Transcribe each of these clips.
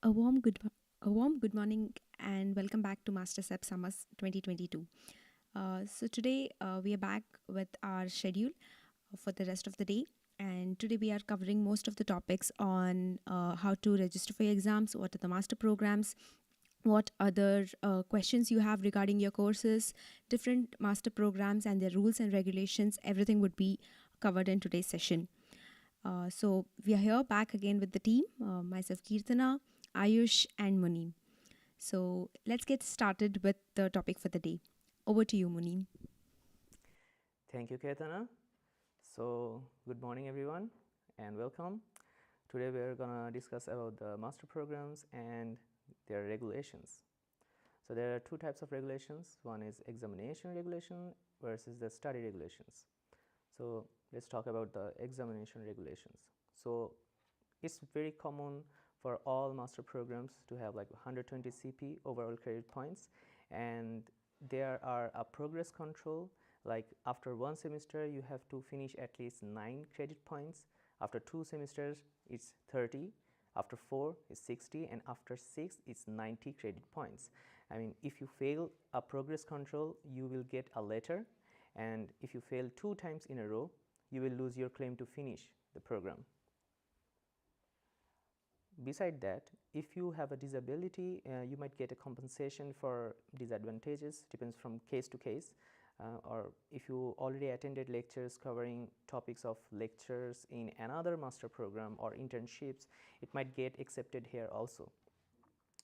A warm good a warm good morning and welcome back to Master StEP Summers 2022. So today we are back with our schedule for the rest of the day, and today we are covering most of the topics on how to register for your exams, what are the master programs, what other questions you have regarding your courses, different master programs and their rules and regulations. Everything would be covered in today's session. So we are here back again with the team, myself Kirtana, Ayush and Muneem. So let's get started with the topic for the day. Over to you, Muneem. Thank you, Ketana. So, good morning, everyone, and welcome. Today, we are gonna discuss about the master programs and their regulations. So, there are two types of regulations. One is examination regulation versus the study regulations. So, let's talk about the examination regulations. So, it's very common for all master programs to have like 120 CP overall credit points, and there are a progress control. Like after one semester you have to finish at least 9 credit points, after 2 semesters it's 30, after 4 it's 60, and after 6 it's 90 credit points. I mean, if you fail a progress control you will get a letter, and if you fail 2 times in a row you will lose your claim to finish the program. Beside that, if you have a disability, you might get a compensation for disadvantages, depends from case to case. Or if you already attended lectures covering topics of lectures in another master program or internships, it might get accepted here also.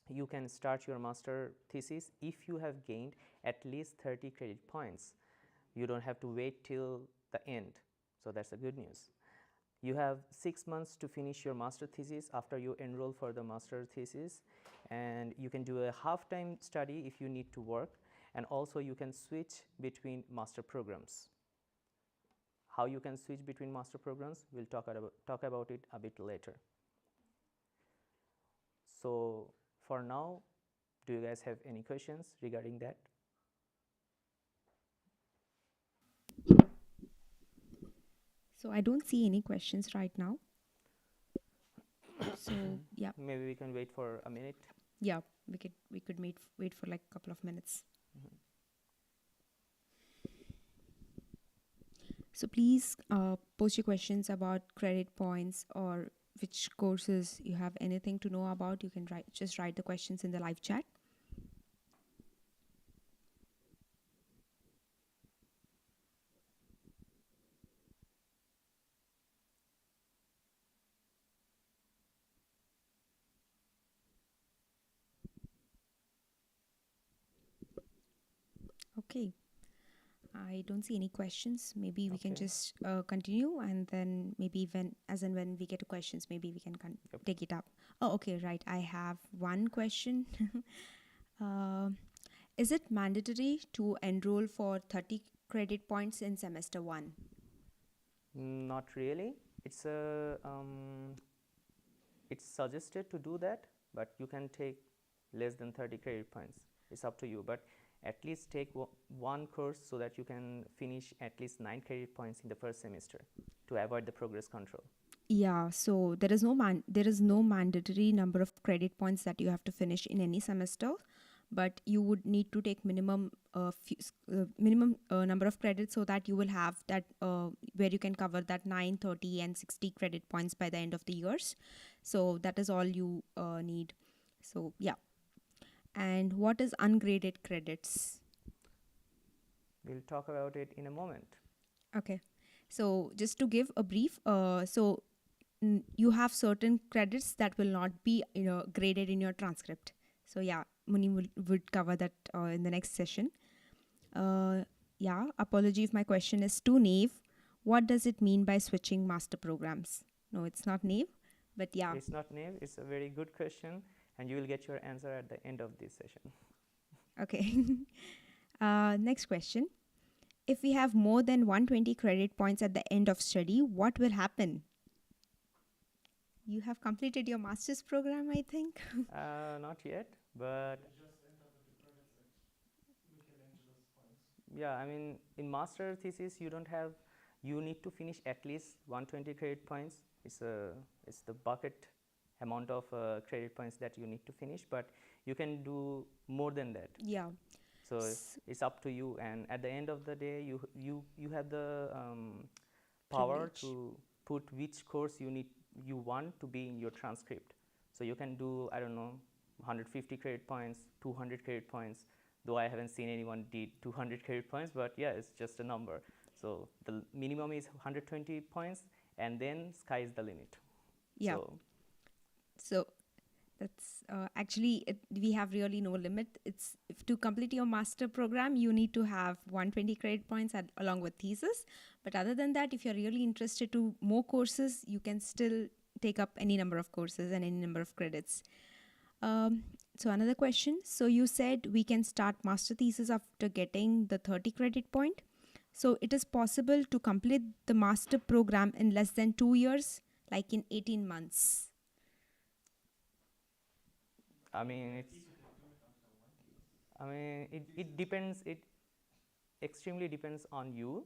You can start your master thesis if you have gained at least 30 credit points. You don't have to wait till the end, so that's the good news. You have 6 months to finish your master thesis after you enroll for the master thesis, and you can do a half-time study if you need to work, and also you can switch between master programs. How you can switch between master programs, we'll talk about it a bit later. So for now, do you guys have any questions regarding that? So I don't see any questions right now. So yeah, Maybe we can wait for a minute. yeah, we could wait for like a couple of minutes. So please post your questions about credit points or which courses you have anything to know about. You can just write the questions in the live chat. Okay. I don't see any questions. Maybe we can Okay. just continue, and then maybe when we get to questions, maybe we can Yep. take it up. Oh, okay, right. I have one question. uh, is it mandatory to enroll for 30 credit points in semester one? Not really. It's a it's suggested to do that, but you can take less than 30 credit points. It's up to you, but at least take one course so that you can finish at least 9 credit points in the first semester to avoid the progress control. Yeah, so there is no mandatory number of credit points that you have to finish in any semester, but you would need to take minimum number of credits so that you will have that where you can cover that 9, 30, and 60 credit points by the end of the years. So that is all you need. So yeah. And what is ungraded credits? We'll talk about it in a moment. Okay. So just to give a brief, you have certain credits that will not be graded in your transcript. So yeah, Muni would cover that in the next session. Yeah, apology if my question is too naive. What does it mean by switching master programs? No, it's not naive, but yeah. It's not naive, it's a very good question, and you will get your answer at the end of this session. Okay. Next question. If we have more than 120 credit points at the end of study, what will happen? You have completed your master's program, I think. Not yet, but yeah, I mean, in master thesis, you need to finish at least 120 credit points. It's the bucket amount of credit points that you need to finish, but you can do more than that. Yeah. So it's up to you, and at the end of the day, you have the power Privilege. to put which course you want to be in your transcript. So you can do, I don't know, 150 credit points, 200 credit points, though I haven't seen anyone did 200 credit points, but yeah, it's just a number. So the minimum is 120 points, and then sky is the limit. Yeah. So that's actually we have really no limit. It's if to complete your master program, you need to have 120 credit points along with thesis. But other than that, if you're really interested to more courses, you can still take up any number of courses and any number of credits. So another question. So you said we can start master thesis after getting the 30 credit point. So it is possible to complete the master program in less than 2 years, like in 18 months. I mean, it depends. It extremely depends on you,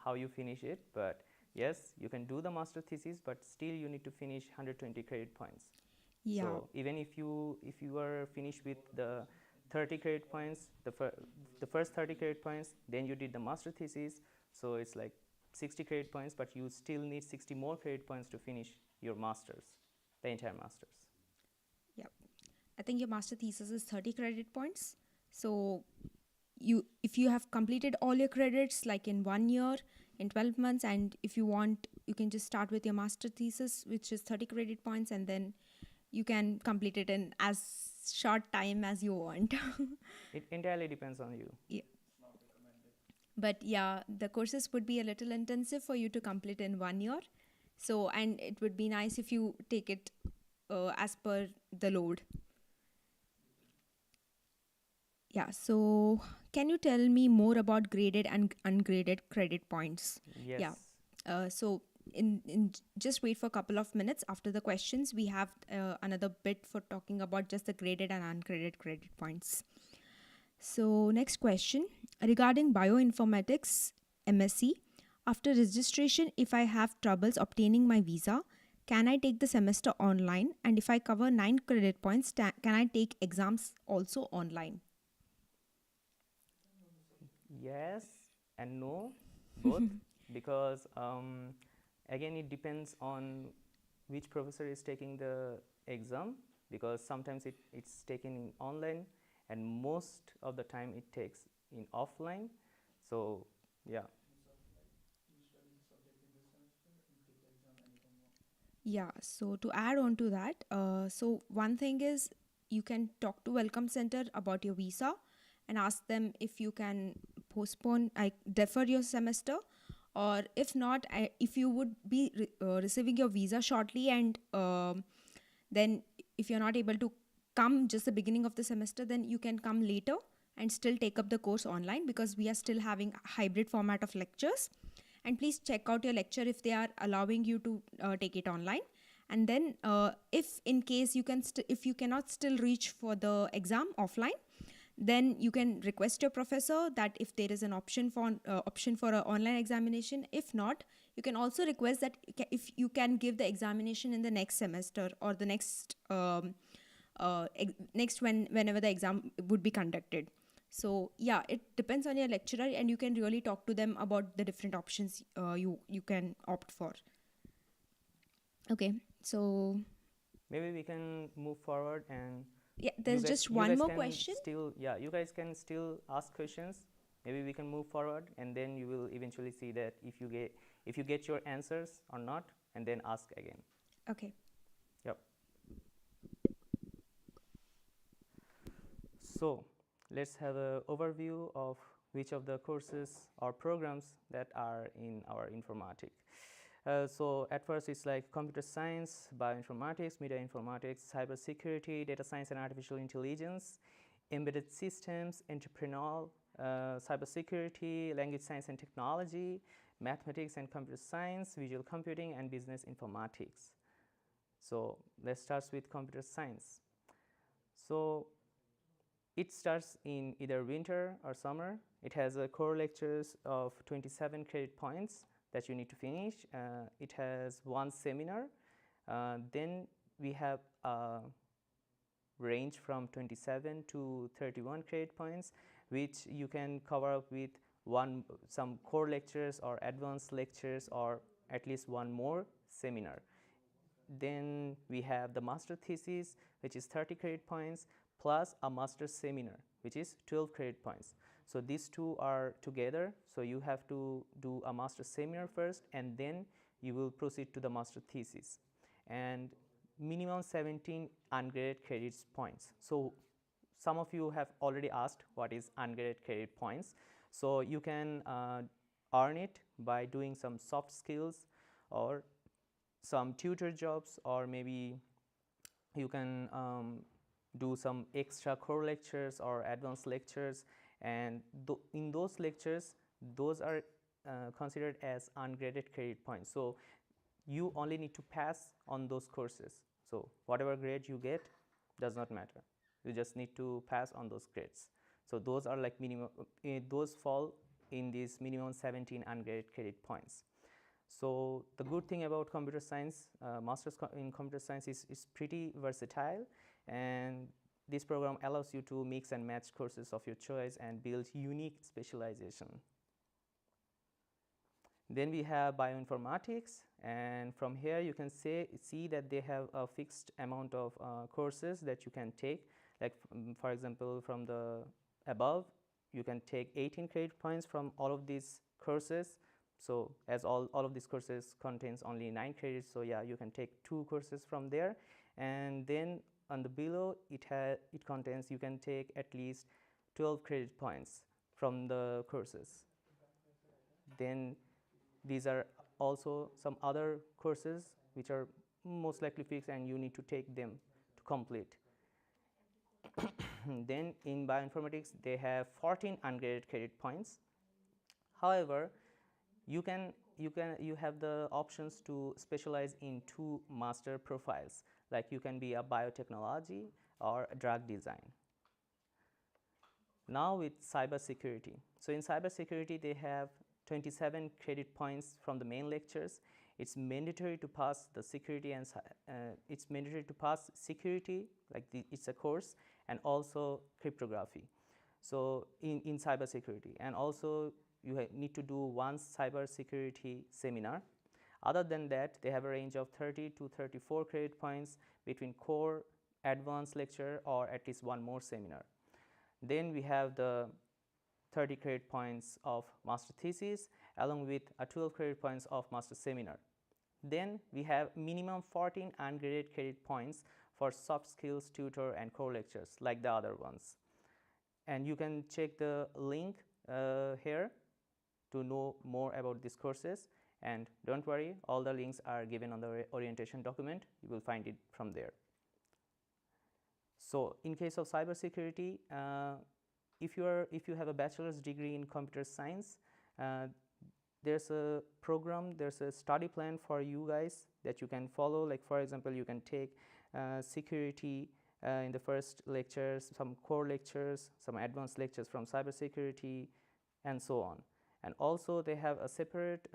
how you finish it. But yes, you can do the master thesis, but still you need to finish 120 credit points. Yeah. So even if you are finished with the 30 credit points, the first 30 credit points, then you did the master thesis, so it's like 60 credit points, but you still need 60 more credit points to finish your masters, the entire masters. Yeah. I think your master thesis is 30 credit points. So if you have completed all your credits like in 1 year, in 12 months, and if you want, you can just start with your master thesis, which is 30 credit points, and then you can complete it in as short time as you want. It entirely depends on you. Yeah. But yeah, the courses would be a little intensive for you to complete in 1 year. So, and it would be nice if you take it as per the load. Yeah, so can you tell me more about graded and ungraded credit points? Yes. Yeah. So in just wait for a couple of minutes after the questions. We have another bit for talking about just the graded and ungraded credit points. So next question regarding bioinformatics MSc. After registration, if I have troubles obtaining my visa, can I take the semester online? And if I cover 9 credit points, can I take exams also online? Yes and no, both. Because again, it depends on which professor is taking the exam, because sometimes it's taken in online, and most of the time it takes in offline. So yeah. Yeah, so to add on to that, so one thing is you can talk to Welcome Center about your visa and ask them if you can defer your semester, or if not, if you would be receiving your visa shortly, and then if you're not able to come just the beginning of the semester, then you can come later and still take up the course online, because we are still having a hybrid format of lectures. And please check out your lecture if they are allowing you to take it online. And then if in case if you cannot still reach for the exam offline, then you can request your professor that if there is an option for an online examination. If not, you can also request that if you can give the examination in the next semester, or the next whenever the exam would be conducted. So yeah, it depends on your lecturer, and you can really talk to them about the different options you can opt for. Okay, so maybe we can move forward, and yeah, there's just one more question. You guys can still ask questions. Maybe we can move forward, and then you will eventually see that if you get your answers or not, and then ask again. Okay. Yep. So let's have an overview of which of the courses or programs that are in our informatics. So at first it's like computer science, bioinformatics, media informatics, cybersecurity, data science and artificial intelligence, embedded systems, entrepreneurial, cybersecurity, language science and technology, mathematics and computer science, visual computing, and business informatics. So let's start with computer science. So it starts in either winter or summer. It has a core lectures of 27 credit points that you need to finish. It has one seminar. Then we have a range from 27 to 31 credit points, which you can cover up with some core lectures or advanced lectures or at least one more seminar. Then we have the master thesis, which is 30 credit points, plus a master seminar, which is 12 credit points. So these two are together. So you have to do a master seminar first, and then you will proceed to the master thesis. And minimum 17 ungraded credits points. So some of you have already asked what is ungraded credit points. So you can earn it by doing some soft skills or some tutor jobs, or maybe you can do some extra core lectures or advanced lectures, and in those lectures, those are considered as ungraded credit points. So you only need to pass on those courses. So whatever grade you get does not matter. You just need to pass on those grades. So those are like minimum, those fall in these minimum 17 ungraded credit points. So the good thing about computer science, masters in computer science is pretty versatile, and this program allows you to mix and match courses of your choice and build unique specialization. Then we have bioinformatics, and from here you can see that they have a fixed amount of courses that you can take. Like for example, from the above, you can take 18 credit points from all of these courses. So as all of these courses contains only 9 credits, so yeah, you can take 2 courses from there. And then on the below, it contains, you can take at least 12 credit points from the courses. Then these are also some other courses which are most likely fixed, and you need to take them to complete. Then in bioinformatics, they have 14 ungraded credit points. However, you have the options to specialize in 2 master profiles, like you can be a biotechnology or a drug design. Now with cybersecurity. So in cybersecurity, they have 27 credit points from the main lectures. It's mandatory to pass the security, and it's mandatory to pass security, like it's a course, and also cryptography. So in cybersecurity, and also you need to do 1 cybersecurity seminar. Other than that, they have a range of 30 to 34 credit points between core, advanced lecture, or at least 1 more seminar. Then we have the 30 credit points of master thesis along with 12 credit points of master seminar. Then we have minimum 14 ungraded credit points for soft skills, tutor, and core lectures like the other ones. And you can check the link here to know more about these courses. And don't worry, all the links are given on the orientation document. You will find it from there. So in case of cybersecurity, if you have a bachelor's degree in computer science, there's a program, there's a study plan for you guys that you can follow. Like for example, you can take security in the first lectures, some core lectures, some advanced lectures from cybersecurity, and so on. And also they have a separate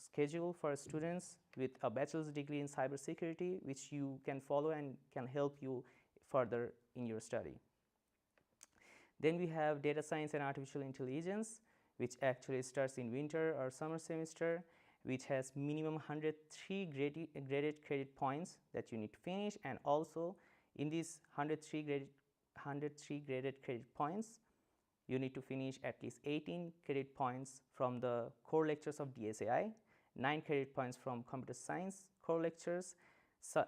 schedule for students with a bachelor's degree in cybersecurity, which you can follow and can help you further in your study. Then we have data science and artificial intelligence, which actually starts in winter or summer semester, which has minimum 103 graded credit points that you need to finish. And also in these 103 graded credit points, you need to finish at least 18 credit points from the core lectures of DSAI, 9 credit points from computer science core lectures,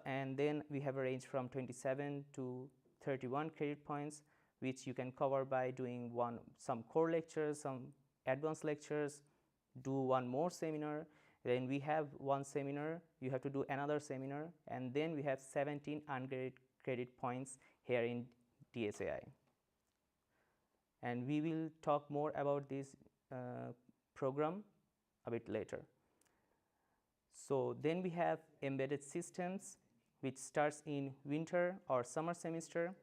and then we have a range from 27 to 31 credit points, which you can cover by doing some core lectures, some advanced lectures, do 1 more seminar. Then we have 1 seminar, you have to do another seminar, and then we have 17 ungraded credit points here in DSAI. And we will talk more about this program a bit later. So then we have embedded systems, which starts in winter or summer semester.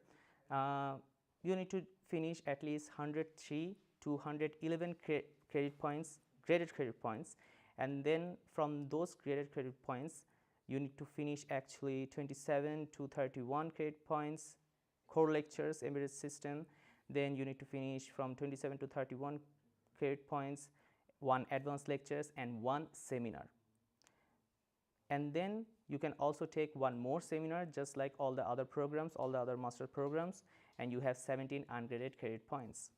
You need to finish at least 103 to 111 graded credit points, and then from those graded credit points, you need to finish actually 27 to 31 credit points core lectures embedded system. Then you need to finish from 27 to 31 credit points 1 advanced lectures and 1 seminar. And then you can also take 1 more seminar just like all the other programs, all the other master programs, and you have 17 ungraded credit points.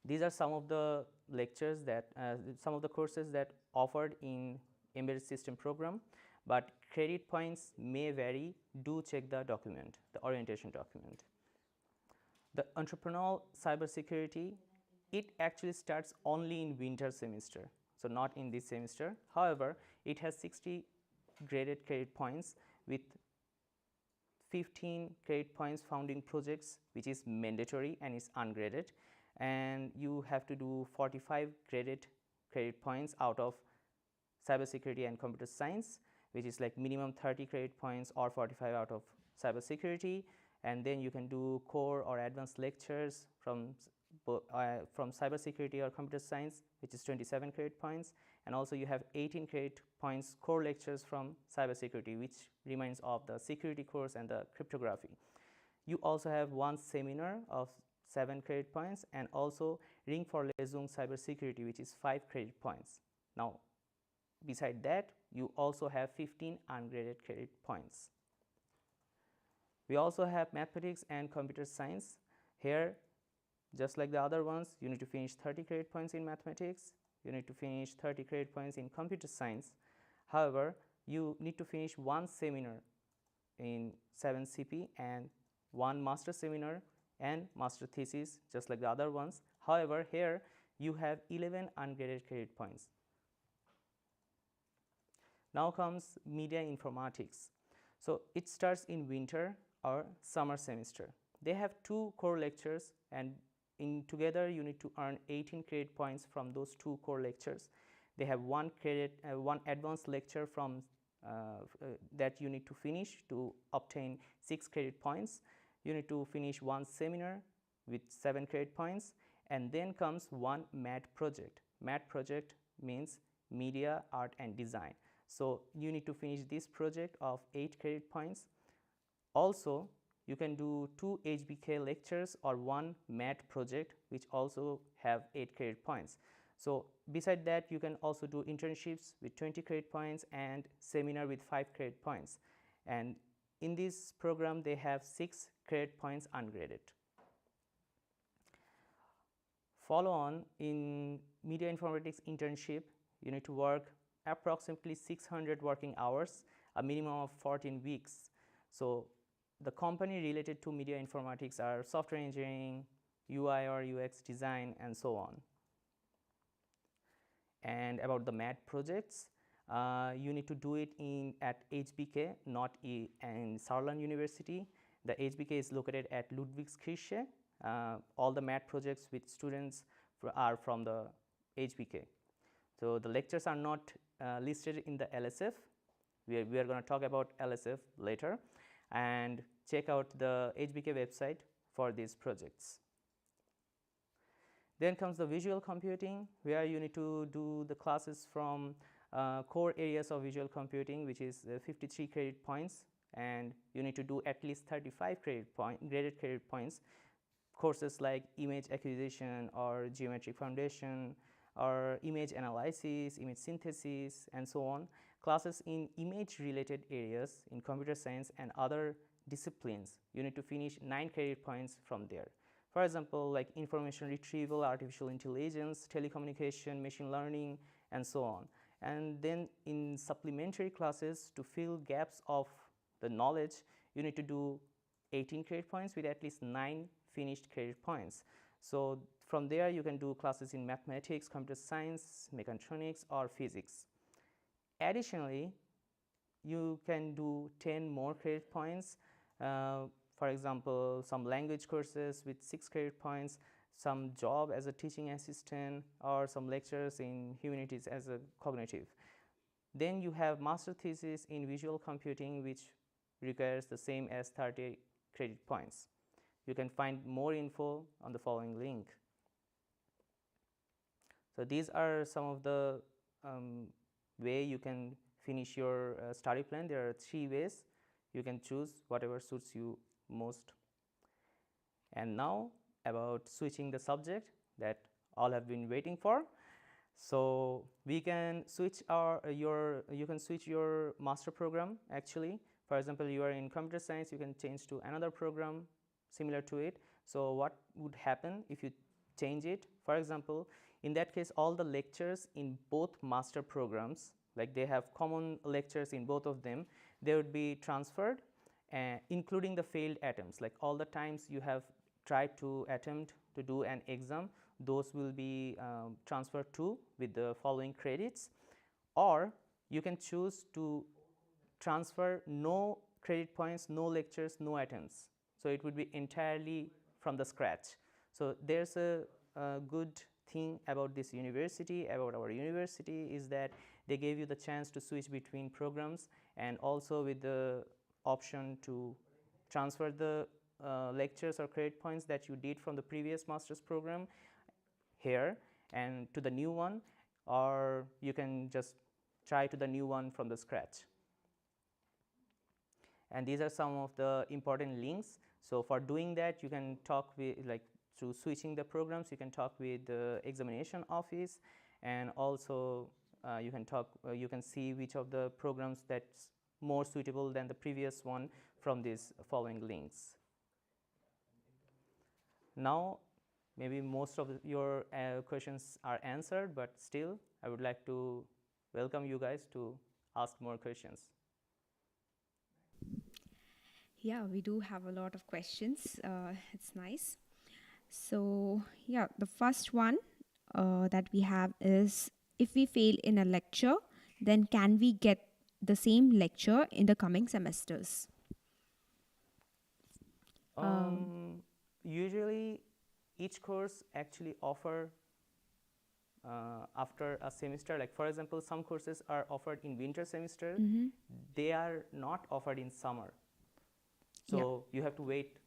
These are some of the lectures that some of the courses that offered in embedded system program, but credit points may vary. Do check the document, the orientation document. The entrepreneurial cybersecurity, it actually starts only in winter semester, so not in this semester. However, it has 60 graded credit points with 15 credit points founding projects, which is mandatory and is ungraded, and you have to do 45 graded credit points out of cybersecurity and computer science, which is like minimum 30 credit points or 45 out of cybersecurity. And then you can do core or advanced lectures from cybersecurity or computer science, which is 27 credit points, and also you have 18 credit points core lectures from cybersecurity, which reminds of the security course and the cryptography. You also have 1 seminar of 7 credit points, and also Ring for Lesung cybersecurity, which is 5 credit points. Now, beside that, you also have 15 ungraded credit points. We also have mathematics and computer science. Here, just like the other ones, you need to finish 30 credit points in mathematics, you need to finish 30 credit points in computer science. However, you need to finish 1 seminar in 7 CP and 1 master seminar and master thesis, just like the other ones. However, here you have 11 ungraded credit points. Now comes media informatics. So it starts in winter or summer semester. They have 2 core lectures, and in together you need to earn 18 credit points from those 2 core lectures. They have 1 advanced lecture from that you need to finish to obtain 6 credit points. You need to finish 1 seminar with 7 credit points, and then comes 1 MAD project. MAD project means media, art and design. So you need to finish this project of 8 credit points. Also, you can do 2 HBK lectures or 1 MAD project, which also have 8 credit points. So beside that, you can also do internships with 20 credit points and seminar with 5 credit points. And in this program, they have 6 credit points ungraded. Follow on in media informatics internship, you need to work approximately 600 working hours, a minimum of 14 weeks. So the company related to media informatics are software engineering, UI or UX design, and so on. And about the MAD projects, you need to do it at HBK, not in Saarland University. The HBK is located at Ludwigskirche. All the MAD projects with students are from the HBK. So the lectures are not listed in the LSF. We are going to talk about LSF later, and check out the HBK website for these projects. Then comes the visual computing, where you need to do the classes from core areas of visual computing, which is 53 credit points, and you need to do at least 35 graded credit points. Courses like image acquisition or geometric foundation or image analysis, image synthesis, and so on. Classes in image related areas in computer science and other disciplines, you need to finish 9 credit points from there. For example, like information retrieval, artificial intelligence, telecommunication, machine learning, and so on. And then in supplementary classes, to fill gaps of the knowledge, you need to do 18 credit points with at least 9 finished credit points. So from there, you can do classes in mathematics, computer science, mechatronics, or physics. Additionally, you can do 10 more credit points. For example, some language courses with 6 credit points, some job as a teaching assistant, or some lectures in humanities as a cognitive. Then you have master thesis in visual computing, which requires the same as 30 credit points. You can find more info on the following link. So these are some of the way you can finish your study plan, there are 3 ways. You can choose whatever suits you most. And now about switching the subject that all have been waiting for. So we can switch you can switch your master program actually. For example, you are in computer science, you can change to another program similar to it. So what would happen if you change it? For example, in that case, all the lectures in both master programs, like they have common lectures in both of them, they would be transferred, including the failed attempts. Like all the times you have tried to attempt to do an exam, those will be transferred to with the following credits. Or you can choose to transfer no credit points, no lectures, no attempts. So it would be entirely from the scratch. So there's a good thing about this university, about our university, is that they gave you the chance to switch between programs, and also with the option to transfer the lectures or credit points that you did from the previous master's program here and to the new one, or you can just try to the new one from the scratch. And these are some of the important links. So for doing that, you can talk with, like, through switching the programs, you can talk with the examination office, and also you can see which of the programs that's more suitable than the previous one from these following links. Now maybe most of your questions are answered, but still I would like to welcome you guys to ask more questions. Yeah, we do have a lot of questions. It's nice. So, yeah, the first one that we have is, if we fail in a lecture, then can we get the same lecture in the coming semesters? Usually each course actually offer after a semester, like for example, some courses are offered in winter semester, they are not offered in summer. So you have to wait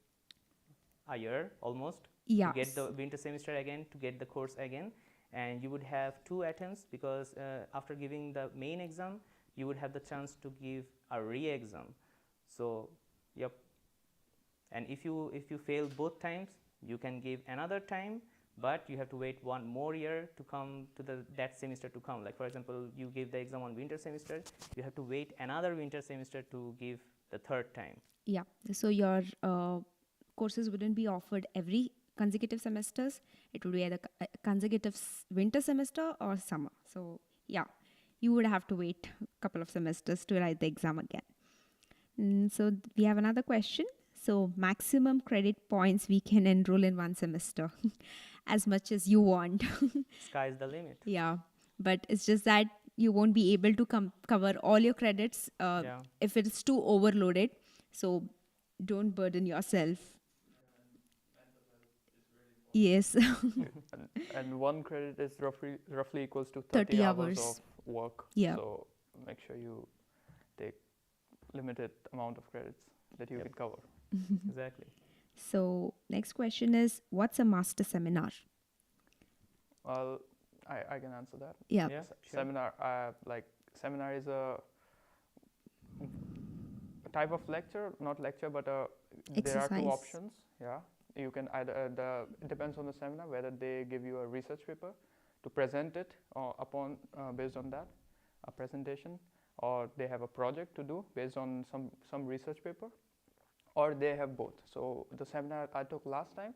a year almost to get the winter semester again, to get the course again, and you would have 2 attempts, because after giving the main exam you would have the chance to give a re-exam. So yep, and if you fail both times, you can give another time, but you have to wait 1 more year to come to that semester to come. Like for example, you give the exam on winter semester, you have to wait another winter semester to give the 3rd time. Yeah, so your courses wouldn't be offered every consecutive semesters. It would be either consecutive winter semester or summer. So yeah, you would have to wait a couple of semesters to write the exam again. So we have another question. So maximum credit points we can enroll in one semester, as much as you want. Sky's the limit. Yeah, but it's just that you won't be able to cover all your credits if it's too overloaded. So don't burden yourself. Yes. And 1 credit is roughly equals to 30 hours of work. Yeah. So make sure you take limited amount of credits that you can cover. Exactly. So next question is, what's a master seminar? Well, I can answer that. Yeah. Sure. Seminar, seminar is a type of lecture, not lecture, but there are 2 options. Yeah, you can either it depends on the seminar whether they give you a research paper to present it upon based on that, a presentation, or they have a project to do based on some research paper, or they have both. So the seminar I took last time,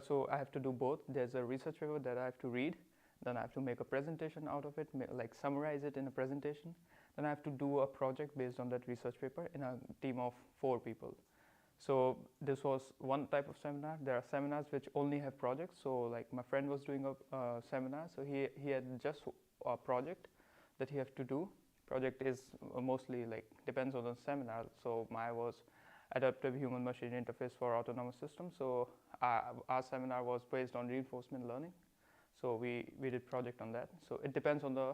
so I have to do both. There's a research paper that I have to read, then I have to make a presentation out of it, like summarize it in a presentation. Then I have to do a project based on that research paper in a team of 4 people. So this was one type of seminar. There are seminars which only have projects. So like my friend was doing a seminar, so he had just a project that he had to do. Project is mostly like depends on the seminar. So mine was adaptive human-machine interface for autonomous systems. So our seminar was based on reinforcement learning. So we did project on that. So it depends on the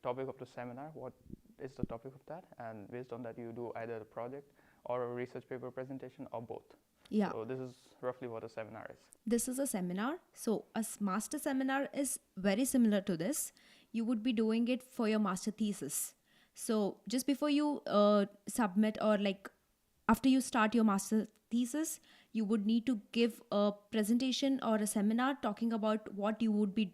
topic of the seminar, what is the topic of that, and based on that you do either a project or a research paper presentation or both. Yeah. So this is roughly what a seminar is. This is a seminar. So a master seminar is very similar to this. you would be doing it for your master thesis. So just before you submit, or like after you start your master thesis, you would need to give a presentation or a seminar talking about what you would be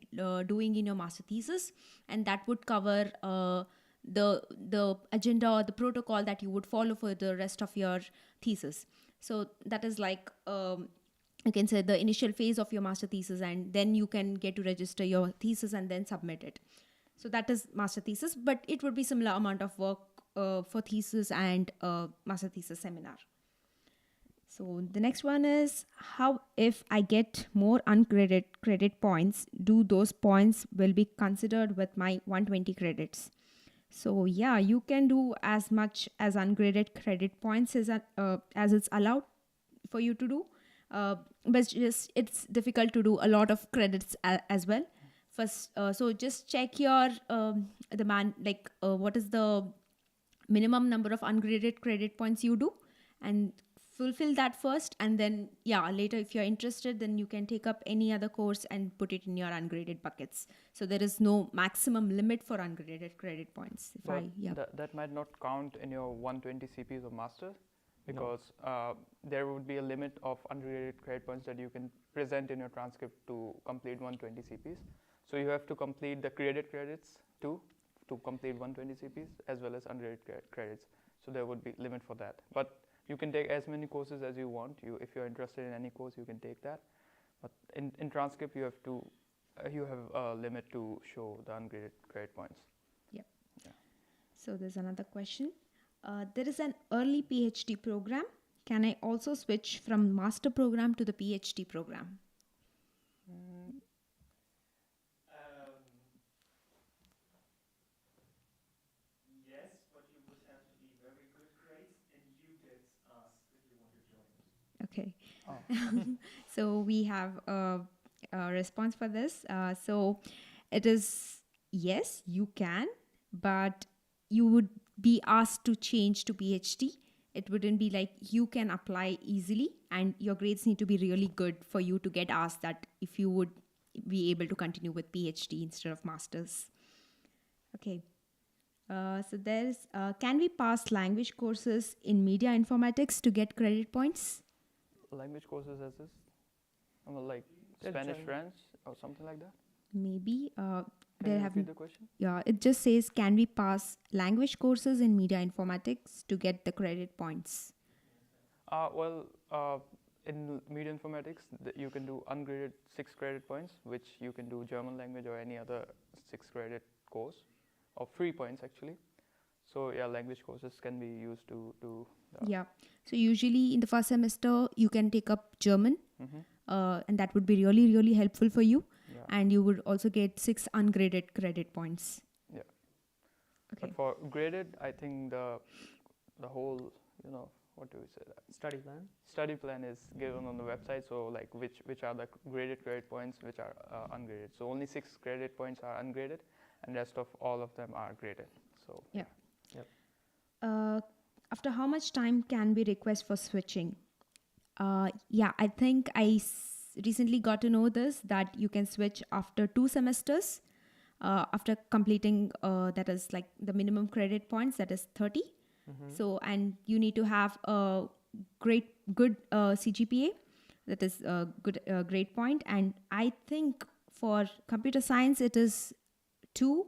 doing in your master thesis, and that would cover the agenda or the protocol that you would follow for the rest of your thesis. So that is like you can say the initial phase of your master thesis, and then you can get to register your thesis and then submit it. So that is master thesis, but it would be similar amount of work for thesis and master thesis seminar. So the next one is, how if I get more uncredited credit points, do those points will be considered with my 120 credits? So yeah, you can do as much as ungraded credit points as it's allowed for you to do, but it's difficult to do a lot of credits as well. First, so just check your what is the minimum number of ungraded credit points you do, and fulfill that first, and then later if you're interested, then you can take up any other course and put it in your ungraded buckets. So there is no maximum limit for ungraded credit points. That might not count in your 120 CPs of master, because there would be a limit of ungraded credit points that you can present in your transcript to complete 120 CPs. So you have to complete the graded credits too to complete 120 CPs, as well as ungraded credits. So there would be limit for that. But you can take as many courses as you want. If you're interested in any course, you can take that. But in transcript, you have a limit to show the ungraded credit points. Yeah. So there's another question. There is an early PhD program. Can I also switch from master program to the PhD program? Yes, but you would have to be very good grades, and you get asked if you want to join it. Okay. Oh. So we have a response for this. So it is, yes, you can, but you would be asked to change to PhD. It wouldn't be like you can apply easily, and your grades need to be really good for you to get asked that if you would be able to continue with PhD instead of masters. Okay. So there's, can we pass language courses in media informatics to get credit points? Language courses as this? Like Spanish, French, or something like that? Maybe. Can you repeat the question? Yeah, it just says, can we pass language courses in media informatics to get the credit points? In media informatics, you can do ungraded 6 credit points, which you can do German language or any other 6 credit course, or 3 points actually. So yeah, language courses can be used to do that. Yeah. So usually in the first semester, you can take up German, and that would be really, really helpful for you. Yeah. And you would also get 6 ungraded credit points. Yeah. Okay. But for graded, I think the whole, what do we say that? Study plan is given on the website. So like which are the graded credit points, which are ungraded. So only 6 credit points are ungraded, and rest of all of them are graded. So yeah. Yep. After how much time can we request for switching? I think I recently got to know this, that you can switch after 2 semesters, after completing that is like the minimum credit points, that is 30. So, and you need to have a good CGPA, that is a good grade point. And I think for computer science, it is 2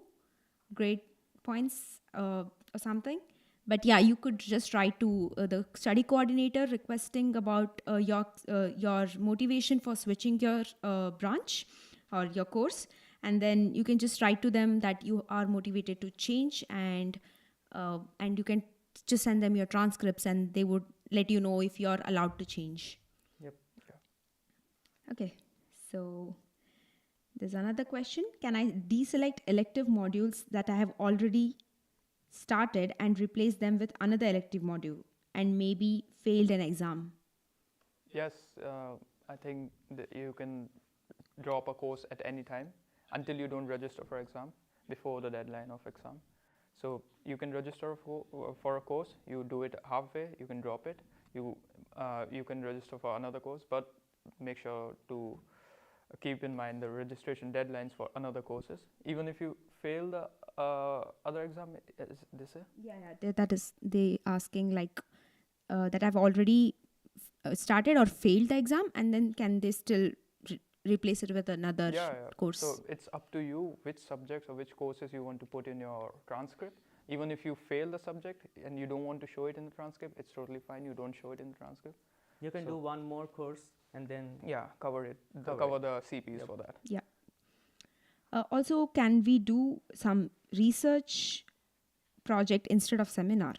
grade points or something. But yeah, you could just write to the study coordinator requesting about your motivation for switching your branch or your course, and then you can just write to them that you are motivated to change, and you can just send them your transcripts, and they would let you know if you're allowed to change. Yep. Yeah. Okay, so there's another question. Can I deselect elective modules that I have already started and replace them with another elective module and maybe failed an exam? Yes, I think that you can drop a course at any time until you don't register for exam before the deadline of exam. So you can register for a course, you do it halfway, you can drop it, you can register for another course, but make sure to keep in mind the registration deadlines for another courses. Even if you fail the other exam, is this it? Yeah. That is they asking like that I've already started or failed the exam, and then can they still replace it with another course? So it's up to you which subjects or which courses you want to put in your transcript. Even if you fail the subject and you don't want to show it in the transcript, it's totally fine. You don't show it in the transcript. You can do one more course and then cover it. Cover the CPs for that. Yeah. Also, can we do some research project instead of seminar?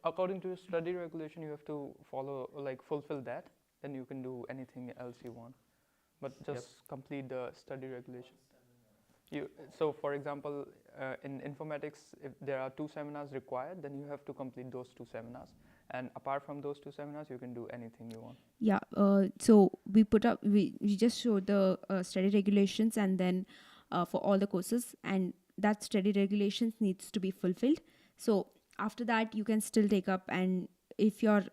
According to your study regulation, you have to follow, like fulfill that. Then you can do anything else you want, but just complete the study regulation. So for example, in informatics, if there are 2 seminars required, then you have to complete those 2 seminars. And apart from those 2 seminars, you can do anything you want. Yeah. So we just showed the study regulations, and then for all the courses, and that study regulations needs to be fulfilled. So after that, you can still take up, and if you're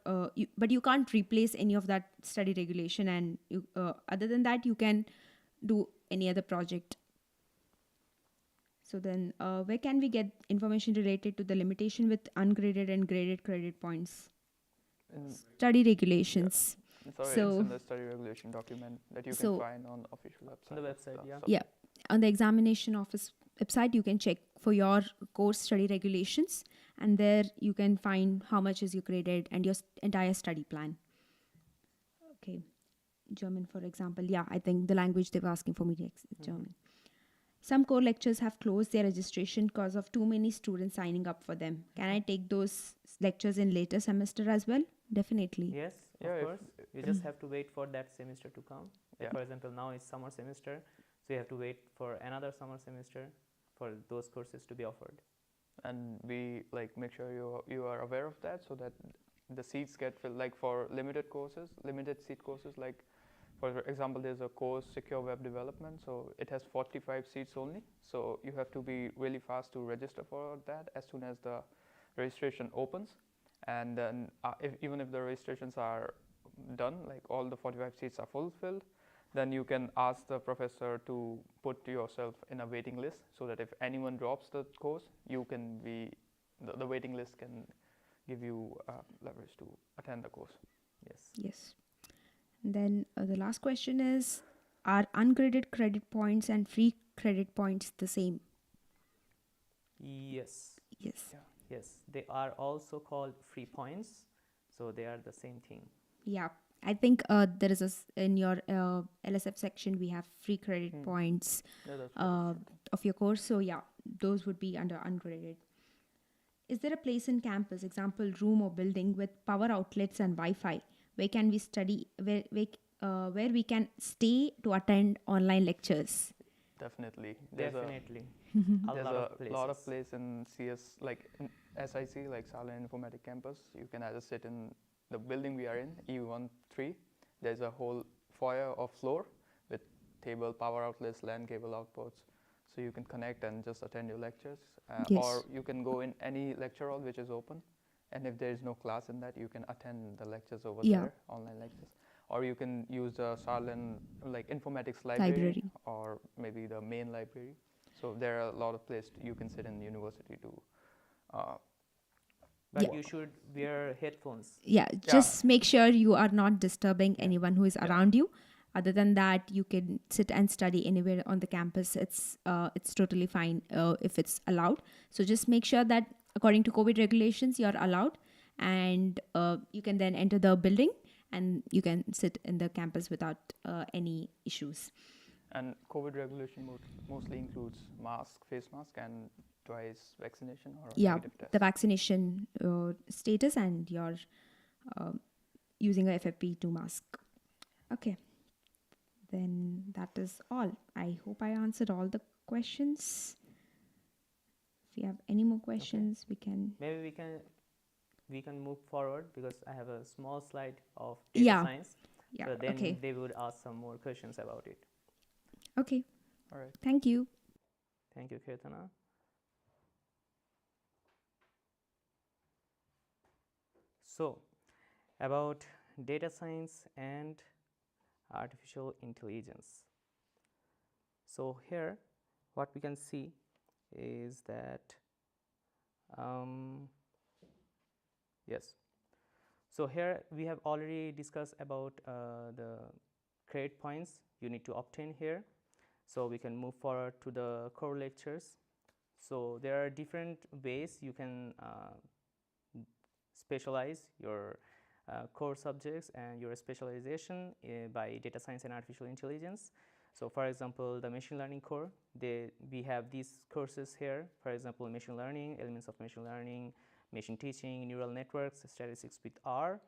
but you can't replace any of that study regulation, and other than that, you can do any other project. So then where can we get information related to the limitation with ungraded and graded credit points? Study regulations. It's in the study regulation document that you can find on official website. On the website, Yeah. On the examination office website, you can check for your course study regulations, and there you can find how much is your graded and your entire study plan. Okay. German, for example. Yeah, I think the language they were asking for me is German. Some core lectures have closed their registration because of too many students signing up for them. Can I take those lectures in later semester as well? Definitely. Yes, of course. You just have to wait for that semester to come. For example, now it's summer semester, so you have to wait for another summer semester for those courses to be offered. And we make sure you are aware of that, so that the seats get filled. Like for limited seat courses, like for example, there's a course Secure Web Development, so it has 45 seats only. So you have to be really fast to register for that as soon as the registration opens. And then even if the registrations are done, like all the 45 seats are fulfilled, then you can ask the professor to put yourself in a waiting list, so that if anyone drops the course, you can be the waiting list can give you leverage to attend the course. Yes. Then the last question is, are ungraded credit points and free credit points the same? Yes. Yes. Yes, they are also called free points, so they are the same thing. Yeah, I think there is in your LSF section we have free credit points of your course. So yeah, those would be under ungraded. Is there a place in campus, example room or building, with power outlets and Wi-Fi, where can we study, where we can stay to attend online lectures? Definitely. There's a lot of place in CS, like in SIC, like Saarland Informatic Campus. You can either sit in the building we are in, E13. There's a whole foyer or floor with table, power outlets, LAN cable outputs. So you can connect and just attend your lectures. Or you can go in any lecture hall which is open. And if there is no class in that, you can attend the lectures over there, online lectures. Or you can use the Saarland informatics library, or maybe the main library. So there are a lot of places you can sit in the university to. But you should wear headphones. Just make sure you are not disturbing anyone who is around you. Other than that, you can sit and study anywhere on the campus. It's totally fine if it's allowed. So just make sure that according to COVID regulations, you're allowed, and you can then enter the building and you can sit in the campus without any issues. And COVID regulation mostly includes face mask, and twice vaccination or negative test. The vaccination status, and you're using a FFP2 mask. Okay. Then that is all. I hope I answered all the questions. If you have any more questions, we can... Maybe we can move forward, because I have a small slide of data science. So then they would ask some more questions about it. Okay. All right. Thank you. Thank you, Kirtana. So, about data science and artificial intelligence. So here what we can see is that yes, so here we have already discussed about the credit points you need to obtain here. So we can move forward to the core lectures. So there are different ways you can specialize your core subjects and your specialization by data science and artificial intelligence. So for example, the machine learning core, we have these courses here. For example, machine learning, elements of machine learning, machine teaching, neural networks, statistics with R.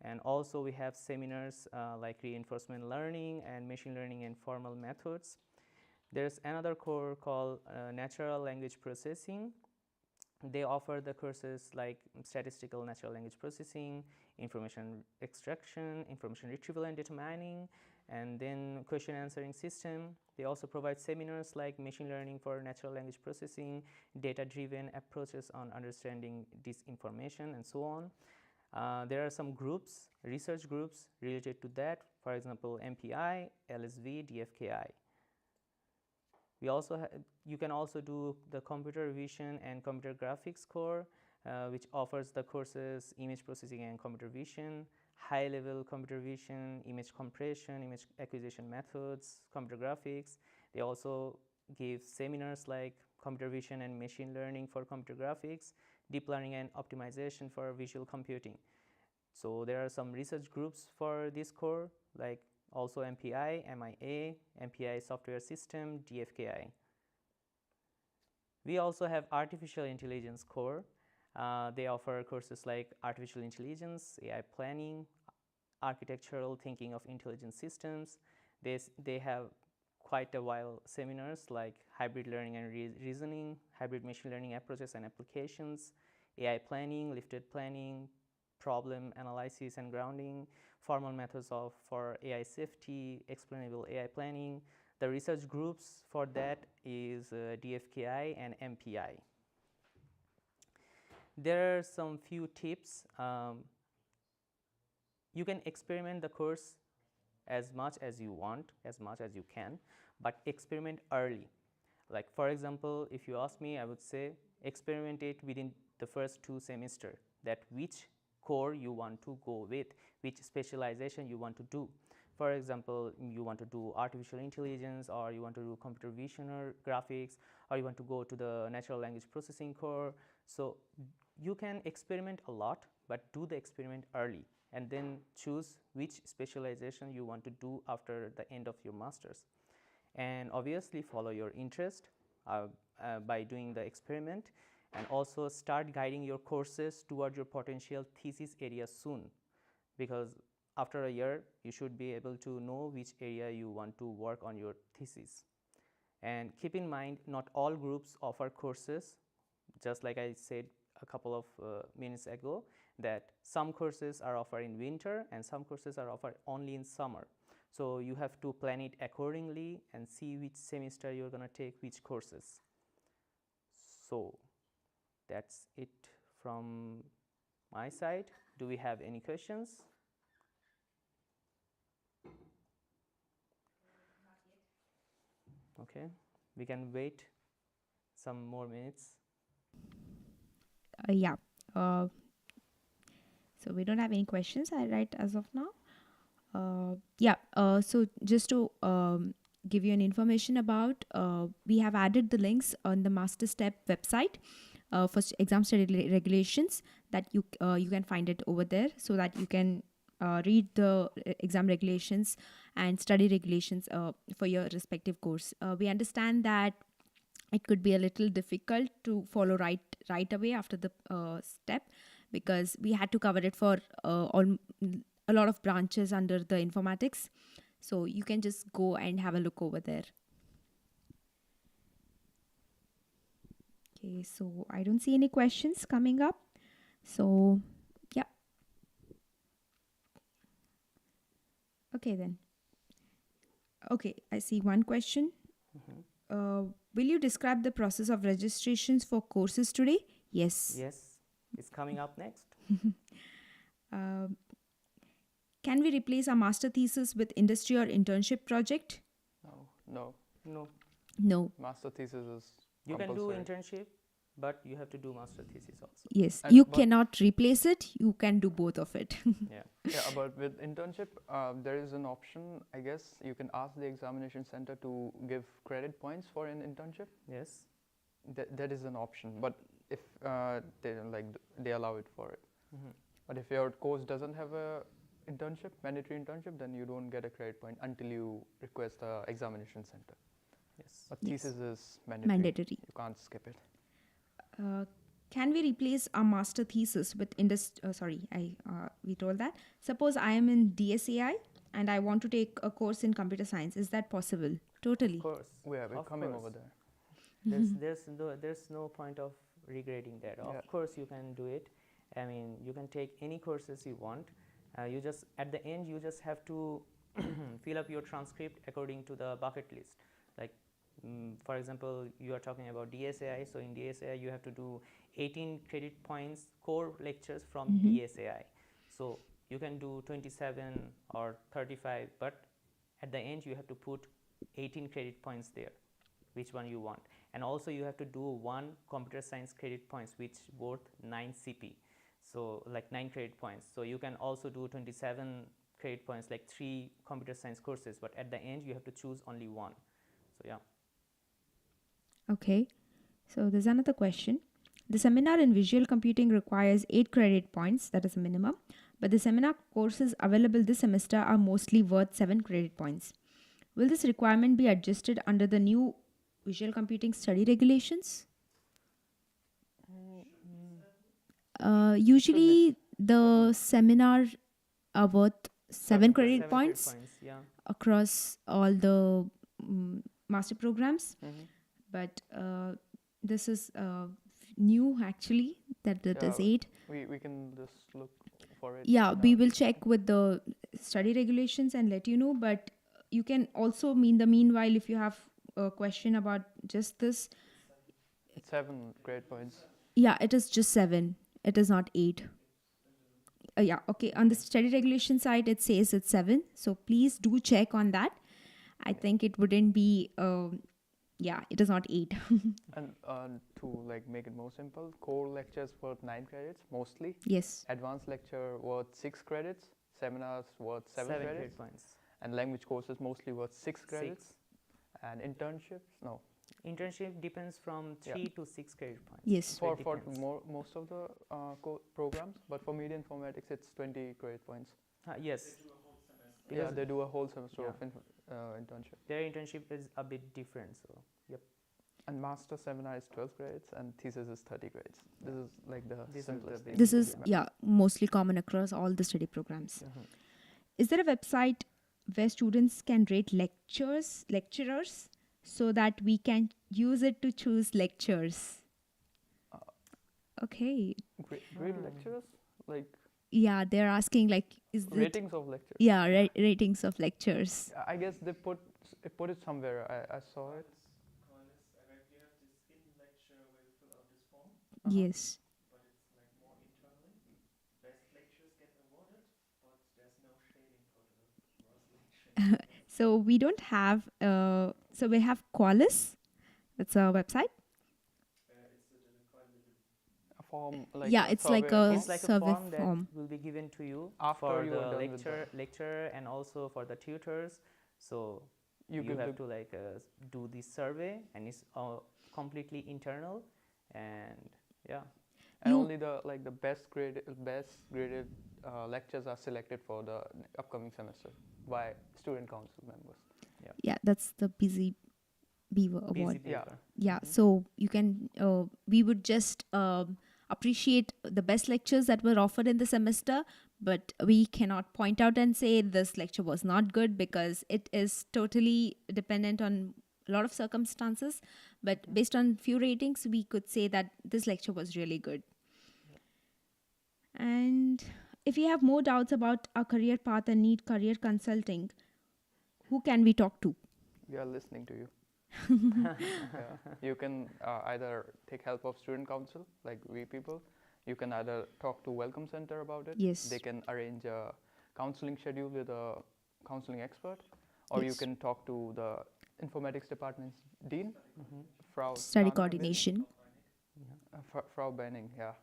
And also we have seminars like reinforcement learning and machine learning and formal methods. There's another core called natural language processing. They offer the courses like statistical natural language processing, information extraction, information retrieval and data mining, and then question answering system. They also provide seminars like machine learning for natural language processing, data-driven approaches on understanding this information, and so on. There are some groups, research groups related to that, for example, MPI, LSV, DFKI. You can also do the computer vision and computer graphics core, which offers the courses image processing and computer vision, high level computer vision, image compression, image acquisition methods, computer graphics. They also give seminars like computer vision and machine learning for computer graphics, deep learning and optimization for visual computing. So there are some research groups for this core, like also MPI, MIA, MPI software system, DFKI. We also have artificial intelligence core. They offer courses like artificial intelligence, AI planning, architectural thinking of intelligent systems. They have quite a while seminars like hybrid learning and reasoning, hybrid machine learning approaches and applications, AI planning, lifted planning, problem analysis and grounding, formal methods for AI safety, explainable AI planning. The research groups for that is DFKI and MPI. There are some few tips. You can experiment the course as much as you want, as much as you can, but experiment early. Like for example, if you ask me, I would say experiment it within the first 2 semesters, that which core you want to go with, which specialization you want to do. For example, you want to do artificial intelligence, or you want to do computer vision or graphics, or you want to go to the natural language processing core. So you can experiment a lot, but do the experiment early and then choose which specialization you want to do after the end of your master's. And obviously follow your interest by doing the experiment, and also start guiding your courses toward your potential thesis area soon, because after a year you should be able to know which area you want to work on your thesis. And keep in mind, not all groups offer courses, just like I said a couple of minutes ago, that some courses are offered in winter and some courses are offered only in summer. So you have to plan it accordingly and see which semester you're going to take which courses. So that's it from my side. Do we have any questions? Okay, we can wait some more minutes. Yeah. So we don't have any questions, right, as of now. So just to give you an information about, we have added the links on the Master StEP website for exam study regulations, that you can find it over there, so that you can read the exam regulations and study regulations for your respective course. We understand that it could be a little difficult to follow right away after the step, because we had to cover it for a lot of branches under the informatics. So you can just go and have a look over there. Okay, so I don't see any questions coming up. So yeah. Okay then. Okay, I see one question. Will you describe the process of registrations for courses today? Yes. Yes, it's coming up next. Can we replace our master thesis with industry or internship project? No. No. Master thesis is You can do compulsory. internship, but you have to do master thesis also. Yes, And you but- cannot replace it. You can do both of it. Yeah. Yeah, but with internship, there is an option. I guess you can ask the examination center to give credit points for an internship. Yes. That is an option, but if they don't they allow it for it. Mhm. But if your course doesn't have a mandatory internship, then you don't get a credit point until you request the examination center. Yes. But Yes. thesis is mandatory. Mandatory. You can't skip it. Can we replace a master thesis with we told that. Suppose I am in DSAI and I want to take a course in computer science. Is that possible? Totally. Of course. We're Of coming course. over there. There's no point of regretting that. Yeah. Of course you can do it. I mean, you can take any courses you want. You just at the end you just have to fill up your transcript according to the bucket list. Like for example, you are talking about DSAI. So in DSAI you have to do 18 credit points core lectures from DSAI. So you can do 27 or 35, but at the end you have to put 18 credit points there, which one you want. And also you have to do one computer science credit points which worth 9 CP. So like 9 credit points. So you can also do 27 credit points, like 3 computer science courses, but at the end you have to choose only one. So yeah. Okay. So there's another question. The seminar in visual computing requires 8 credit points, that is a minimum, but the seminar courses available this semester are mostly worth 7 credit points. Will this requirement be adjusted under the new visual computing study regulations? Usually the seminar are worth 7 credit 7 points yeah. across all the master programs, Mm-hmm. but this is new actually that there's 8. We can just look for it. Yeah, in we our- will check with the study regulations and let you know, but you can also meanwhile if you have a question about just this, It's 7 grade points. yeah, it is just 7, it is not 8. Yeah, okay, on the study regulation side it says it's 7, so please do check on that. I think it wouldn't be it is not 8. And to make it more simple, core lectures worth 9 credits mostly. Yes. Advanced lecture worth 6 credits. Seminars worth 7 credits. credit points. And language courses mostly worth 6 credits. And internships, no. Internship depends from 3 to 6 credit points. Yes. So it For depends. most of the programs, but for media informatics, it's 20 credit points. Yes. Yeah, Because they do a whole semester Yeah. of internship. their internship is a bit different. So yep. And master seminar is 12 credits and thesis is 30 credits. This is like the This is the simplest thing. This to is remember. mostly common across all the study programs. Mhm. Is there a website where students can rate lecturers so that we can use it to choose lectures? Okay. Grade lecturers? Like Yeah, they're asking is it ratings of lectures? ratings of lectures. I guess they put it somewhere. I saw it. Yes. So we don't have so we have Qualys. That's a website. A form Yeah, a it's like survey a form. It's like a survey form that form. will be given to you After for you are the done with the- lecture and also for the tutors. So you you give have the to do this survey, and it's completely internal, and yeah. and You- only the best graded lectures are selected for the upcoming semester by student council members. Yeah, that's the Busy Beaver Award. Busy Yeah. beaver. Yeah, Mhm. so you can we would just appreciate the best lectures that were offered in the semester, but we cannot point out and say this lecture was not good because it is totally dependent on a lot of circumstances, but based on few ratings we could say that this lecture was really good. And if you have more doubts about our career path and need career consulting, who can we talk to? We are listening to you. Yeah. You can either take help of student council, like we people. You can either talk to Welcome Center about it. Yes. They can arrange a counseling schedule with a counseling expert, or you Yes. can talk to the informatics department's dean, Frau Study Stanley, coordination. Frau Benning, yeah.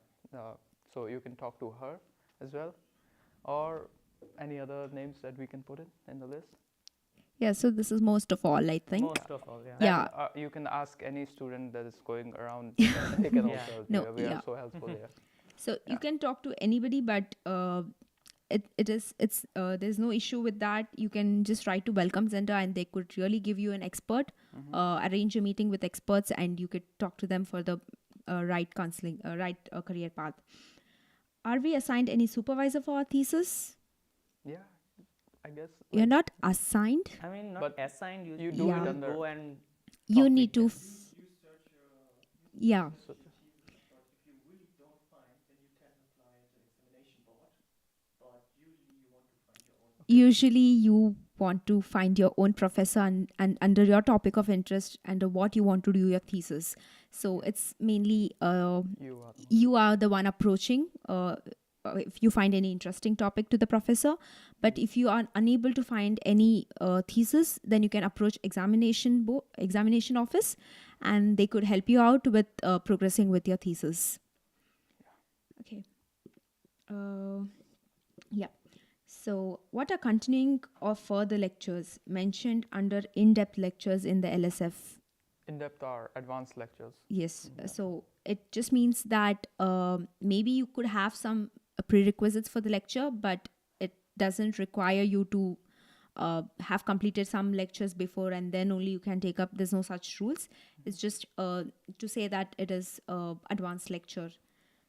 So you can talk to her as well, or any other names that we can put in the list. Yeah, so this is most of all, I think. Most of all, yeah. Yeah. You can ask any student that is going around. They can also help No, you. We yeah. are so helpful there. So you can talk to anybody, but there's no issue with that. You can just write to Welcome Center, and they could really give you an expert, arrange a meeting with experts, and you could talk to them for the right counseling, career path. Are we assigned any supervisor for our thesis? Yeah, I guess. You're not assigned. I mean, not But assigned. you do Yeah. it under. Go and You talk need with to. them. Yeah. Usually you want to find your own professor and under your topic of interest and what you want to do your thesis. So it's mainly you are the one approaching if you find any interesting topic to the professor. But if you are unable to find any thesis, then you can approach examination office, and they could help you out with progressing with your thesis. Okay. Yeah. So, what are continuing or further lectures mentioned under in-depth lectures in the LSF? In-depth or advanced lectures. Yes. So, it just means that maybe you could have some prerequisites for the lecture, but it doesn't require you to have completed some lectures before and then only you can take up. There's no such rules. It's just to say that it is advanced lecture.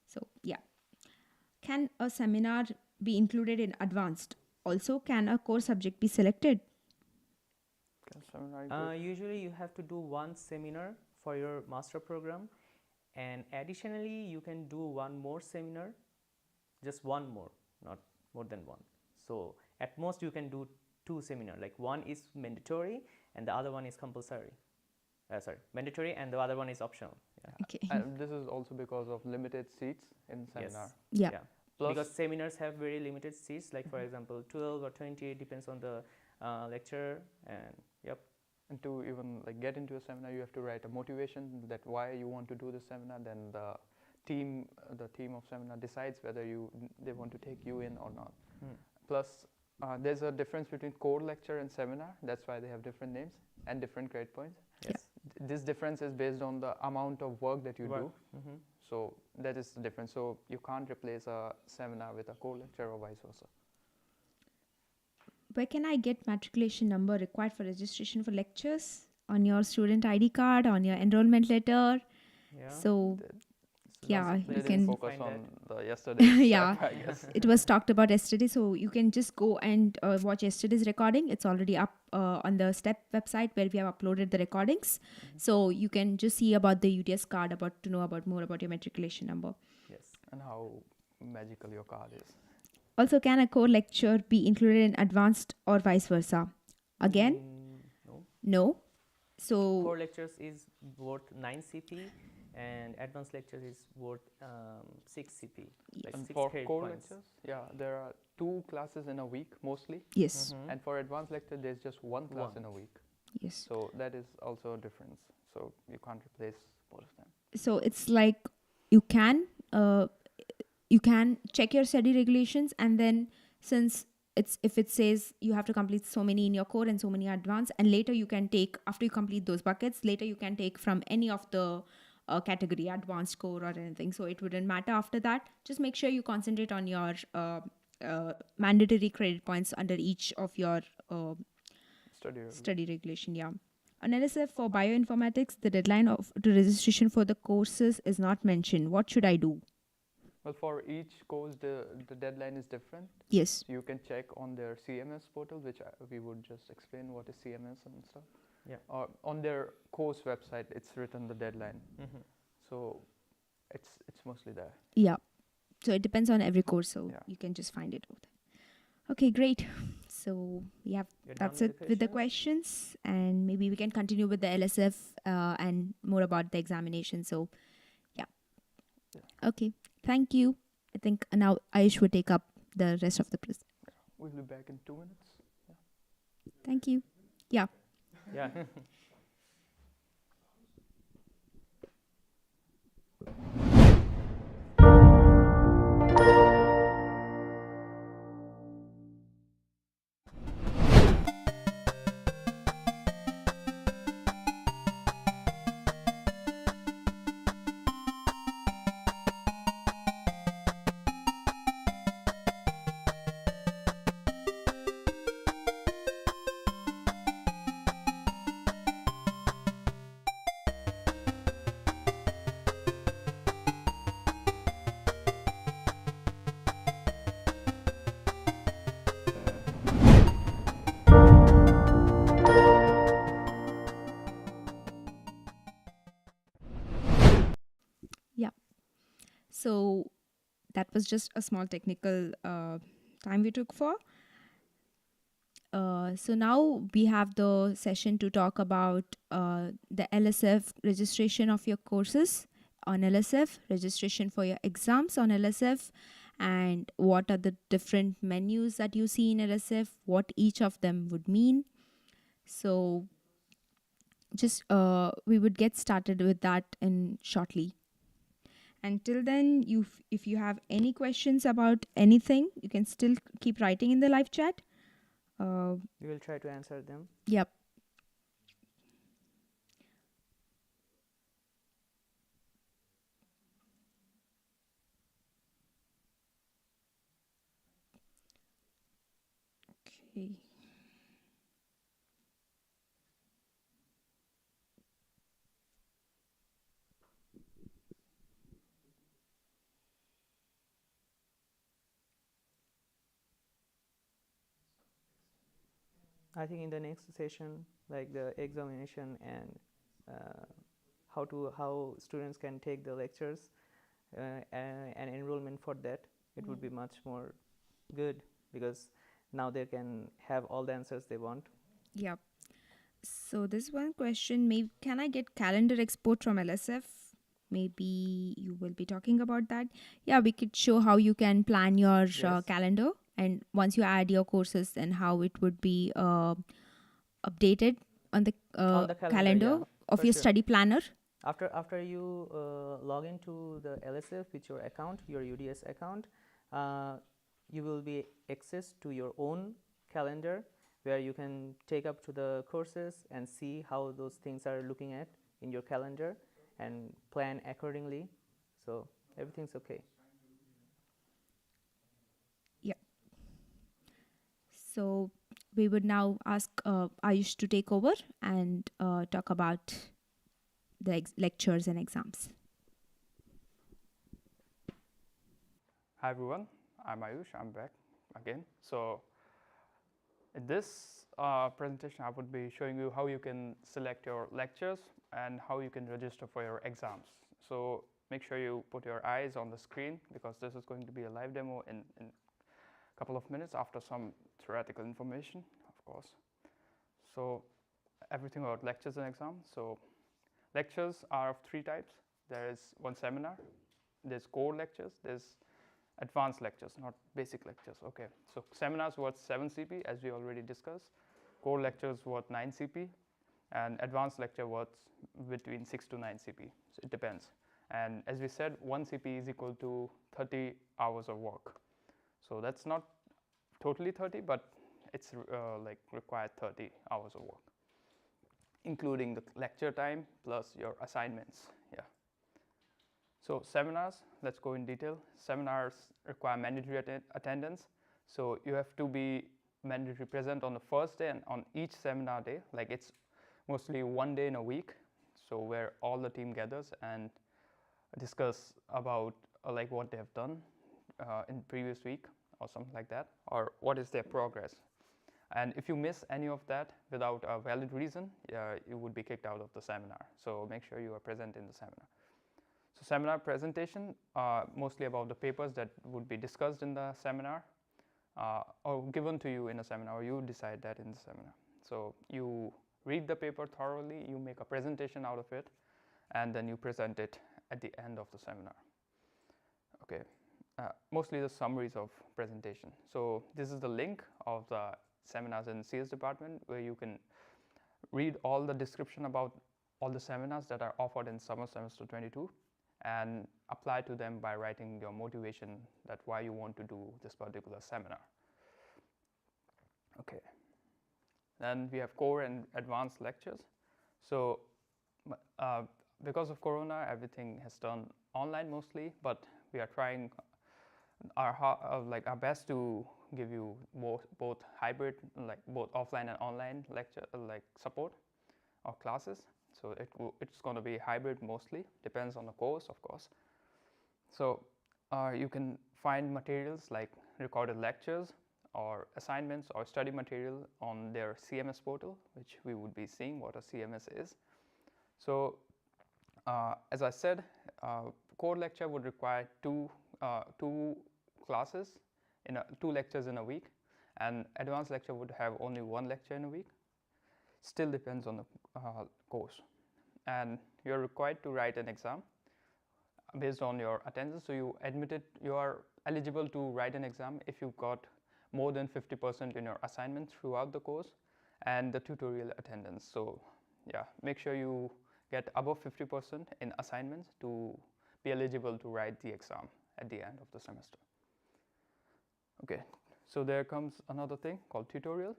So, yeah. Can a seminar be included in advanced? Also, can a core subject be selected? Usually you have to do one seminar for your master program, and additionally you can do one more seminar, just one more, not more than one. So at most you can do two seminars, like one is mandatory and the other one is compulsory. Mandatory and the other one is optional. Yeah. Okay. And this is also because of limited seats in seminar. Yes. Yeah. Plus, because seminars have very limited seats, like for example 12 or 20, it depends on the lecturer. And and to even like get into a seminar, you have to write a motivation that why you want to do the seminar. Then the team of seminar decides whether they want to take you in or not. Plus, there's a difference between core lecture and seminar. That's why they have different names and different grade points. Yes. This difference is based on the amount of work that you do. So that is the difference. So you can't replace a seminar with a core lecture or vice versa. Where can I get matriculation number required for registration for lectures? On your student ID card, on your enrollment letter? Yeah. So yeah, you can focus on the yesterday's yeah, step, I guess. it was talked about yesterday, so you can just go and watch yesterday's recording. It's already up on the StEP website where we have uploaded the recordings. So you can just see about the UTS card, to know about more about your matriculation number. Yes. And how magical your card is. Also, can a core lecture be included in advanced or vice versa? Again, no. So core lectures is worth 9 CP and advanced lectures is worth 6 CP. Like And 6 for credit core points. lectures, there are 2 classes in a week mostly. yes, And for advanced lecture, there's just one class in a week. yes. So that is also a difference. So you can't replace both of them. So it's like you can check your study regulations, and then if it says you have to complete so many in your core and so many advanced, and later you can take, after you complete those buckets, later you can take from any of the category, advanced, core or anything. So it wouldn't matter after that. Just make sure you concentrate on your mandatory credit points under each of your study regulation. Yeah. On LSF for bioinformatics, the deadline to registration for the courses is not mentioned. What should I do? Well, for each course, the deadline is different. Yes. You can check on their CMS portal, which we would just explain what is CMS and stuff. Yeah. Or on their course website, it's written the deadline. So it's mostly there. Yeah. So it depends on every course, so Yeah. you can just find it over there. Okay, great. So that's it with the questions, and maybe we can continue with the LSF and more about the examination. So yeah. Okay, thank you. I think now Ayush will take up the rest of the presentation. We'll be back in 2 minutes. Thank you. Yeah. Yeah. Yeah. So that was just a small technical time we took for. So now we have the session to talk about the LSF registration of your courses on LSF, registration for your exams on LSF, and what are the different menus that you see in LSF, what each of them would mean. So just we would get started with that in shortly. Until then, if you have any questions about anything, you can still keep writing in the live chat. We will try to answer them. Yep. Okay. I think in the next session, like the examination and how students can take the lectures and enrollment for that, it would be much more good, because now they can have all the answers they want. Yep. So this one question, maybe can I get calendar export from LSF? Maybe you will be talking about that. Yeah, we could show how you can plan your Yes. calendar, and once you add your courses, then how it would be updated on the calendar yeah, of for your sure. study planner. After you log into the LSF with your account, your UDS account, you will be access to your own calendar, where you can take up to the courses and see how those things are looking at in your calendar and plan accordingly. So everything's okay. Yeah. So we would now ask Ayush to take over and talk about the lectures and exams. Hi everyone, I'm Ayush, I'm back again. So in this presentation I would be showing you how you can select your lectures and how you can register for your exams. So make sure you put your eyes on the screen, because this is going to be a live demo in a couple of minutes after some theoretical information, of course. So everything about lectures and exams. So lectures are of three types. There is one seminar, there's core lectures, there's advanced lectures, not basic lectures. Okay, so seminars worth 7 CP, as we already discussed. Core lectures worth 9 CP, and advanced lecture worth between 6 to 9 CP. So it depends. And as we said, 1 CP is equal to 30 hours of work. So that's not totally 30, but it's like required 30 hours of work, including the lecture time plus your assignments. Yeah. So seminars, let's go in detail. Seminars require mandatory attendance. So you have to be mandatory present on the first day and on each seminar day. Like it's mostly one day in a week. So where all the team gathers and discuss about like what they have done in previous week or something like that, or what is their progress. And if you miss any of that without a valid reason, you would be kicked out of the seminar. So make sure you are present in the seminar. So seminar presentation, mostly about the papers that would be discussed in the seminar or given to you in a seminar, or you decide that in the seminar. So you read the paper thoroughly, you make a presentation out of it, and then you present it at the end of the seminar. Okay, mostly the summaries of presentation. So this is the link of the seminars in CS department, where you can read all the description about all the seminars that are offered in summer semester 22. and apply to them by writing your motivation that why you want to do this particular seminar. Okay. Then we have core and advanced lectures. So because of Corona, everything has turned online mostly, but we are trying our best to give you both hybrid, like both offline and online lecture support or classes. So it's going to be hybrid mostly, depends on the course, of course. So you can find materials like recorded lectures or assignments or study material on their CMS portal, which we would be seeing what a CMS is. So as I said, core lecture would require two classes, two lectures in a week, and advanced lecture would have only one lecture in a week. Still depends on the course. And you're required to write an exam based on your attendance. So you are eligible to write an exam if you got more than 50% in your assignment throughout the course and the tutorial attendance. So yeah, make sure you get above 50% in assignments to be eligible to write the exam at the end of the semester. Okay, so there comes another thing called tutorial.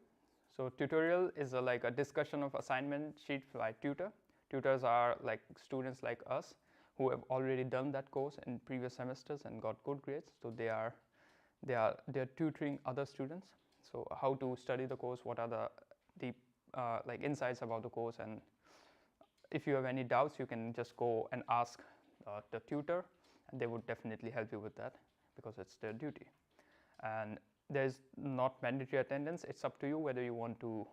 So tutorial is like a discussion of assignment sheet by tutor. Tutors are like students like us who have already done that course in previous semesters and got good grades. So they are tutoring other students. So how to study the course, what are the like insights about the course, and if you have any doubts, you can just go and ask the tutor, and they would definitely help you with that because it's their duty. And there's not mandatory attendance. It's up to you whether you want to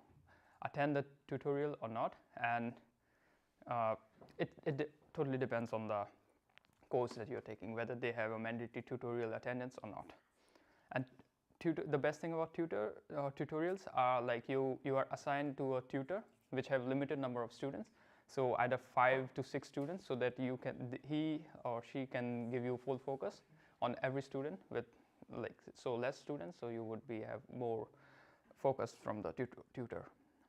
attend the tutorial or not, and it totally depends on the course that you're taking, whether they have a mandatory tutorial attendance or not. And the best thing about tutorials are like you are assigned to a tutor which have limited number of students, so either 5 to 6 students, so that he or she can give you full focus on every student. With less students, so you would have more focus from the tutor.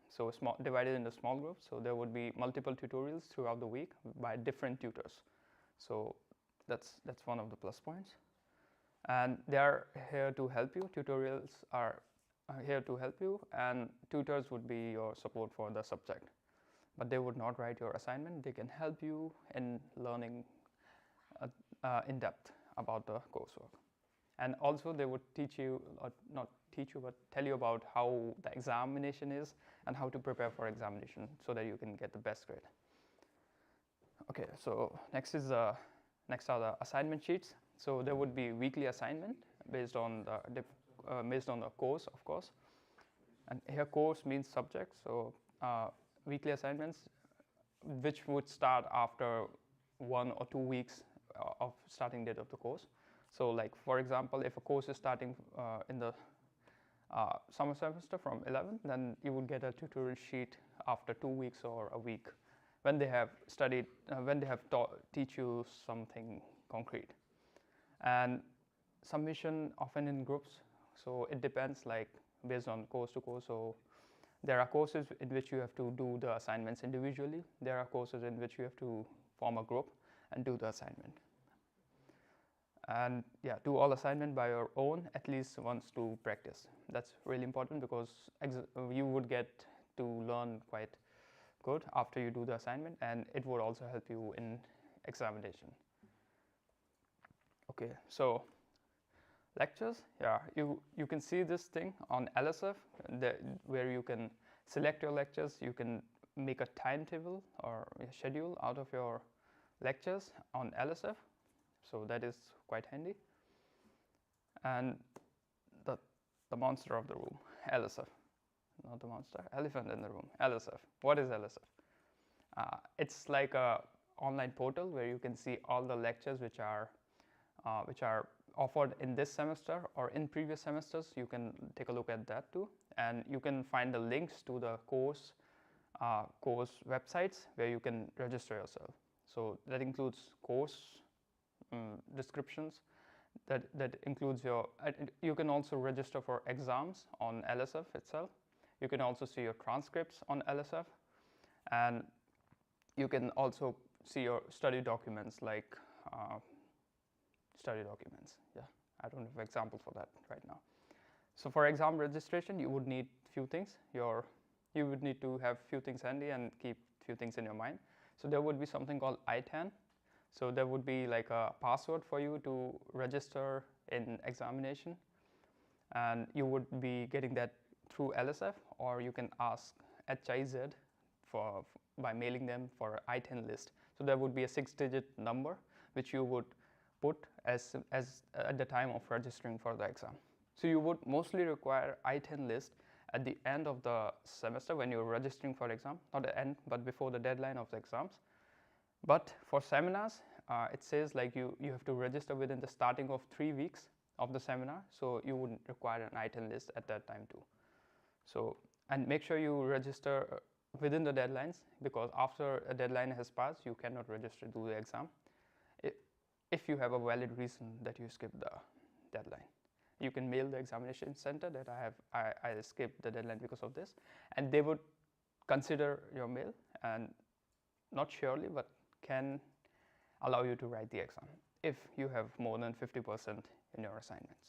So divided into small groups, so there would be multiple tutorials throughout the week by different tutors. So that's one of the plus points, and they are here to help you. Tutorials are here to help you, and tutors would be your support for the subject, but they would not write your assignment. They can help you in learning in depth about the coursework. And also they would teach you, or not teach you, but tell you about how the examination is and how to prepare for examination so that you can get the best grade. Okay, so next are the assignment sheets. So there would be weekly assignment based on the course, of course. And here course means subject. So weekly assignments, which would start after 1 or 2 weeks of starting date of the course. So like, for example, if a course is starting in the summer semester from 11th, then you will get a tutorial sheet after 2 weeks or a week when they have studied, when they have teach you something concrete. And submission often in groups, so it depends like based on course to course. So there are courses in which you have to do the assignments individually. There are courses in which you have to form a group and do the assignment. And yeah, do all assignment by your own at least once to practice. That's really important because you would get to learn quite good after you do the assignment, and it would also help you in examination. Okay, so lectures, yeah, you can see this thing on LSF where you can select your lectures. You can make a timetable or a schedule out of your lectures on LSF. So that is quite handy. And the monster of the room, LSF. Not the monster, elephant in the room, LSF. What is LSF? It's like a online portal where you can see all the lectures which are offered in this semester or in previous semesters. You can take a look at that too, and you can find the links to the course websites where you can register yourself. So that includes course descriptions. That includes you can also register for exams on LSF itself. You can also see your transcripts on LSF, and you can also see your study documents like study documents. Yeah, I don't have an example for that right now. So for exam registration, you would need few things. You would need to have few things handy and keep few things in your mind. So there would be something called ITAN. So there would be like a password for you to register in examination, and you would be getting that through LSF, or you can ask HIZ by mailing them for ITAN list. So there would be a 6-digit number which you would put as at the time of registering for the exam. So you would mostly require ITAN list at the end of the semester when you're registering for exam, not the end, but before the deadline of the exams. But for seminars, it says like you have to register within the starting of 3 weeks of the seminar, so you would require an ITAN list at that time too. So, and make sure you register within the deadlines, because after a deadline has passed, you cannot register to the exam if you have a valid reason that you skipped the deadline. You can mail the examination center that I skipped the deadline because of this, and they would consider your mail and not surely, but can allow you to write the exam if you have more than 50% in your assignments.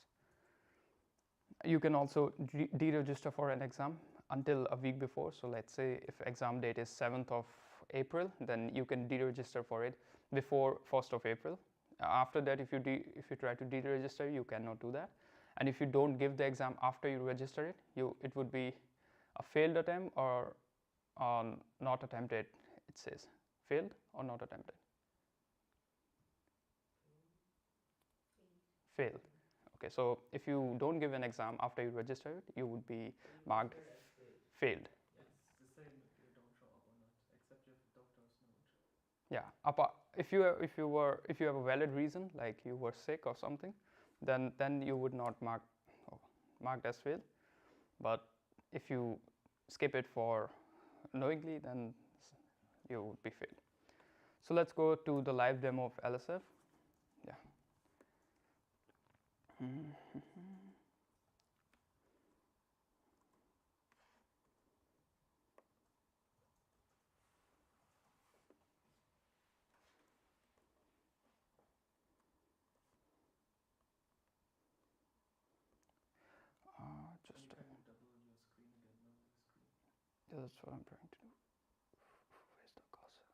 You can also deregister for an exam until a week before. So let's say if exam date is 7th of April, then you can deregister for it before 1st of April. After that, if you try to deregister, you cannot do that. And if you don't give the exam after you register it, it would be a failed attempt or not attempted. It says failed or not attempted. Failed. Okay, so if you don't give an exam after you register it, you would be marked failed. Yeah, it's the same if you don't show up or not, except if doctor's note. Yeah, if you have a valid reason, like you were sick or something, then you would not marked as failed. But if you skip it for knowingly, then you would be failed. So let's go to the live demo of LSF. Yeah. Can you try to double your screen again, loading screen? Yeah, that's what I'm trying to do. Where's the cursor?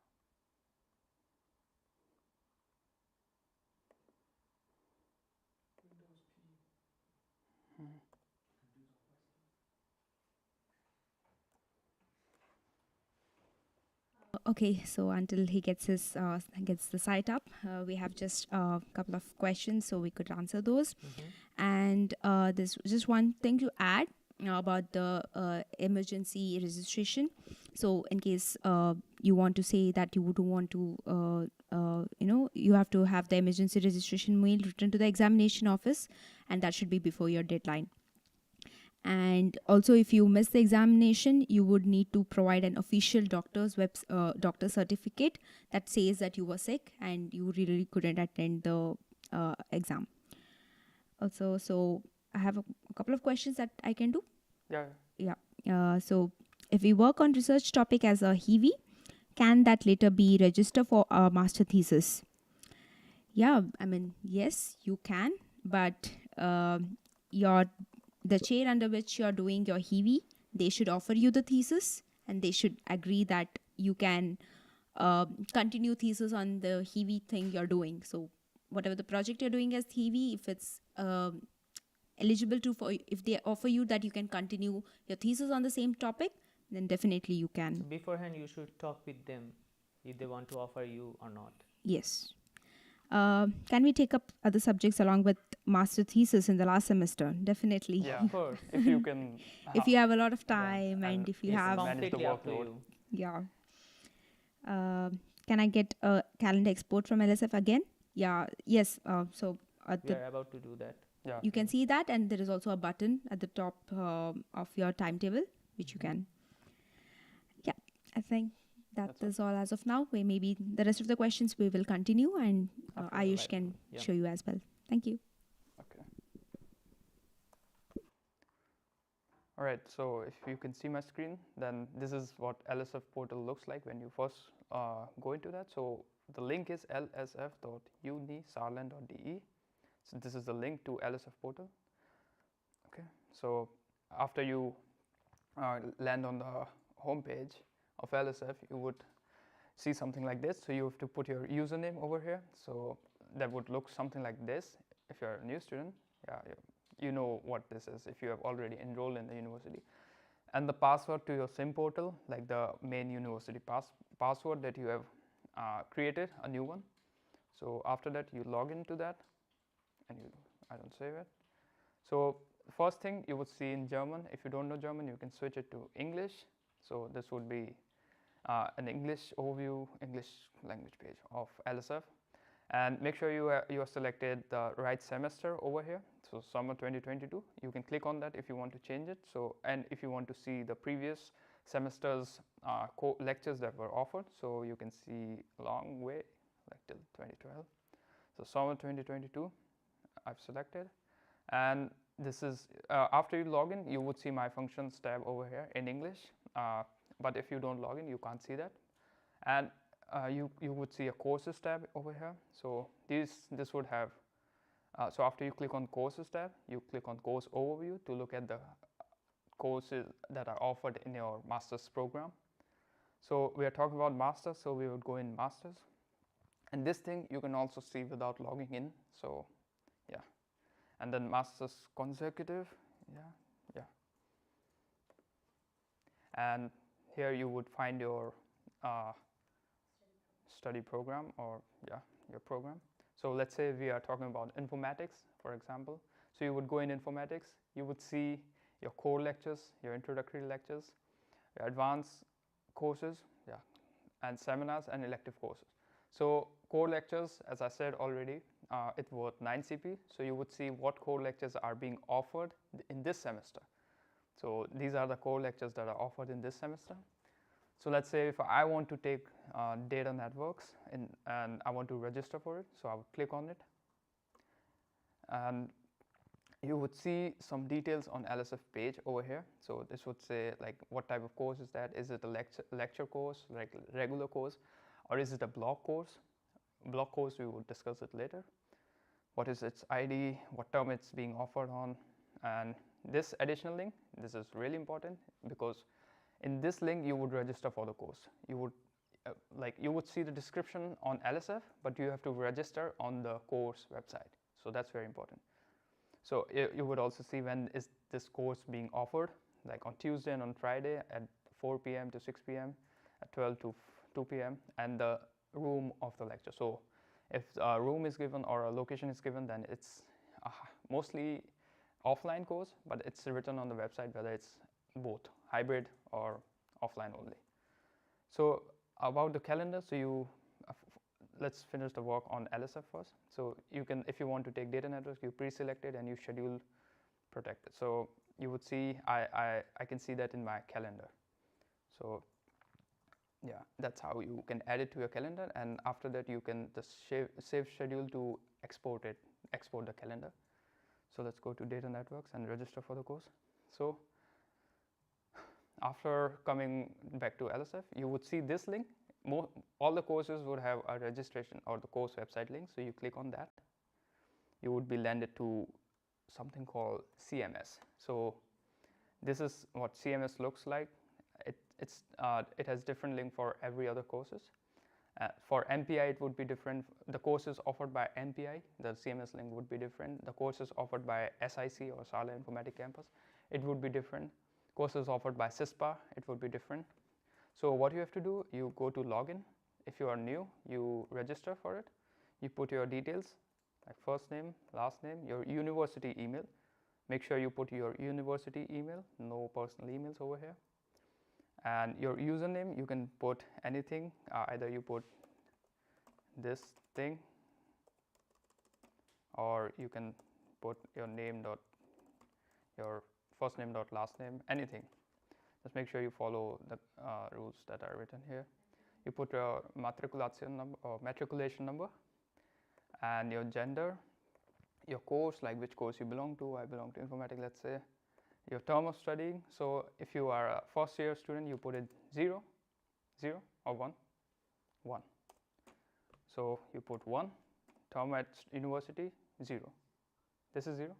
Windows P. Hmm. Computer faster. Okay, so until he gets the site up, we have just a couple of questions, so we could answer those. And there's just one thing to add about the emergency registration. So in case you want to say that you don't want to, you have to have the emergency registration mail written to the examination office, and that should be before your deadline. And also, if you miss the examination, you would need to provide an official doctor certificate that says that you were sick and you really couldn't attend the exam. Also, so I have a couple of questions that I can do. Yeah. So if we work on research topic as a HEVI, can that later be registered for a master thesis? Yeah, I mean, yes, you can, but the chair under which you're doing your HEVI, they should offer you the thesis, and they should agree that you can continue thesis on the HEVI thing you're doing. So whatever the project you're doing as HEVI, if it's eligible if they offer you that you can continue your thesis on the same topic, then definitely you can. So beforehand, you should talk with them if they want to offer you or not. Yes. Can we take up other subjects along with master thesis in the last semester? Definitely. Yeah, of course. If you can. If you have a lot of time and if you have. Completely up to you. Yeah. Can I get a calendar export from LSF again? Yeah. Yes. So we are about to do that. Yeah. You can see that, and there is also a button at the top of your timetable, which you can. Yeah, I think that is all as of now. Maybe the rest of the questions we will continue, and Ayush can show you as well. Thank you. Okay. All right, so if you can see my screen, then this is what LSF portal looks like when you first go into that. So the link is lsf.uni.saarland.de. So this is the link to LSF portal. Okay, so after you land on the home page of LSF, you would see something like this. So you have to put your username over here. So that would look something like this. If you're a new student, you know what this is if you have already enrolled in the university. And the password to your SIM portal, like the main university password that you have created, a new one. So after that, you log into that, and I don't save it. So first thing you would see in German. If you don't know German, you can switch it to English. So this would be an English overview, English language page of LSF. And make sure you are selected the right semester over here. So summer 2022. You can click on that if you want to change it. So, and if you want to see the previous semester's lectures that were offered, so you can see a long way, like till 2012. So summer 2022, I've selected. And this is, after you log in, you would see my functions tab over here in English. But if you don't log in, you can't see that. And you would see a courses tab over here. So this would have, so after you click on courses tab, you click on course overview to look at the courses that are offered in your master's program. So we are talking about masters, so we would go in masters. And this thing you can also see without logging in. So yeah. And then master's consecutive, yeah. And here you would find your study program, or your program. So let's say we are talking about informatics, for example. So you would go in informatics, you would see your core lectures, your introductory lectures, your advanced courses, and seminars and elective courses. So core lectures, as I said already, it was 9 CP. So you would see what core lectures are being offered in this semester. So these are the core lectures that are offered in this semester. So let's say if I want to take data networks and I want to register for it, so I would click on it. And you would see some details on LSF page over here. So this would say like what type of course is that? Is it a lecture course, like regular course, or is it a block course? Block course, we will discuss it later. What is its ID, what term it's being offered on, and this additional link, this is really important because in this link you would register for the course. You would see the description on LSF, but you have to register on the course website. So that's very important. So you would also see when is this course being offered, like on Tuesday and on Friday at 4 p.m. to 6 p.m., at 12 to 2 p.m., and the room of the lecture. So if a room is given or a location is given, then it's mostly offline course, but it's written on the website whether it's both hybrid or offline only. So about the calendar, so let's finish the work on LSF first. So you can, if you want to take data networks, you pre-select it and you schedule protected. So you would see, I can see that in my calendar. So yeah, that's how you can add it to your calendar, and after that you can just save schedule to export the calendar. So let's go to data networks and register for the course. So after coming back to LSF, you would see this link. All the courses would have a registration or the course website link. So you click on that, you would be landed to something called CMS. So this is what CMS looks like. It has different link for every other courses. For MPI, it would be different. The courses offered by MPI, the CMS link would be different. The courses offered by SIC or Saarland Informatic Campus, it would be different. Courses offered by CISPA, it would be different. So what you have to do, you go to login. If you are new, you register for it. You put your details, like first name, last name, your university email. Make sure you put your university email, no personal emails over here. And your username, you can put anything. Either you put this thing, or you can put your name dot, your first name dot last name, anything. Just make sure you follow the rules that are written here. You put your matriculation number or matriculation number, and your gender, your course, like which course you belong to. I belong to informatics, let's say. Your term of studying. So if you are a first year student, you put it 0, 0 or 1, 1. So you put 1, term at university 0. This is 0?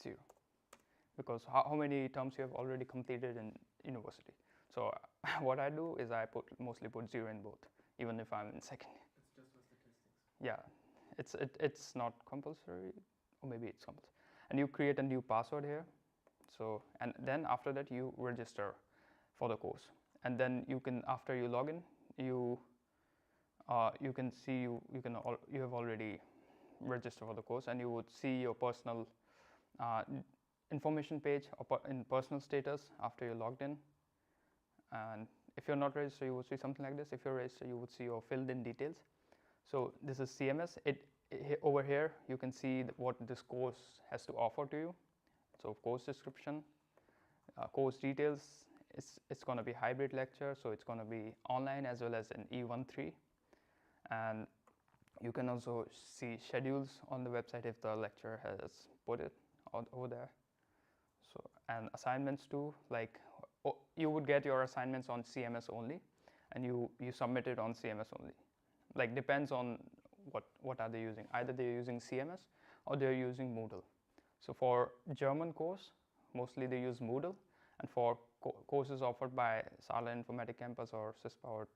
0. Because how many terms you have already completed in university. So what I do is I mostly put 0 in both, even if I'm in second. It's just for statistics. Yeah, it's not compulsory, or maybe it's compulsory. And you create a new password here. So, and then after that you register for the course. And then you can, after you log in, you can see you have already registered for the course, and you would see your personal information page in personal status after you logged in. And if you're not registered, you would see something like this. If you're registered, you would see your filled in details. So this is CMS. Over here you can see what this course has to offer to you. So course description, course details. It's going to be hybrid lecture, so it's going to be online as well as an E13. And you can also see schedules on the website if the lecturer has put it over there. So, and assignments too, like you would get your assignments on CMS only, and you submit it on CMS only. Like depends on what are they using. Either they're using CMS or they're using Moodle. So for German course, mostly they use Moodle, and for courses offered by Saarland Informatic Campus or StEP or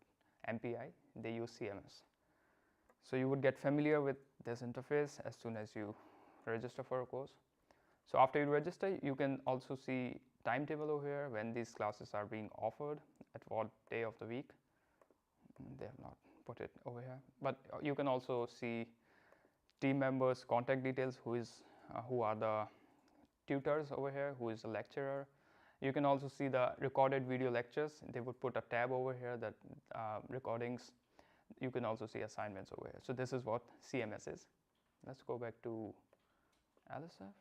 MPI, they use CMS. So you would get familiar with this interface as soon as you register for a course. So after you register, you can also see timetable over here when these classes are being offered, at what day of the week. They have not put it over here, but you can also see team members' contact details, who are the tutors over here, who is the lecturer. You can also see the recorded video lectures. They would put a tab over here that recordings. You can also see assignments over here. So this is what CMS is. Let's go back to LSF.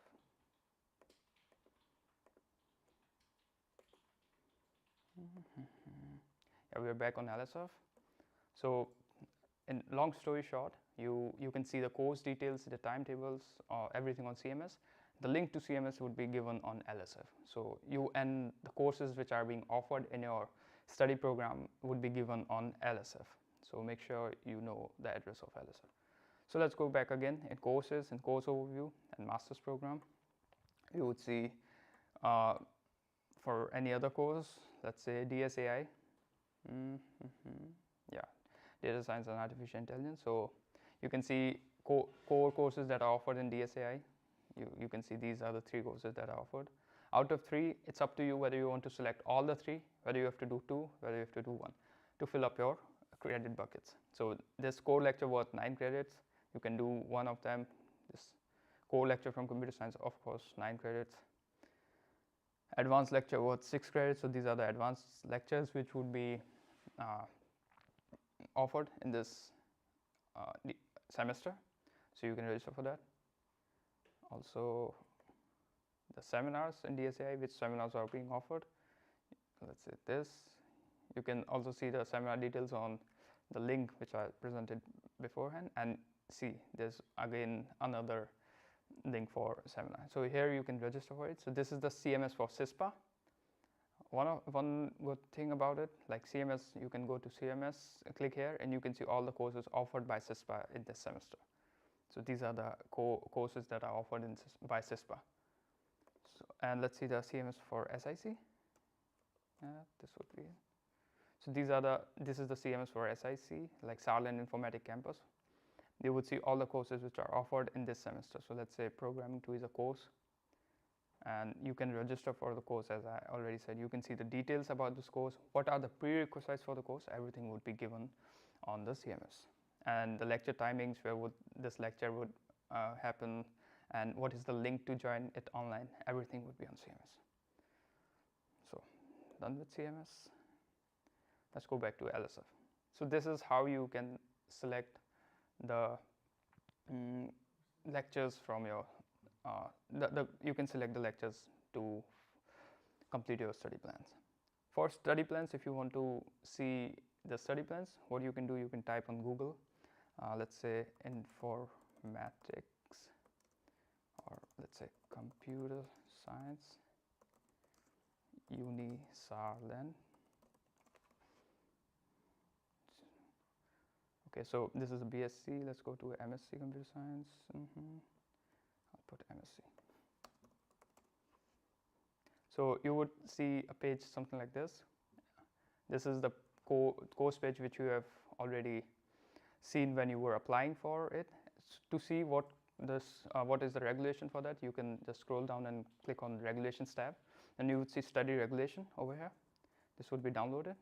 Yeah, we're back on LSF. So in long story short, you can see the course details, the timetables, everything on CMS. The link to CMS would be given on LSF. So you and the courses which are being offered in your study program would be given on LSF. So make sure you know the address of LSF. So let's go back again in courses, in course overview and master's program. You would see for any other course, let's say DSAI, yeah, data science and artificial intelligence. So you can see core courses that are offered in DSAI. You can see these are the 3 courses that are offered. Out of 3, it's up to you whether you want to select all the 3, whether you have to do 2, whether you have to do 1 to fill up your credit buckets. So this core lecture worth 9 credits. You can do one of them. This core lecture from computer science, of course, 9 credits. Advanced lecture worth 6 credits. So these are the advanced lectures which would be offered in this semester. So you can register for that. Also the seminars in DSAI, which seminars are being offered. Let's say this. You can also see the seminar details on the link which I presented beforehand, and see there's again another link for seminar. So here you can register for it. So this is the CMS for CISPA. One good thing about it, like CMS, you can go to CMS, click here, and you can see all the courses offered by CISPA in this semester. So these are the courses that are offered by CISPA. So, and let's see the CMS for SIC. This would be it. So this is the CMS for SIC, like Saarland Informatic Campus. You would see all the courses which are offered in this semester. So let's say Programming 2 is a course, and you can register for the course. As I already said, you can see the details about this course, what are the prerequisites for the course, everything would be given on the CMS. And the lecture timings, where would this lecture would happen, and what is the link to join it online, everything would be on CMS. So done with CMS. Let's go back to LSF. So this is how you can select the lectures from your, you can select the lectures to complete your study plans. For study plans, if you want to see the study plans, what you can do, you can type on Google, let's say informatics, or let's say computer science, Uni Saarland. Okay, so this is a BSc. Let's go to MSc Computer Science. I'll put MSc. So you would see a page something like this. This is the course page which you have already seen when you were applying for it. To see what is the regulation for that, you can just scroll down and click on Regulations tab, and you would see Study Regulation over here. This would be downloaded.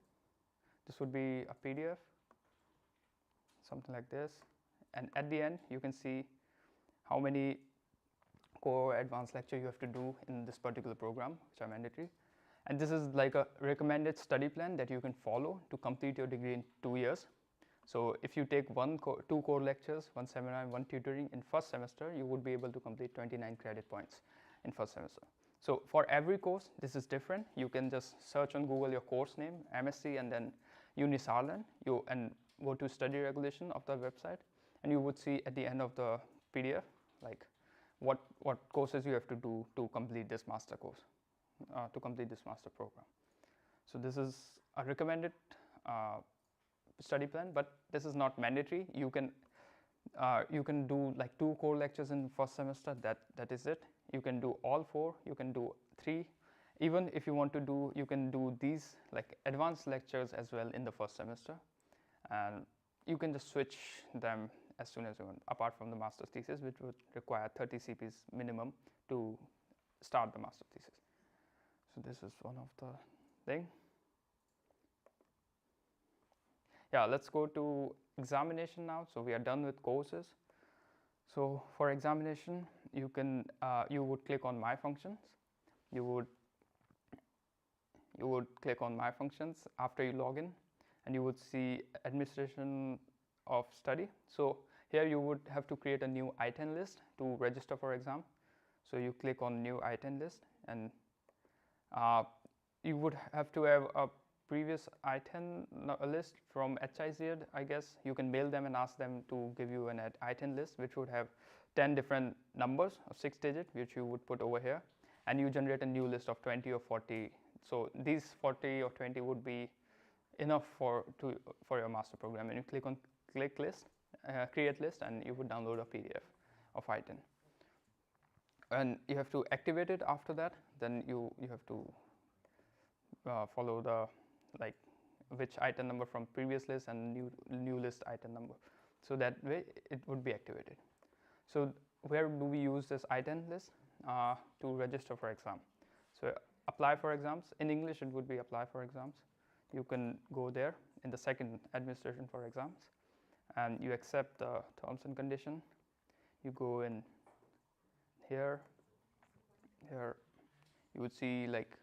This would be a PDF, something like this. And at the end, you can see how many core advanced lecture you have to do in this particular program, which are mandatory. And this is like a recommended study plan that you can follow to complete your degree in 2 years. So if you take 2 core lectures, 1 seminar, and 1 tutoring in first semester, you would be able to complete 29 credit points in first semester. So for every course, this is different. You can just search on Google your course name, MSc, and then Saarland, and go to study regulation of the website, and you would see at the end of the PDF like what courses you have to do to complete this master course, to complete this master program. So this is a recommended study plan, but this is not mandatory. You can do like 2 core lectures in first semester. That is it. You can do all 4. You can do 3. Even if you want to do, you can do these like advanced lectures as well in the first semester, and you can just switch them as soon as you want, apart from the master's thesis, which would require 30 CPs minimum to start the master's thesis. So this is one of the thing. Yeah, let's go to examination now. So we are done with courses. So for examination, you would click on My Functions. You would click on My Functions after you log in, and you would see Administration of Study. So here you would have to create a new I-10 list to register for exam. So you click on New I-10 list, and you would have to have a previous I-10 list from HIZ, I guess. You can mail them and ask them to give you an I-10 list, which would have 10 different numbers of 6 digits, which you would put over here, and you generate a new list of 20 or 40. So these 40 or 20 would be enough for your master program, and you click on Create List, and you would download a PDF of I-10. And you have to activate it after that. Then you have to follow the which I-10 number from previous list and new list I-10 number. So that way it would be activated. So where do we use this I-10 list? To register for exam. So apply for exams. In English it would be apply for exams. You can go there in the second administration for exams, and you accept the terms and condition. You go in here. You would see like,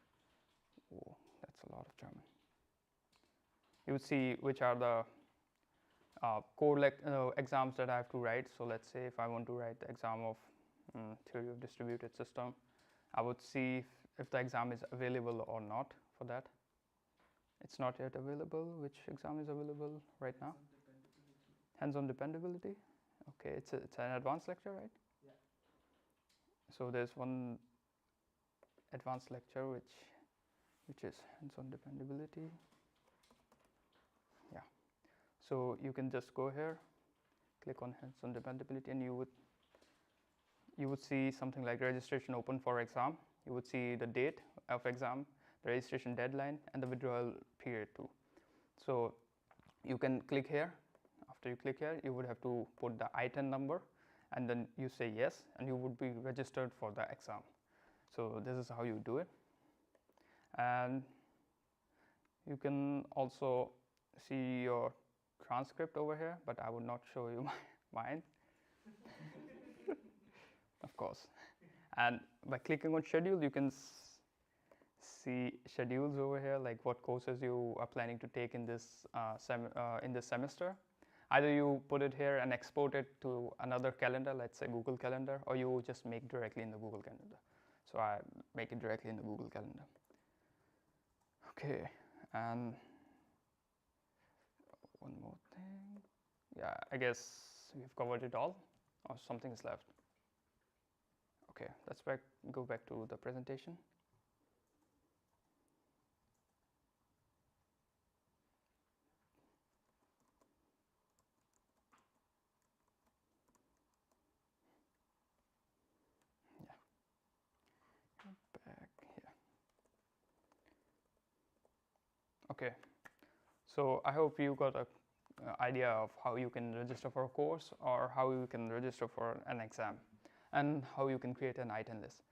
oh, that's a lot of German. You would see which are the core exams that I have to write. So let's say if I want to write the exam of Theory of Distributed System, I would see if the exam is available or not for that. It's not yet available. Which exam is available right now? Hands-on dependability. Okay, it's an advanced lecture, right? Yeah. So there's one advanced lecture which is hands-on dependability. Yeah. So you can just go here, click on hands-on dependability, and you would see something like registration open for exam. You would see the date of exam, the registration deadline, and the withdrawal period too. So you can click here. After you click here, you would have to put the I-10 number, and then you say yes, and you would be registered for the exam. So this is how you do it. And you can also see your transcript over here, but I would not show you mine. Of course. And by clicking on schedule, you can see schedules over here, like what courses you are planning to take in this semester. Either you put it here and export it to another calendar, let's say Google Calendar, or you just make directly in the Google Calendar. So I make it directly in the Google Calendar. Okay, and one more thing. Yeah, I guess we've covered it all, or something is left. Okay, let's go back to the presentation. Okay, so I hope you got a idea of how you can register for a course or how you can register for an exam and how you can create an item list.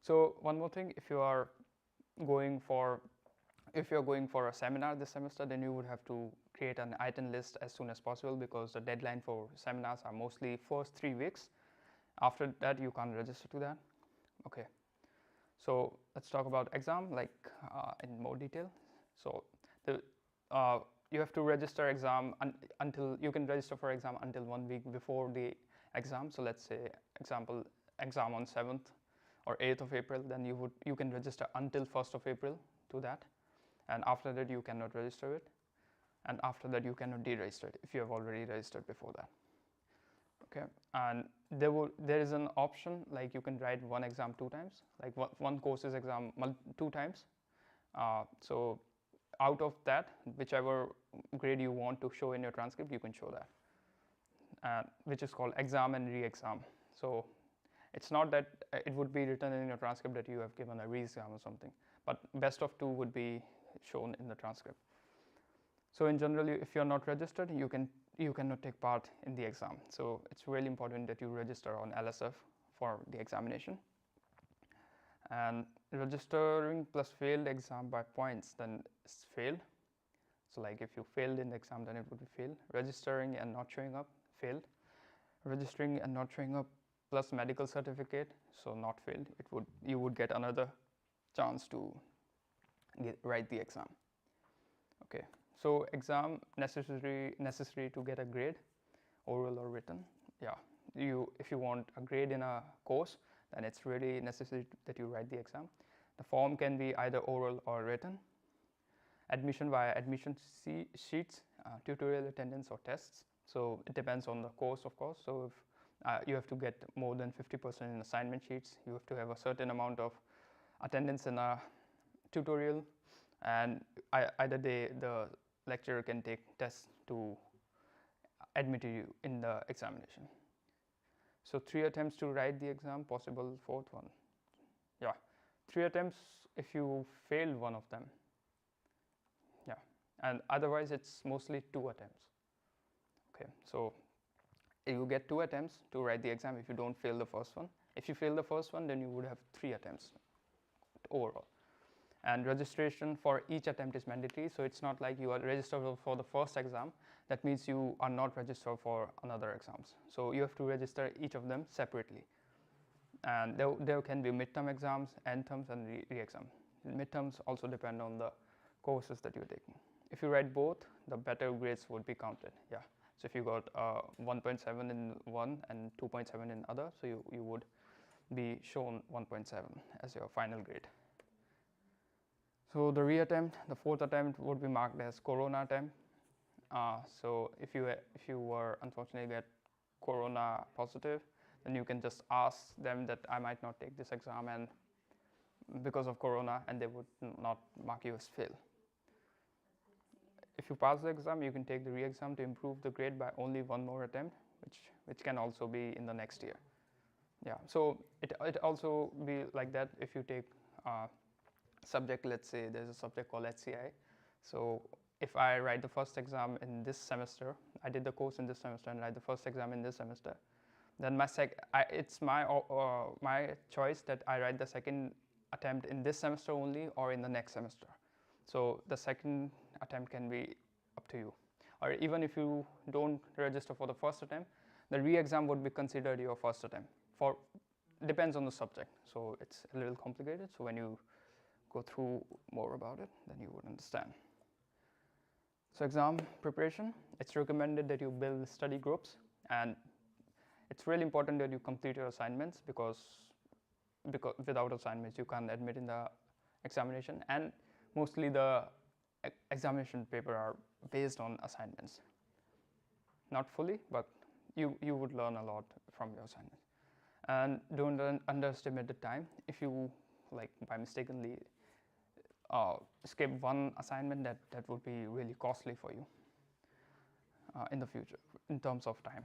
So one more thing, if you're going for a seminar this semester, then you would have to create an item list as soon as possible, because the deadline for seminars are mostly first 3 weeks. After that you can't register to that. Okay, so let's talk about exam in more detail. So you have to register exam until you can register for exam until 1 week before the exam. So let's say exam on 7th or 8th of April, then you can register until 1st of April to that, and after that you cannot register it, and after that you cannot deregister it if you have already registered before that. Okay, and there is an option like you can write one exam 2 times, like one course's exam 2 times. So out of that, whichever grade you want to show in your transcript, you can show that, which is called exam and re-exam. So it's not that it would be written in your transcript that you have given a re-exam or something, but best of 2 would be shown in the transcript. So in general, if you're not registered, you cannot take part in the exam. So it's really important that you register on LSF for the examination. And registering plus failed exam by points, then it's failed. So like if you failed in the exam, then it would be failed. Registering and not showing up, failed. Registering and not showing up plus medical certificate, so not failed. You would get another chance to write the exam. Okay, so exam necessary to get a grade, oral or written. Yeah, if you want a grade in a course, then it's really necessary that you write the exam. The form can be either oral or written. Admission via admission sheets, tutorial attendance or tests. So it depends on the course, of course. So if you have to get more than 50% in assignment sheets, you have to have a certain amount of attendance in a tutorial, and either the lecturer can take tests to admit you in the examination. So 3 attempts to write the exam, possible 4th one. Yeah, 3 attempts if you failed one of them. Yeah, and otherwise it's mostly 2 attempts. Okay, so you get 2 attempts to write the exam if you don't fail the first one. If you fail the first one, then you would have 3 attempts overall. And registration for each attempt is mandatory, so it's not like you are registered for the first exam, that means you are not registered for another exams. So you have to register each of them separately. And there can be midterm exams, end terms, and re-exam. Midterms also depend on the courses that you're taking. If you write both, the better grades would be counted. Yeah. So if you got 1.7 in one and 2.7 in other, so you would be shown 1.7 as your final grade. So the re-attempt, the 4th attempt would be marked as Corona attempt. So if you were unfortunately get Corona positive, then you can just ask them that I might not take this exam and because of Corona, and they would not mark you as fail. If you pass the exam, you can take the re-exam to improve the grade by only 1 more attempt, which can also be in the next year. Yeah, so it also be like that if you take subject, let's say there's a subject called HCI. So if I write the first exam in this semester, I did the course in this semester and write the first exam in this semester, then it's my choice that I write the second attempt in this semester only or in the next semester. So the second attempt can be up to you. Or even if you don't register for the first attempt, the re-exam would be considered your first attempt. Depends on the subject. So it's a little complicated. So when you go through more about it, then you would understand. So exam preparation, it's recommended that you build study groups, and it's really important that you complete your assignments because without assignments you can't admit in the examination, and mostly the examination paper are based on assignments. Not fully, but you would learn a lot from your assignments. And don't underestimate the time. If you by mistakenly skip one assignment, that would be really costly for you in the future in terms of time.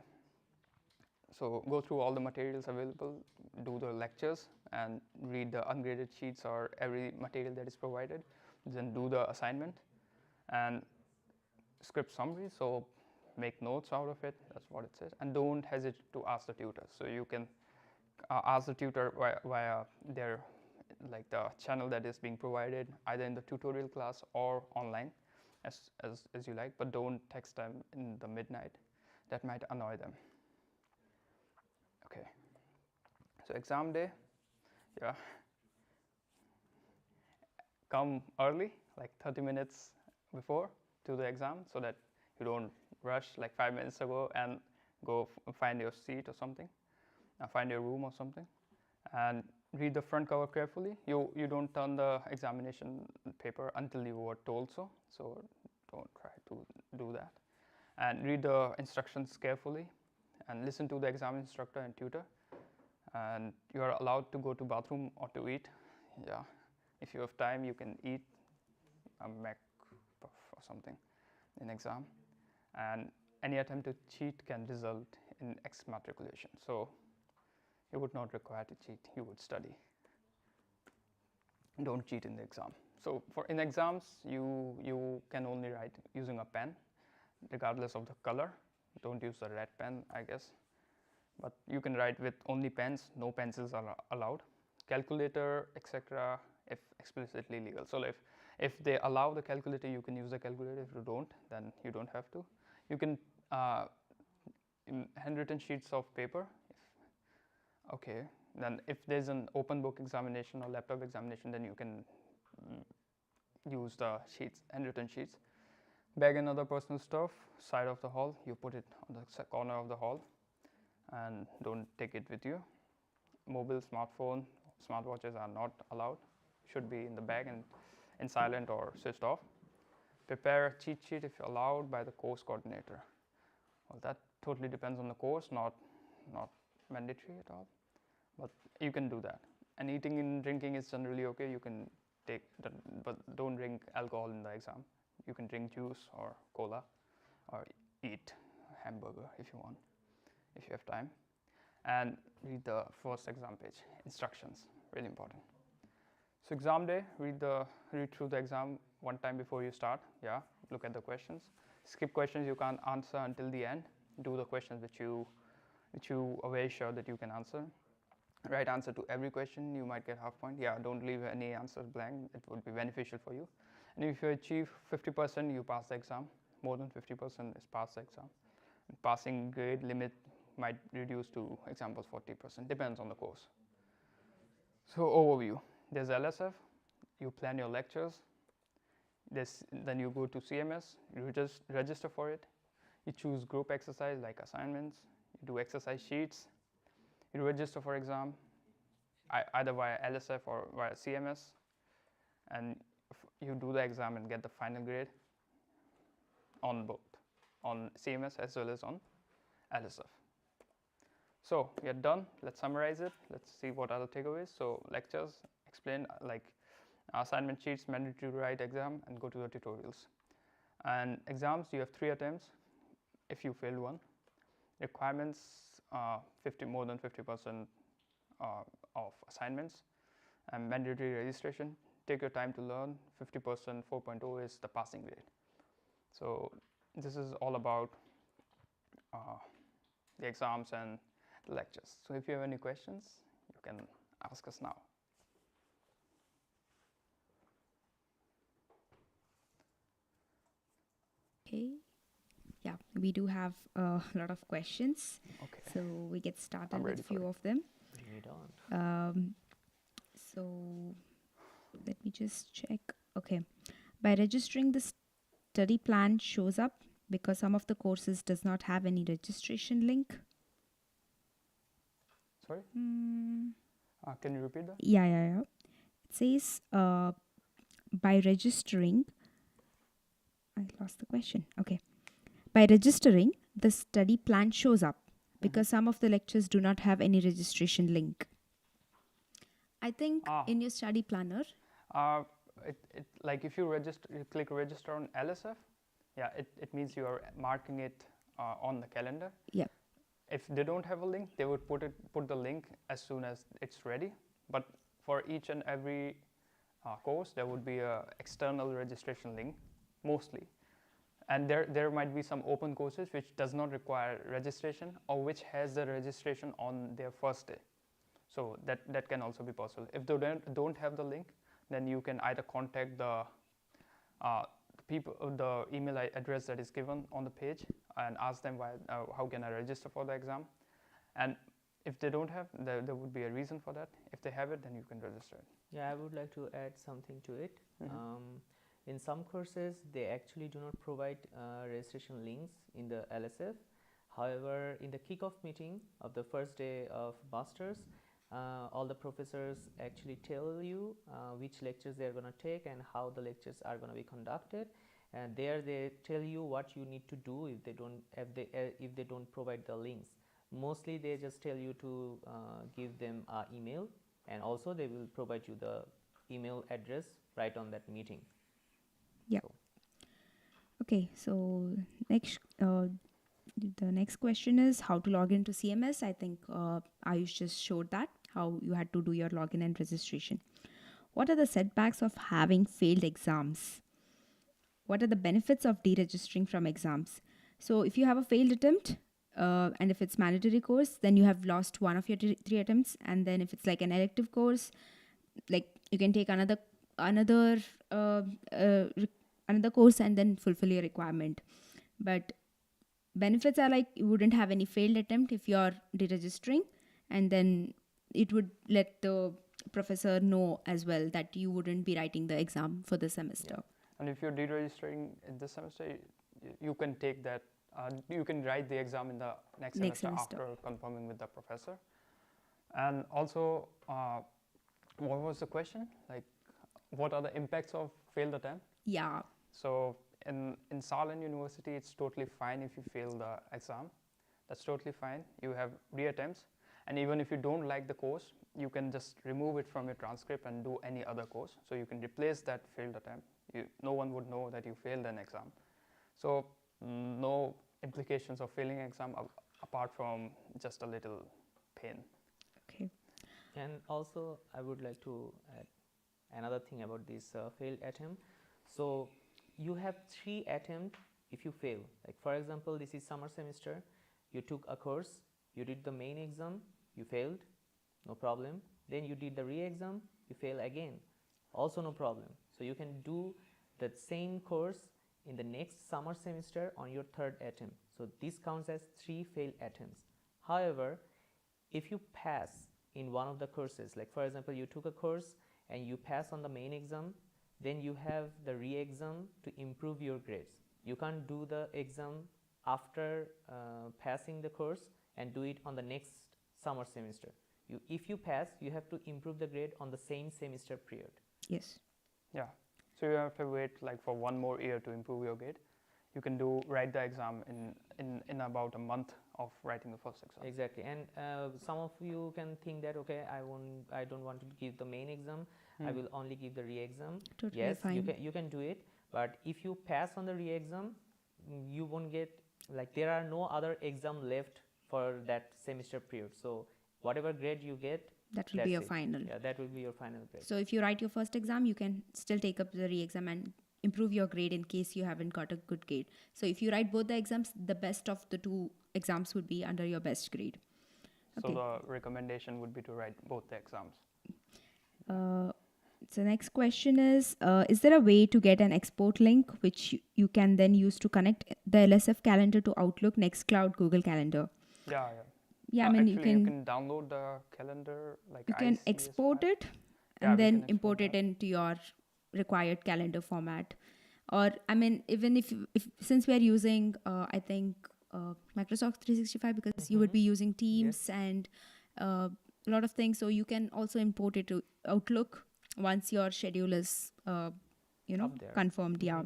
So go through all the materials available, do the lectures, and read the ungraded sheets or every material that is provided. Then do the assignment, and script summary. So make notes out of it. That's what it says. And don't hesitate to ask the tutor. So you can ask the tutor via their like the channel that is being provided either in the tutorial class or online as you like, but don't text them in the midnight. That might annoy them. Okay, so exam day, yeah, come early, like 30 minutes before to the exam, so that you don't rush like 5 minutes ago and go find your seat or something, find your room or something, and read the front cover carefully. You don't turn the examination paper until you were told so. So don't try to do that. And read the instructions carefully, and listen to the exam instructor and tutor. And you are allowed to go to bathroom or to eat. Yeah, if you have time, you can eat a Mac puff or something in exam. And any attempt to cheat can result in exmatriculation. So you would not require to cheat, you would study. Don't cheat in the exam. So in exams, you can only write using a pen, regardless of the color. Don't use the red pen, I guess. But you can write with only pens, no pencils are allowed. Calculator, etc., if explicitly legal. So if they allow the calculator, you can use the calculator. If you don't, then you don't have to. You can handwritten sheets of paper. Okay, then if there's an open book examination or laptop examination, then you can use the sheets, handwritten sheets. Bag and other personal stuff, side of the hall, you put it on the corner of the hall and don't take it with you. Mobile, smartphone, smartwatches are not allowed, should be in the bag and in silent or switched off. Prepare a cheat sheet if allowed by the course coordinator. Well, that totally depends on the course, not mandatory at all, but you can do that. And eating and drinking is generally okay. You can take that, but don't drink alcohol in the exam. You can drink juice or cola or eat hamburger if you want, if you have time. And read the first exam page, instructions, really important. So exam day, read through the exam one time before you start. Yeah, look at the questions. Skip questions you can't answer until the end. Do the questions which you are very sure that you can answer. Right answer to every question, you might get half point. Yeah, don't leave any answers blank. It would be beneficial for you. And if you achieve 50%, you pass the exam. More than 50% is pass the exam. And passing grade limit might reduce to examples 40%, depends on the course. So overview, there's LSF, you plan your lectures, then you go to CMS, you just register for it, you choose group exercise like assignments, you do exercise sheets, you register for exam, either via LSF or via CMS, and you do the exam and get the final grade on both, on CMS as well as on LSF. So we are done. Let's summarize it. Let's see what are the takeaways. So lectures, explain like assignment sheets, mandatory to write exam, and go to the tutorials. And exams, you have 3 attempts if you failed one. Requirements, more than 50% of assignments. And mandatory registration, take your time to learn. 50%, 4.0 is the passing grade. So this is all about the exams and the lectures. So if you have any questions, you can ask us now. Okay. Yeah, we do have a lot of questions. Okay. So we get started I'm with ready a few for it. of them. Bring it on. So let me just check. Okay. By registering, the study plan shows up because some of the courses does not have any registration link. Sorry? Can you repeat that? Yeah. It says by registering, I lost the question. Okay. By registering, the study plan shows up because some of the lectures do not have any registration link. I think in your study planner. Like if you register, you click register on LSF, yeah, it means you are marking it on the calendar. Yeah. If they don't have a link, they would put the link as soon as it's ready. But for each and every course, there would be a external registration link mostly. And there might be some open courses which does not require registration or which has the registration on their first day. So that can also be possible. If they don't have the link, then you can either contact the email address that is given on the page and ask them how can I register for the exam. And if they don't have, there would be a reason for that. If they have it, then you can register it. Yeah, I would like to add something to it. In some courses, they actually do not provide registration links in the LSF. However, in the kickoff meeting of the first day of masters, all the professors actually tell you which lectures they are going to take and how the lectures are going to be conducted, and there they tell you what you need to do if they don't provide the links. Mostly they just tell you to give them an email, and also they will provide you the email address right on that meeting. Yeah. Okay, so the next question is how to log into CMS. I think Ayush just showed that, how you had to do your login and registration. What are the setbacks of having failed exams? What are the benefits of deregistering from exams? So if you have a failed attempt, and if it's mandatory course, then you have lost one of your 3 attempts. And then if it's like an elective course, like you can take another course and then fulfill your requirement. But benefits are like you wouldn't have any failed attempt if you're deregistering, and then it would let the professor know as well that you wouldn't be writing the exam for the semester. Yeah. And if you're deregistering in this semester, you can take that. You can write the exam in the next semester after confirming with the professor. And also, what was the question? Like, what are the impacts of failed attempt? Yeah. So in Saarland University, it's totally fine if you fail the exam. That's totally fine. You have reattempts. And even if you don't like the course, you can just remove it from your transcript and do any other course. So you can replace that failed attempt. No one would know that you failed an exam. So no implications of failing an exam apart from just a little pain. Okay. And also, I would like to add another thing about this failed attempt. So you have 3 attempts if you fail. Like for example, this is summer semester. You took a course, you did the main exam, you failed, no problem. Then you did the re-exam, you fail again, also no problem. So you can do the same course in the next summer semester on your 3rd attempt. So this counts as 3 failed attempts. However, if you pass in one of the courses, like for example, you took a course and you pass on the main exam, then you have the re-exam to improve your grades. You can't do the exam after passing the course and do it on the next summer semester. If you pass, you have to improve the grade on the same semester period. Yes. Yeah. So you have to wait like for 1 more year to improve your grade. You can write the exam in about a month of writing the first exam. Exactly. And some of you can think that, okay, I don't want to give the main exam. I will only give the re-exam. Totally yes, fine. you can do it. But if you pass on the re-exam, you won't get, like there are no other exam left for that semester period. So whatever grade you get, that will be your final. Yeah, that will be your final grade. So if you write your first exam, you can still take up the re-exam and improve your grade in case you haven't got a good grade. So if you write both the exams, the best of the 2 exams would be under your best grade. Okay. So the recommendation would be to write both the exams. So next question is there a way to get an export link which you can then use to connect the LSF calendar to Outlook, Nextcloud, Google Calendar? Yeah. Yeah, I mean, actually, you can download the calendar. Like you can export it and then import it into your required calendar format. Or I mean, even if since we are using I think Microsoft 365, because you would be using Teams and a lot of things, so you can also import it to Outlook once your schedule is confirmed. Yeah.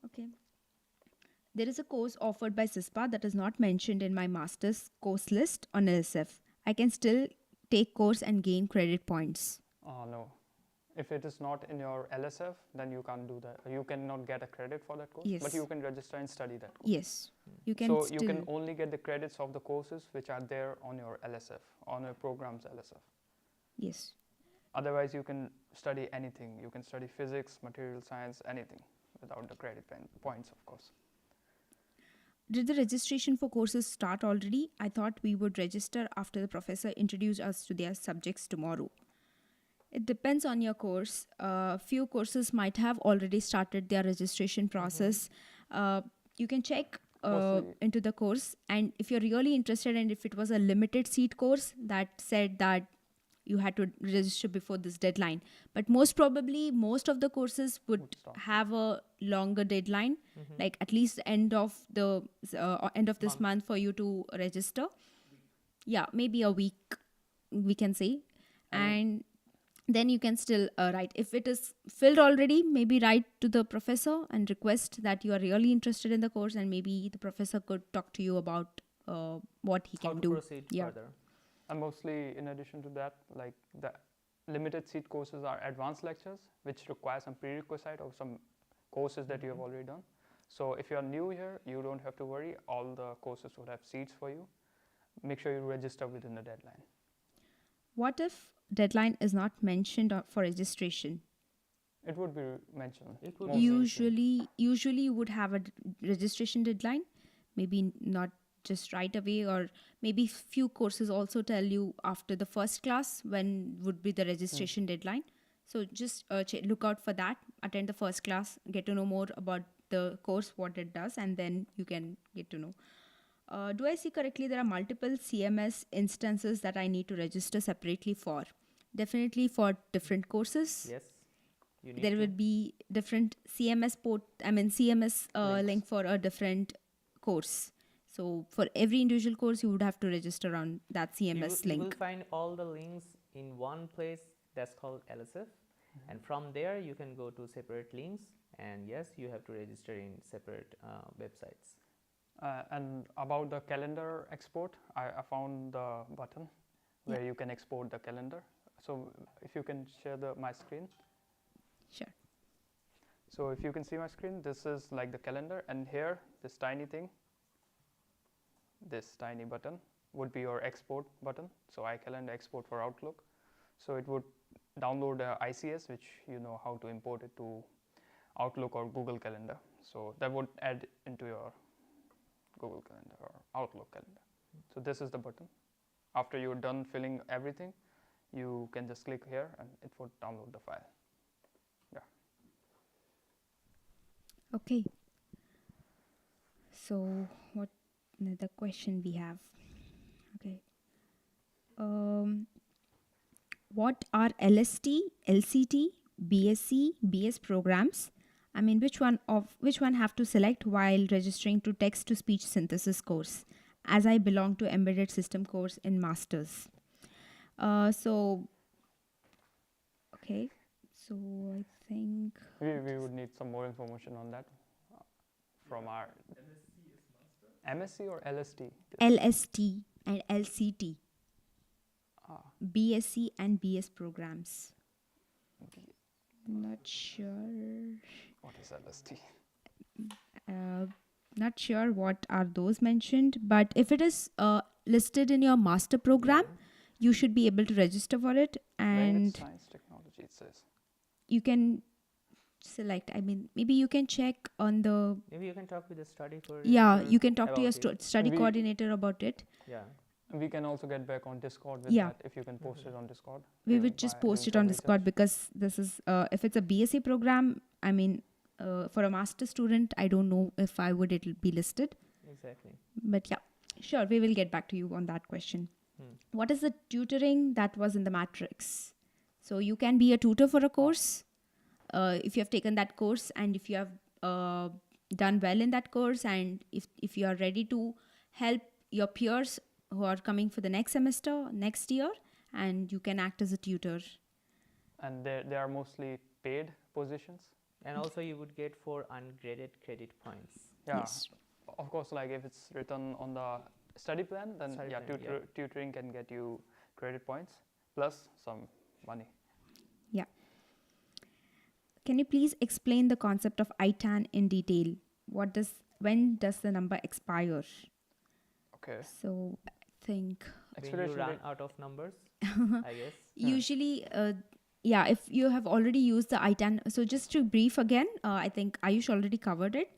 Okay. There is a course offered by CISPA that is not mentioned in my master's course list on LSF. I can still take course and gain credit points. No. If it is not in your LSF, then you can't do that. You cannot get a credit for that course. Yes. But you can register and study that course. Yes. You can so you can only get the credits of the courses which are there on your LSF, on your program's LSF. Yes. Otherwise, you can study anything. You can study physics, material science, anything. without the credit points, of course. Did the registration for courses start already? I thought we would register after the professor introduced us to their subjects tomorrow. It depends on your course. Few courses might have already started their registration process. You can check into the course, and if you're really interested, and if it was a limited seat course that said that you had to register before this deadline, but most probably most of the courses would have a longer deadline, like at least end of this month for you to register. Yeah, maybe a week, we can say. And then you can still write. If it is filled already, maybe write to the professor and request that you are really interested in the course, and maybe the professor could talk to you about what he can do. Proceed further. And mostly, in addition to that, like the limited seat courses are advanced lectures, which require some prerequisite of some courses that you have already done. So if you are new here, you don't have to worry. All the courses would have seats for you. Make sure you register within the deadline. What if deadline is not mentioned for registration? It would be mentioned. Usually you would have a registration deadline, maybe not just right away, or maybe few courses also tell you after the first class when would be the registration deadline. So just look out for that, attend the first class, get to know more about the course, what it does, and then you can get to know. Do I see correctly there are multiple CMS instances that I need to register separately for? Definitely for different courses. Yes. There would be different CMS link for a different course. So for every individual course, you would have to register on that CMS link. You will find all the links in one place that's called LSF, and from there you can go to separate links, and yes, you have to register in separate websites. And about the calendar export, I found the button where you can export the calendar. So if you can share my screen. Sure. So if you can see my screen, this is like the calendar, and here this tiny thing, this tiny button would be your export button. So iCalendar export for Outlook. So it would download ICS, which you know how to import it to Outlook or Google Calendar. So that would add into your Google Calendar or Outlook Calendar. So this is the button. After you're done filling everything, you can just click here and it would download the file. Yeah. Okay. So what another question we have? Okay. What are LST, LCT, BSc, BS programs? I mean, which one have to select while registering to text to speech synthesis course, as I belong to embedded system course in masters. So I think we would need some more information on that from our MSc or LST? LST and LCT. BSc and BS programs. Not sure. What is LST? Not sure what are those mentioned, but if it is listed in your master program, you should be able to register for it, and science technology, it says. You can select. I mean, maybe you can check on the. Maybe you can talk with the study coordinator. Yeah, you can talk to your study coordinator about it. Yeah. We can also get back on Discord with that if you can post it on Discord. We would just post it on Discord because this is if it's a BSc program, I mean, for a master student, I don't know if it'll be listed. Exactly. But yeah, sure, we will get back to you on that question. What is the tutoring that was in the matrix? So you can be a tutor for a course if you have taken that course, and if you have done well in that course, and if you are ready to help your peers who are coming for the next semester, next year, and you can act as a tutor. And they are mostly paid positions. And also you would get 4 ungraded credit points. Yeah. Yes. Of course, like if it's written on the study plan, then tutoring can get you credit points plus some money. Yeah. Can you please explain the concept of ITAN in detail? When does the number expire? Okay. So I think when you run out of numbers, I guess. Usually yeah, if you have already used the ITAN, so just to brief again, I think Ayush already covered it.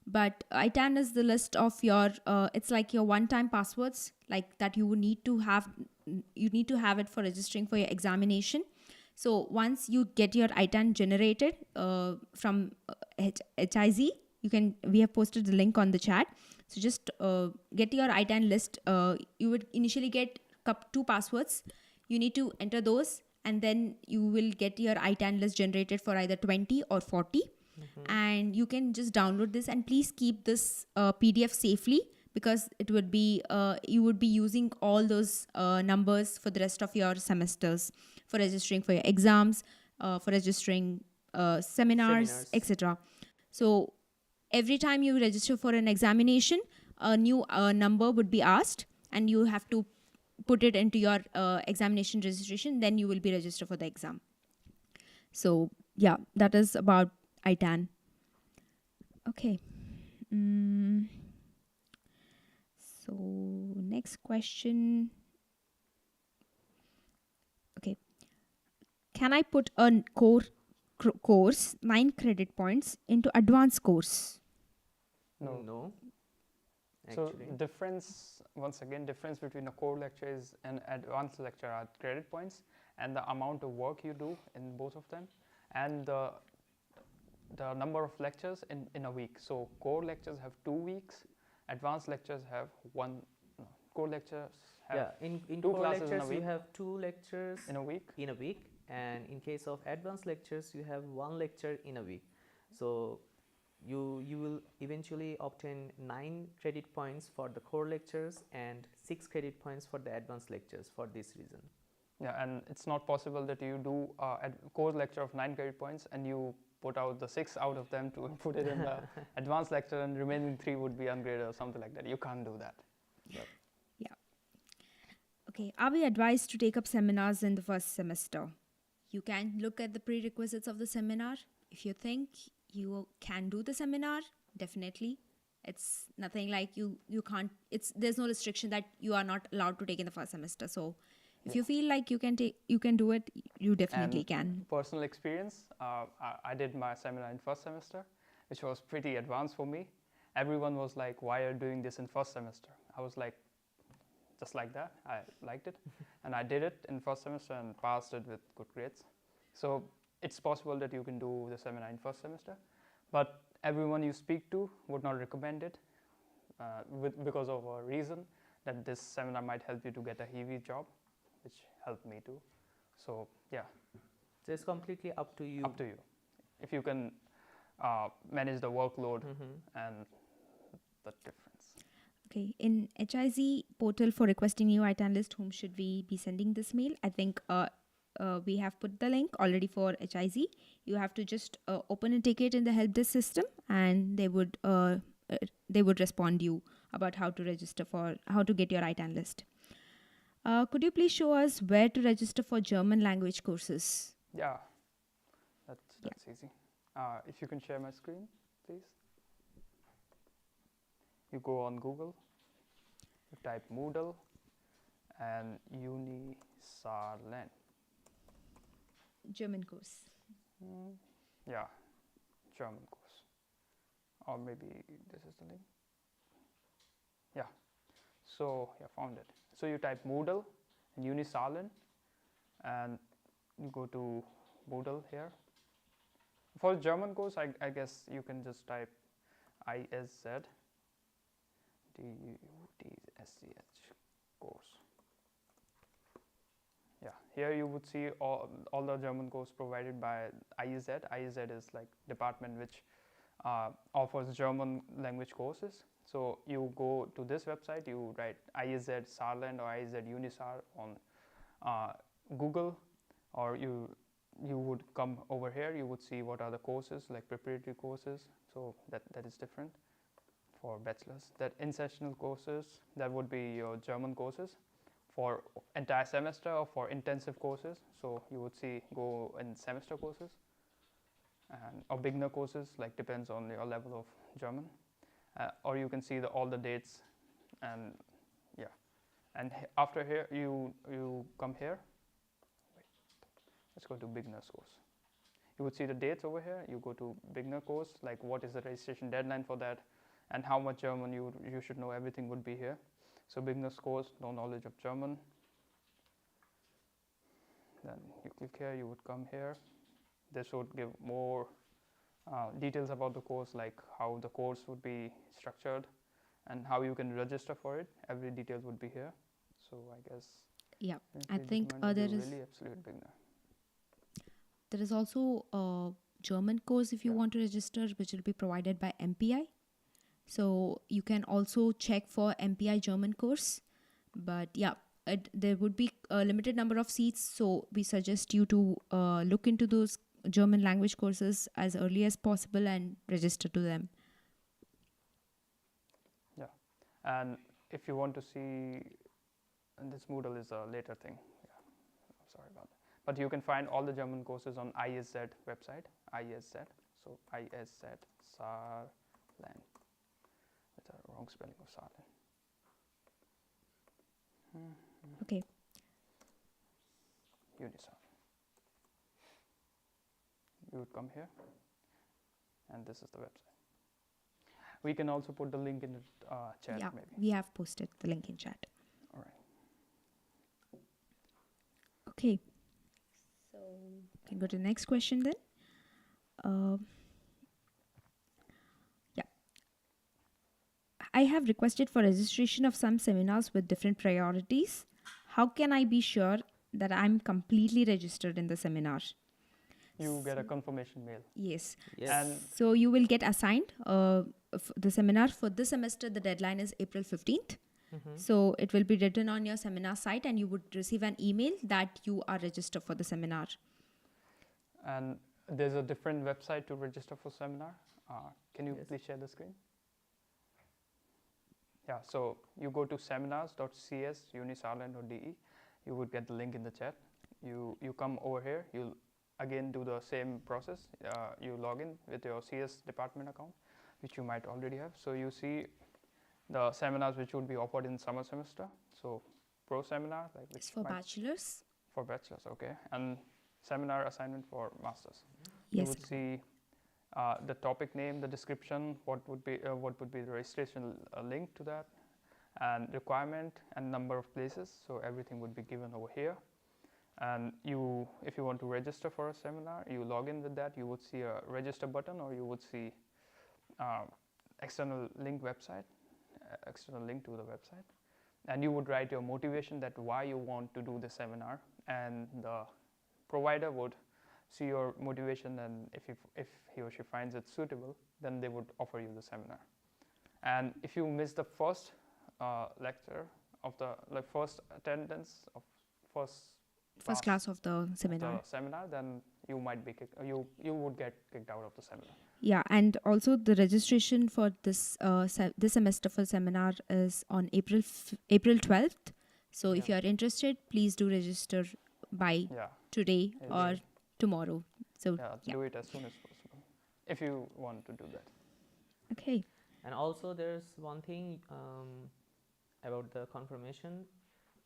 But ITAN is the list of your, it's like your one-time passwords, like that you would need to have. You need to have it for registering for your examination. So once you get your ITAN generated from HIZ, we have posted the link on the chat. So just get your ITAN list. You would initially get two passwords. You need to enter those, and then you will get your ITAN list generated for either 20 or 40. And you can just download this, and please keep this PDF safely, because it would be you would be using all those numbers for the rest of your semesters, for registering for your exams, for registering seminars, etc. So every time you register for an examination, a new number would be asked, and you have to put it into your examination registration. Then you will be registered for the exam. So yeah, that is about ITAN. Okay. So next question. Okay. Can I put a course 9 credit points into advanced course? No. So difference between a core lecture is an advanced lecture are credit points, and the amount of work you do in both of them, and the number of lectures in a week. So core lectures have 2 weeks, advanced lectures have one. Core lectures have in two core classes lectures in a week. You have 2 lectures in a week, and in case of advanced lectures you have 1 lecture in a week. So you will eventually obtain 9 credit points for the core lectures and 6 credit points for the advanced lectures for this reason. Yeah, and it's not possible that you do a core lecture of 9 credit points and you put out the 6 out of them to put it in the advanced lecture, and remaining 3 would be ungraded or something like that. You can't do that. Yeah. Okay, are we advised to take up seminars in the first semester? You can look at the prerequisites of the seminar. If you think you can do the seminar, definitely. It's nothing like you can't, there's no restriction that you are not allowed to take in the first semester. So if you feel like you can do it, you definitely can. Personal experience, I did my seminar in first semester, which was pretty advanced for me. Everyone was like, why are you doing this in first semester? I was like, just like that. I liked it. And I did it in first semester and passed it with good grades. So it's possible that you can do the seminar in first semester, but everyone you speak to would not recommend it because of a reason that this seminar might help you to get a heavy job, which helped me too. So yeah. So it's completely up to you. Up to you. If you can manage the workload and the difference. Okay, in HIZ portal for requesting new ITAN list, whom should we be sending this mail? I think we have put the link already for HIZ. You have to just open a ticket in the help desk system, and they would respond you about how to register for how to get your ITAN list. Could you please show us where to register for German language courses? Yeah, that's easy. If you can share my screen, please. You go on Google, you type Moodle and Saarland. German course. Yeah, German course. Or maybe this is the link. Yeah. So yeah, found it. So you type Moodle and Saarland, and you go to Moodle here. For German course, I guess you can just type ISZ. DUTSCH course. Yeah, here you would see all the German course provided by IEZ. IEZ is like department which offers German language courses. So you go to this website, you write IEZ Saarland or IEZ Unisar on Google, or you would come over here, you would see what are the courses, like preparatory courses. So that is different for bachelor's. That in-sessional courses, that would be your German courses for entire semester or for intensive courses. So you would go in semester courses or beginner courses, like depends on your level of German. Or you can see all the dates, and yeah. And after here, you come here. let's go to beginner's course. You would see the dates over here. You go to beginner course, like what is the registration deadline for that, and how much German you should know. Everything would be here. So beginner's course, no knowledge of German. Then you click here, you would come here. This would give more details about the course, like how the course would be structured and how you can register for it. Every detail would be here. So I guess Yeah, I think there is really absolute beginner. There is also a German course if you want to register, which will be provided by MPI. So you can also check for MPI German course. But yeah, there would be a limited number of seats. So we suggest you to look into those German language courses as early as possible and register to them. Yeah, and if you want to see, and this Moodle is a later thing. Yeah, sorry about that. But you can find all the German courses on ISZ website, ISZ. So ISZ Saarland. With a wrong spelling of Saarland. Okay. Unisaar. You would come here, and this is the website. We can also put the link in the chat. Yeah, maybe. we have posted the link in chat. All right. Okay. So we can go to the next question then. Yeah. I have requested for registration of some seminars with different priorities. How can I be sure that I'm completely registered in the seminar? You get a confirmation mail. Yes. And so you will get assigned the seminar for this semester. The deadline is April 15th. So it will be written on your seminar site and you would receive an email that you are registered for the seminar. And there's a different website to register for seminar. Can you please share the screen? Yeah, so you go to seminars.cs.unisaarland.de. You would get the link in the chat. You come over here. You'll again do the same process. You log in with your CS department account, which you might already have. So you see the seminars which would be offered in summer semester. So pro seminar, like it's for bachelors. For bachelors, okay. And seminar assignment for masters. Yes. You would see the topic name, the description, what would be the registration link to that, and requirement and number of places. So everything would be given over here. And if you want to register for a seminar, you log in with that. You would see a register button, or you would see external link to the website, and you would write your motivation, that why you want to do the seminar, and the provider would see your motivation, and if he or she finds it suitable, then they would offer you the seminar. And if you miss the first lecture of the first attendance of first class of the seminar, then you might be you would get kicked out of the seminar. Yeah, and also the registration for this this semester for seminar is on April 12th. So if you are interested, please do register by today or tomorrow. So do it as soon as possible if you want to do that. Okay. And also there's one thing about the confirmation.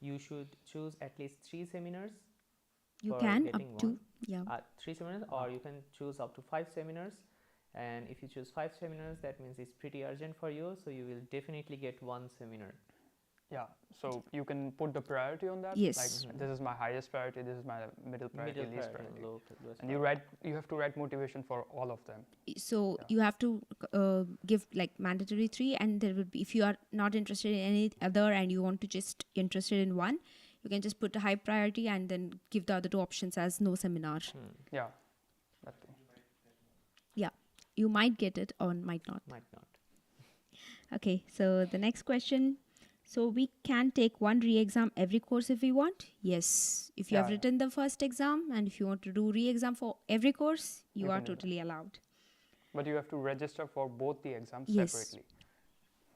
You should choose at least 3 seminars. You can up to 3 seminars, or you can choose up to 5 seminars. And if you choose 5 seminars, that means it's pretty urgent for you, so you will definitely get 1 seminar. Yeah, so you can put the priority on that. Yes. Like this is my highest priority, this is my middle priority, least priority. And you have to write motivation for all of them. So you have to give like mandatory 3, and there will be, if you are not interested in any other and you want to just interested in one, you can just put a high priority and then give the other 2 options as no seminar. Yeah, that too. Yeah, you might get it or might not. Might not. Okay, so the next question. So we can take 1 re-exam every course if we want. Yes, if you have written the first exam and if you want to do re-exam for every course, you are totally allowed. But you have to register for both the exams separately.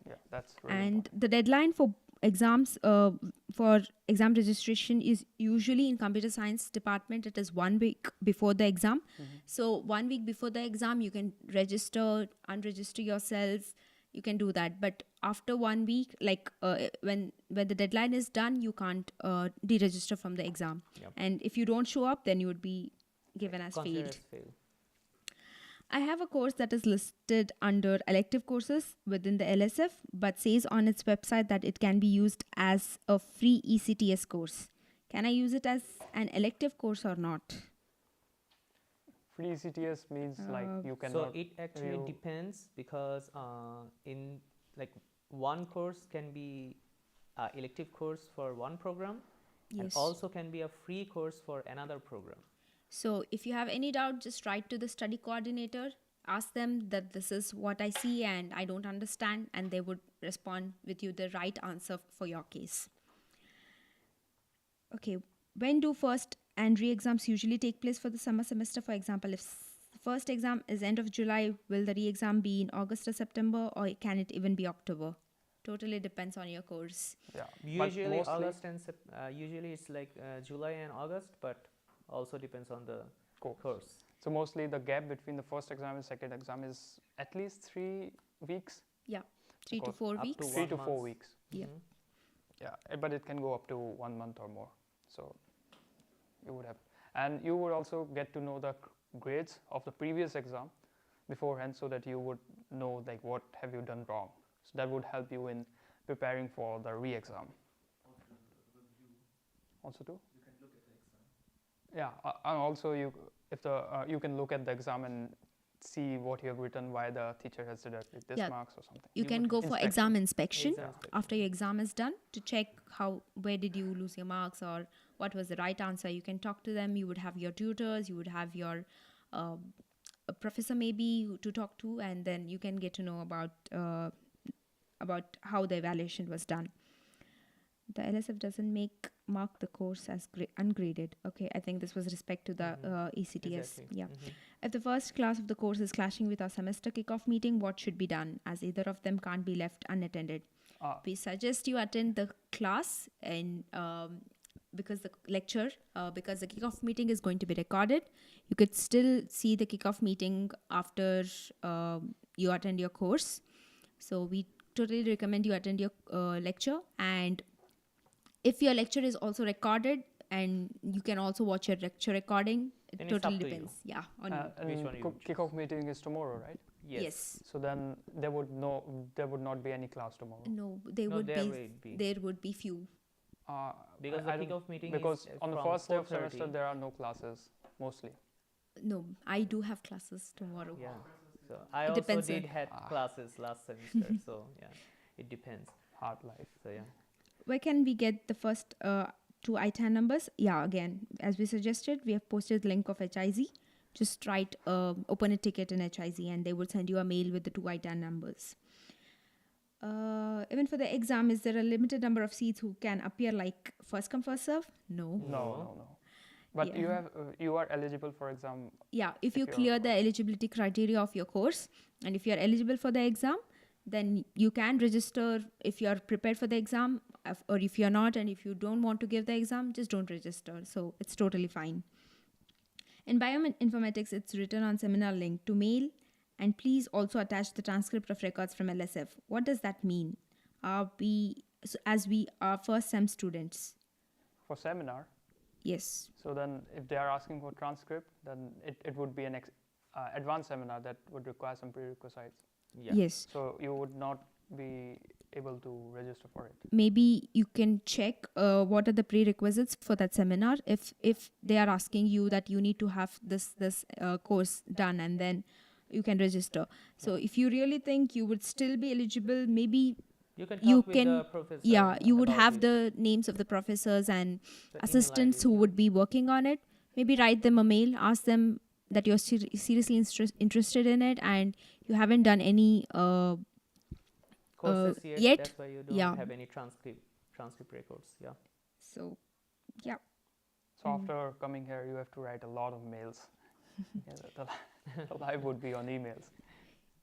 Yeah, that's really important. The deadline for exams, for exam registration is usually in computer science department, it is 1 week before the exam. So 1 week before the exam, you can register, unregister yourself, you can do that. But after 1 week, like when the deadline is done, you can't deregister from the exam. Yep. And if you don't show up, then you would be given as Considered failed. as failed. I have a course that is listed under elective courses within the LSF, but says on its website that it can be used as a free ECTS course. Can I use it as an elective course or not? Free ECTS means like you cannot. So it actually depends, because in like one course can be elective course for one program, Yes. and also can be a free course for another program. So if you have any doubt, just write to the study coordinator, ask them that this is what I see and I don't understand, and they would respond with you the right answer for your case. Okay, when do first and re-exams usually take place for the summer semester? For example, if first exam is end of July, will the re-exam be in August or September, or can it even be October? Totally depends on your course. Yeah. Usually August and usually it's like July and August, but also depends on the course. So mostly the gap between the first exam and second exam is at least 3 weeks. Yeah, 3 to 4 weeks. 3 to 4 weeks. Yeah. Yeah, but it can go up to 1 month or more. So you would have, and you would also get to know the grades of the previous exam beforehand, so that you would know like what have you done wrong. So that would help you in preparing for the re-exam. Also too? You can look at the exam. Yeah, and also you can look at the exam and see what you have written, why the teacher has deducted this marks or something. You can go for exam inspection after your exam is done to check where did you lose your marks or what was the right answer. You can talk to them. You would have your tutors, you would have your a professor maybe to talk to, and then you can get to know about how the evaluation was done. The LSF doesn't mark the course as ungraded. Okay, I think this was respect to the ECTS. Exactly. Yeah. If the first class of the course is clashing with our semester kickoff meeting, what should be done, as either of them can't be left unattended? We suggest you attend the class and because the lecture, because the kickoff meeting is going to be recorded. You could still see the kickoff meeting after you attend your course. So we totally recommend you attend your lecture, and if your lecture is also recorded and you can also watch your lecture recording, it totally depends. Yeah, on you. And kickoff meeting is tomorrow, right? Yes. So then there would not be any class tomorrow. No, there would be few. Because the kickoff meeting because is on the from first day of 4:30. semester there are no classes mostly. No, I do have classes tomorrow. Yeah. So I also did had classes last semester. So yeah, it depends. Hard life. So yeah. Where can we get the first two ITAN numbers? Yeah, again, as we suggested, we have posted the link of HIZ. Just write open a ticket in HIZ and they will send you a mail with the two ITAN numbers. Even for the exam, is there a limited number of seats who can appear like first come first serve? No. But you are eligible for exam. Yeah, if you clear the eligibility criteria of your course, and if you are eligible for the exam, then you can register if you are prepared for the exam, or if you are not, and if you don't want to give the exam, just don't register. So it's totally fine. In bioinformatics, it's written on seminar link to mail, and please also attach the transcript of records from LSF. What does that mean? As we are first sem students. For seminar? Yes. So then if they are asking for transcript, then it would be an advanced seminar that would require some prerequisites. Yeah. Yes. So you would not be able to register for it. Maybe you can check what are the prerequisites for that seminar. If they are asking you that you need to have this course done, and then you can register. So if you really think you would still be eligible, maybe you can with the professor. Yeah, you would have the names of the professors and assistants who would be working on it. Maybe write them a mail, ask them that you're seriously interested in it and you haven't done any courses yet. That's why you don't have any transcript records. Yeah. So, yeah. So after coming here, you have to write a lot of mails. The life would be on emails.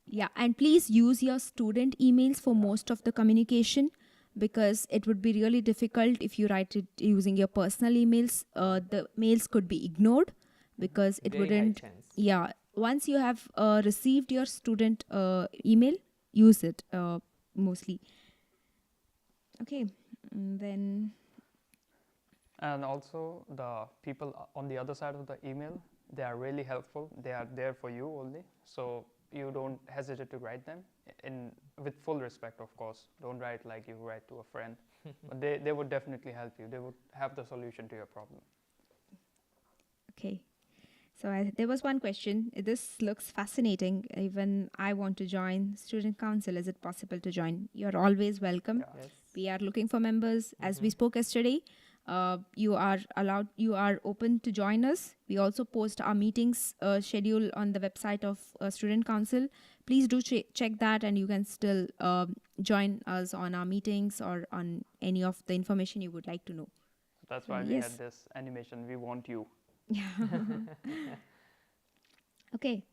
Yeah, and please use your student emails for most of the communication, because it would be really difficult if you write it using your personal emails. The mails could be ignored because it Very wouldn't. high chance. Yeah, once you have received your student email, use it mostly. Okay, then. And also the people on the other side of the email, they are really helpful. They are there for you only. So you don't hesitate to write them with full respect, of course. Don't write like you write to a friend. But they would definitely help you. They would have the solution to your problem. Okay. So there was one question. This looks fascinating. Even I want to join Student Council. Is it possible to join? You're always welcome. Yeah. Yes. We are looking for members. As we spoke yesterday, you are allowed. You are open to join us. We also post our meetings schedule on the website of Student Council. Please do check that, and you can still join us on our meetings or on any of the information you would like to know. That's why we had this animation. We want you. Okay.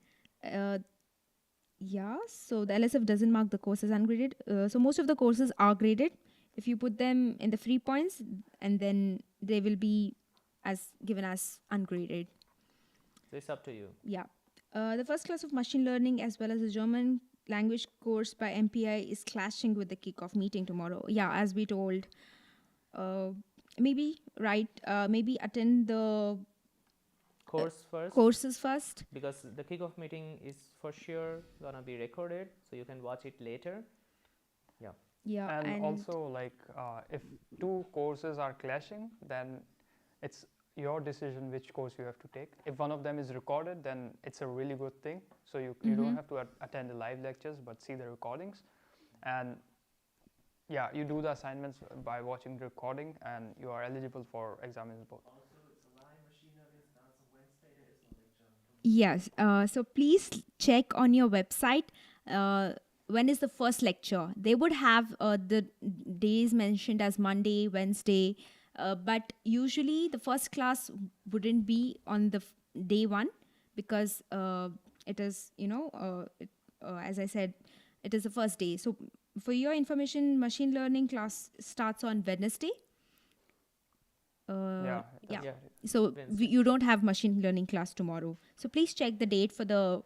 So the LSF doesn't mark the courses ungraded. So most of the courses are graded. If you put them in the free points, and then they will be given as ungraded. So it's up to you. Yeah. The first class of machine learning as well as the German language course by MPI is clashing with the kickoff meeting tomorrow. Yeah, as we told. Maybe attend the courses first, because the kickoff meeting is for sure gonna be recorded, so you can watch it later. And also, like, if two courses are clashing, then it's your decision which course you have to take. If one of them is recorded, then it's a really good thing. So you don't have to attend the live lectures, but see the recordings. And yeah, you do the assignments by watching the recording, and you are eligible for exams both. Yes. So please check on your website when is the first lecture. They would have the days mentioned as Monday, Wednesday, but usually the first class wouldn't be on the day one, because it is, as I said, it is the first day. So for your information, machine learning class starts on Wednesday. So you don't have machine learning class tomorrow. So please check the date for the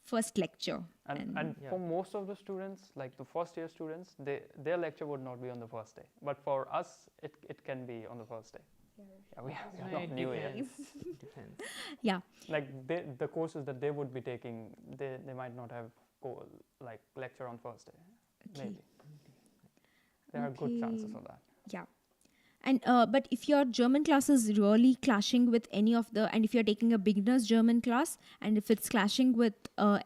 first lecture. And for most of the students, like the first year students, their lecture would not be on the first day. But for us, it can be on the first day. We are not new yet. Depends. Yeah. Like the courses that they would be taking, they might not have like lecture on first day. Okay. Maybe. There are good chances of that. Yeah. And but if your German class is really clashing with any of the, and if you're taking a beginner's German class, and if it's clashing with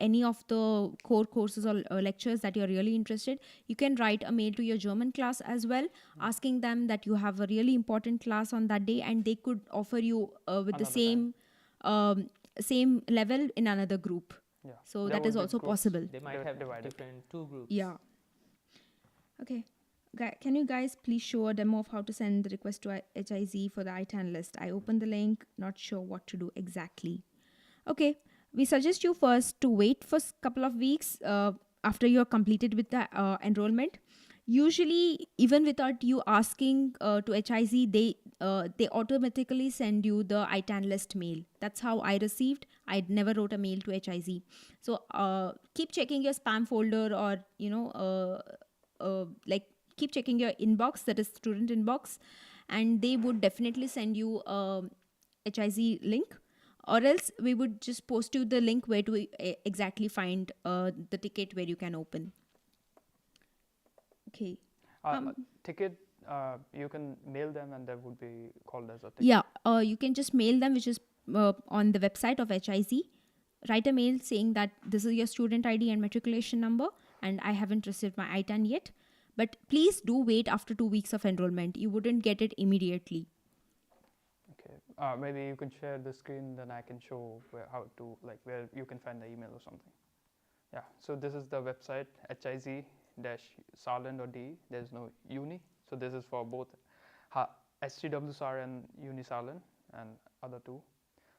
any of the core courses or lectures that you're really interested, you can write a mail to your German class as well, asking them that you have a really important class on that day, and they could offer you with the same level in another group. Yeah. So that is also possible. They might have different two groups. Yeah. Okay. Can you guys please show a demo of how to send the request to HIZ for the ITAN list? I opened the link, not sure what to do exactly. Okay, we suggest you first to wait for a couple of weeks after you're completed with the enrollment. Usually, even without you asking to HIZ, they automatically send you the ITAN list mail. That's how I received. I never wrote a mail to HIZ. So keep checking your spam folder, or keep checking your inbox, that is student inbox, and they would definitely send you a HIZ link, or else we would just post you the link where to exactly find the ticket where you can open. Okay. Ticket, you can mail them and that would be called as a ticket. Yeah, you can just mail them, which is on the website of HIZ. Write a mail saying that this is your student ID and matriculation number, and I haven't received my ITAN yet. But please do wait after 2 weeks of enrollment. You wouldn't get it immediately. Okay. Maybe you can share the screen, then I can show where you can find the email or something. Yeah. So this is the website, hiz-saarland.de. There's no uni. So this is for both STW Saar and Uni Saarland and other two.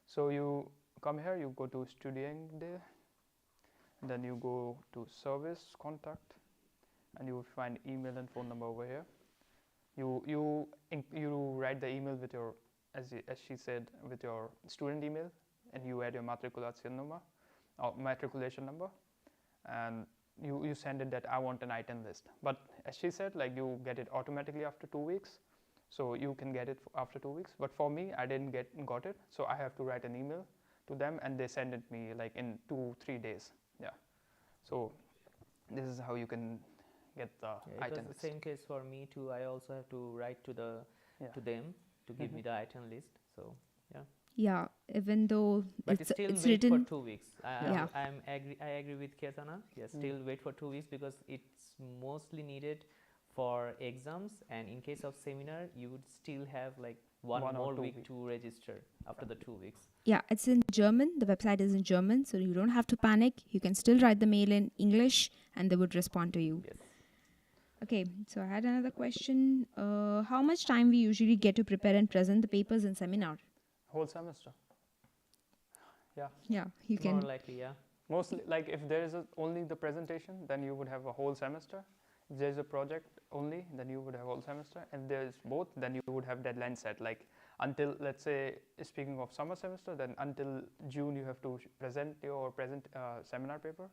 So you come here, you go to Studiengde, then you go to service contact, and you will find email and phone number over here. You write the email with your, as she said, with your student email, and you add your matriculation number, and you send it that I want an item list. But as she said, like you get it automatically after 2 weeks, so you can get it after 2 weeks. But for me, I didn't got it, so I have to write an email to them, and they send it me like in 2-3 days. Yeah, so this is how you can get the item It was list. the same case for me too. I also have to write to them to give me the item list. So Yeah, even though but still it's wait written. for 2 weeks. Yeah. I agree with Ketana. Yes, still wait for 2 weeks because it's mostly needed for exams, and in case of seminar, you would still have like one more week to register after the 2 weeks. Yeah, it's in German. The website is in German, so you don't have to panic. You can still write the mail in English, and they would respond to you. Yes. Okay, so I had another question. How much time we usually get to prepare and present the papers in seminar? Whole semester. Yeah. Yeah, you can. More likely, yeah. Mostly, like if there is only the presentation, then you would have a whole semester. If there is a project only, then you would have whole semester. And there is both, then you would have deadline set. Like until, let's say, speaking of summer semester, then until June you have to present seminar paper,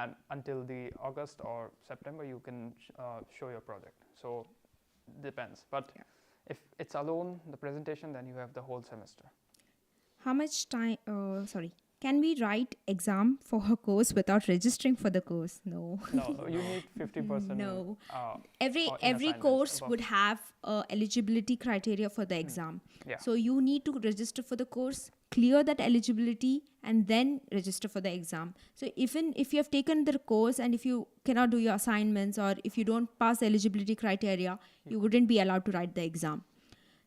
and until the August or September you can show your project. So depends. But if it's alone the presentation, then you have the whole semester. How much time? Can we write exam for a course without registering for the course? No. No, you need 50%. No. Or Every assignments course above. would have eligibility criteria for the exam. Yeah. So you need to register for the course, clear that eligibility, and then register for the exam. So even if you have taken the course and if you cannot do your assignments, or if you don't pass the eligibility criteria, you wouldn't be allowed to write the exam.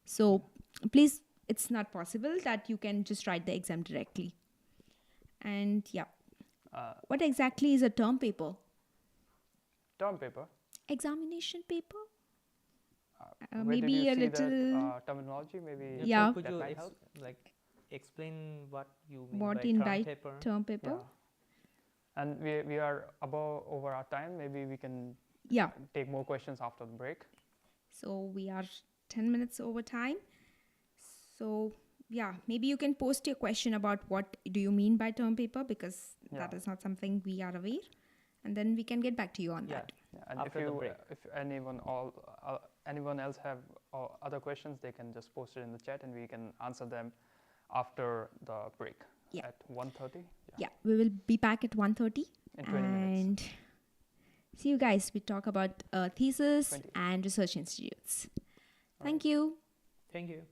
So please, it's not possible that you can just write the exam directly. And what exactly is a term paper? Term paper. Examination paper? Where maybe did you a see little. that, terminology, maybe. Yeah. Could that you might help? explain what you mean What by in term by paper? term paper? Yeah. And we are over our time. Maybe we can take more questions after the break. So we are 10 minutes over time. So maybe you can post your question about what do you mean by term paper, because that is not something we are aware, and then we can get back to you on that. Yeah. And After the break. if anyone else have other questions, they can just post it in the chat, and we can answer them after the break at 1:30. Yeah, we will be back at 1:30 in 20 minutes. and see you guys. We talk about thesis and research institutes. Thank you. Thank you.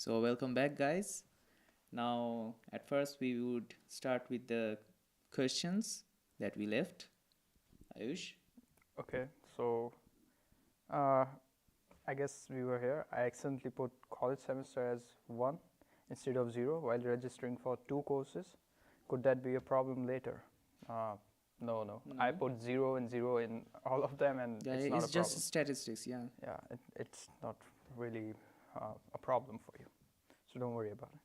So welcome back, guys. Now, at first, we would start with the questions that we left. Ayush? Okay, so I guess we were here. I accidentally put college semester as 1 instead of 0 while registering for 2 courses. Could that be a problem later? No. I put 0 and 0 in all of them, and Yeah, it's not a problem. just statistics, yeah. Yeah, it's not really a problem for you, so don't worry about it.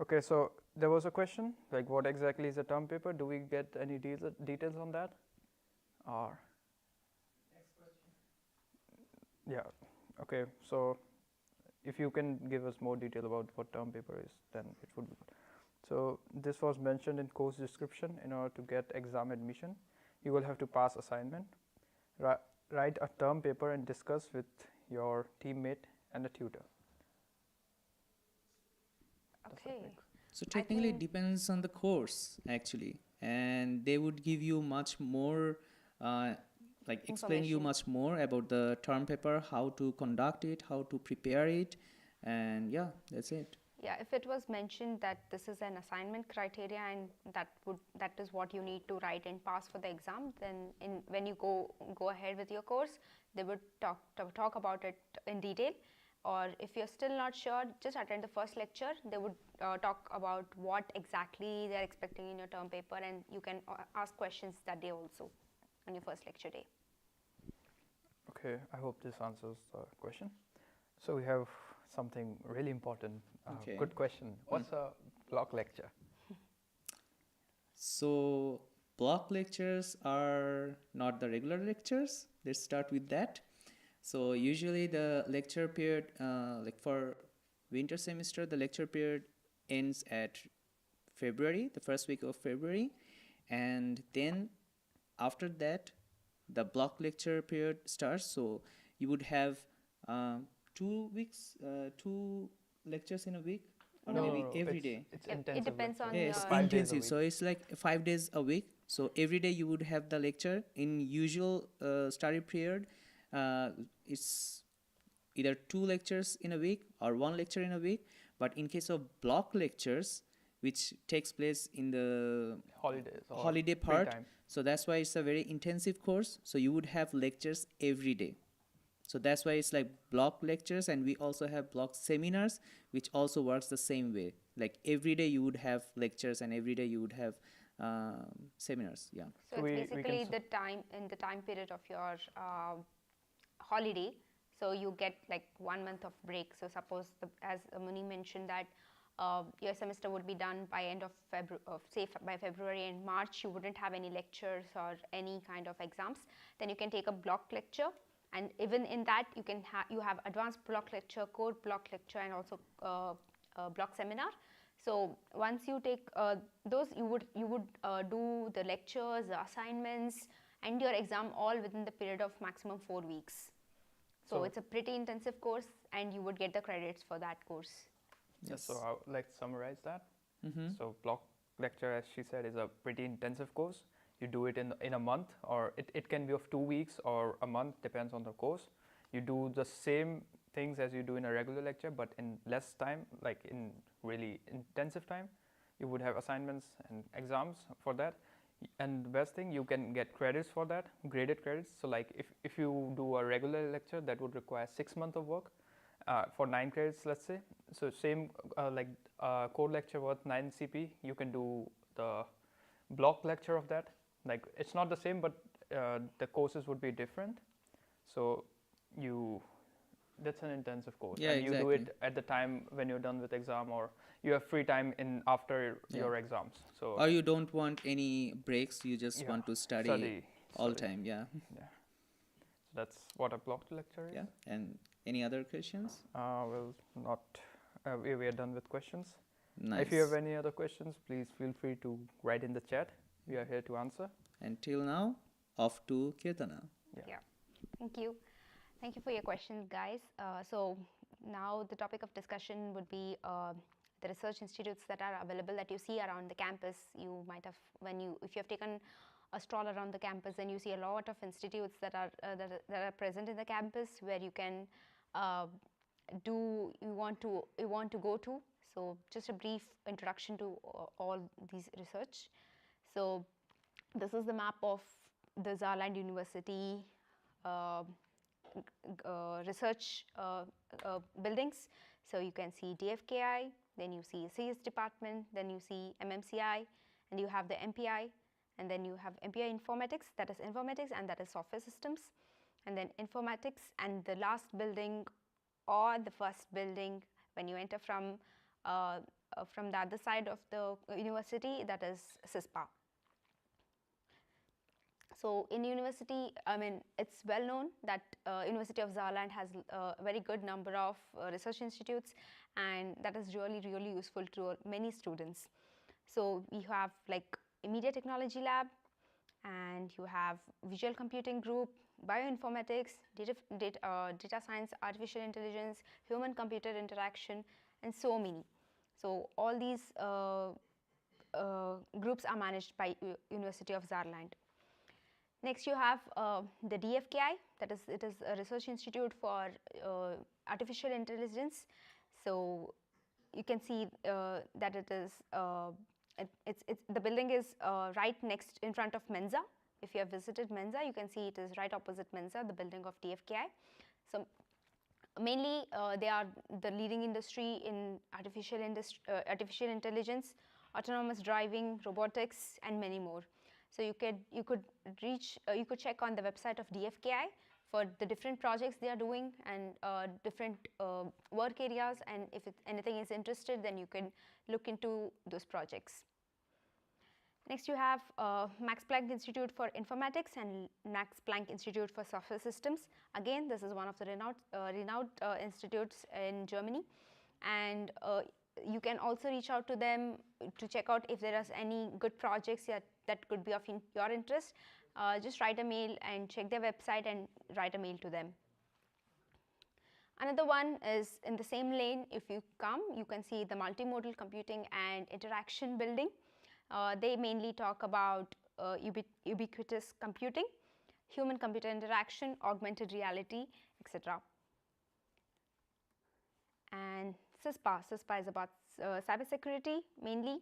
Okay, so there was a question, like what exactly is a term paper? Do we get any details on that? Or Next question. yeah, okay, so if you can give us more detail about what term paper is, then it would be good. So this was mentioned in course description. In order to get exam admission, you will have to pass assignment, write a term paper and discuss with your teammate and a tutor. Okay. So technically it depends on the course actually, and they would give you much more explain you much more about the term paper, how to conduct it, how to prepare it, and yeah, that's it. Yeah, if it was mentioned that this is an assignment criteria and that is what you need to write and pass for the exam, then when you go ahead with your course, they would talk about it in detail. Or if you're still not sure, just attend the first lecture. They would talk about what exactly they're expecting in your term paper, and you can ask questions that day also on your first lecture day. Okay, I hope this answers the question. So we have something really important. Okay. Good question. What's a block lecture? So block lectures are not the regular lectures. Let's start with that. So usually the lecture period, like for winter semester, the lecture period ends at February, the first week of February, and then after that, the block lecture period starts. So you would have 2 weeks, 2 lectures in a week, or maybe every day. It's It depends on Yes, your intensive. So it's like 5 days a week. So every day you would have the lecture. In usual study period, it's either 2 lectures in a week or 1 lecture in a week. But in case of block lectures, which takes place in the holiday part, so that's why it's a very intensive course. So you would have lectures every day. So that's why it's like block lectures, and we also have block seminars, which also works the same way. Like every day you would have lectures, and every day you would have seminars. Yeah. So it's basically the time period of your holiday. So you get like 1 month of break. So suppose as Muni mentioned that your semester would be done by end of by February and March, you wouldn't have any lectures or any kind of exams. Then you can take a block lecture, and even in that you have advanced block lecture, core block lecture, and also block seminar. So once you take those, you would do the lectures, the assignments, and your exam all within the period of maximum 4 weeks. So it's a pretty intensive course, and you would get the credits for that course. Yes. So I would like to summarize that. So block lecture, as she said, is a pretty intensive course. You do it in a month, or it can be of 2 weeks or a month, depends on the course. You do the same things as you do in a regular lecture, but in less time, like in really intensive time. You would have assignments and exams for that. And the best thing, you can get credits for that, graded credits. So like if you do a regular lecture, that would require 6 months of work for 9 credits, let's say. So same core lecture worth 9 CP, you can do the block lecture of that. Like it's not the same, but the courses would be different. So that's an intensive course. Yeah, and you do it at the time when you're done with exam, or you have free time after your exams. So or you don't want any breaks, you just want to study all time. Yeah. So that's what a block lecture is. Yeah. And any other questions? Well, not. We are done with questions. Nice. If you have any other questions, please feel free to write in the chat. We are here to answer. Until now, off to Kirtana. Yeah. Thank you. Thank you for your questions, guys. So now the topic of discussion would be the research institutes that are available that you see around the campus. You might have, if you have taken a stroll around the campus, then you see a lot of institutes that are present in the campus, where you can do you want to go to. So just a brief introduction to all these research. So this is the map of the Saarland University research buildings. So you can see DFKI, then you see CS department, then you see MMCI, and you have the MPI, and then you have MPI informatics, that is informatics, and that is software systems, and then informatics, and the last building or the first building when you enter from the other side of the university, that is StEP. So in university, I mean, it's well known that University of Saarland has a very good number of research institutes, and that is really useful to many students. So we have like media technology lab, and you have visual computing group, bioinformatics, data science, artificial intelligence, human computer interaction, and so many. So all these groups are managed by University of Saarland. Next you have the DFKI, it is a research institute for artificial intelligence. So you can see that it is the building is right next in front of Mensa. If you have visited Mensa, you can see it is right opposite Mensa, the building of DFKI. So mainly they are the leading industry in artificial intelligence, autonomous driving, robotics, and many more. So you could check on the website of DFKI for the different projects they are doing and different work areas, and if anything is interested, then you can look into those projects. Next you have Max Planck Institute for Informatics and Max Planck Institute for Software Systems. Again, this is one of the renowned institutes in Germany, and you can also reach out to them to check out if there is any good projects that could be of your interest. Just write a mail and check their website and write a mail to them. Another one is in the same lane. If you come, you can see the multimodal computing and interaction building. They mainly talk about ubiquitous computing, human computer interaction, augmented reality, etc. And StEP is about cybersecurity mainly.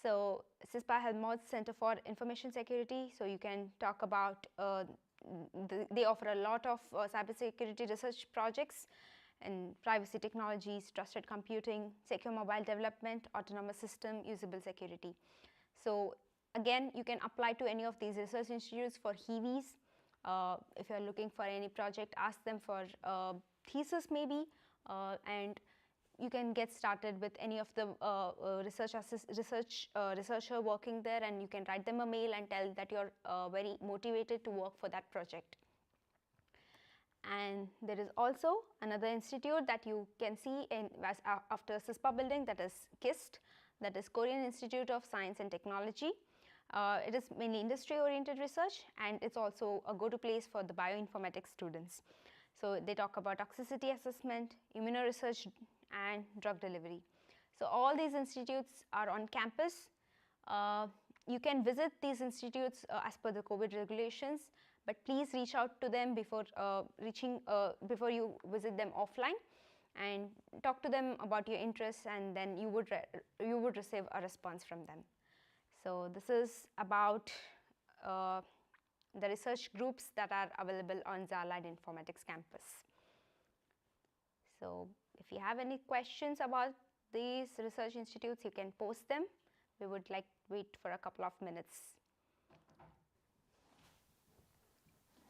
So StEP Helmholtz Center for Information Security. So you can talk about they offer a lot of cybersecurity research projects and privacy technologies, trusted computing, secure mobile development, autonomous system, usable security. So again, you can apply to any of these research institutes for HEVs. If you are looking for any project, ask them for thesis maybe, and you can get started with any of the researcher working there, and you can write them a mail and tell that you're very motivated to work for that project. And there is also another institute that you can see after StEP building, that is KIST, that is Korean Institute of Science and Technology. It is mainly industry-oriented research, and it's also a go-to place for the bioinformatics students. So they talk about toxicity assessment, immunoresearch, and drug delivery. So all these institutes are on campus. You can visit these institutes as per the COVID regulations, but please reach out to them before you visit them offline, and talk to them about your interests, and then you would receive a response from them. So this is about the research groups that are available on Saarland Informatics campus. So if you have any questions about these research institutes, you can post them. We would wait for a couple of minutes.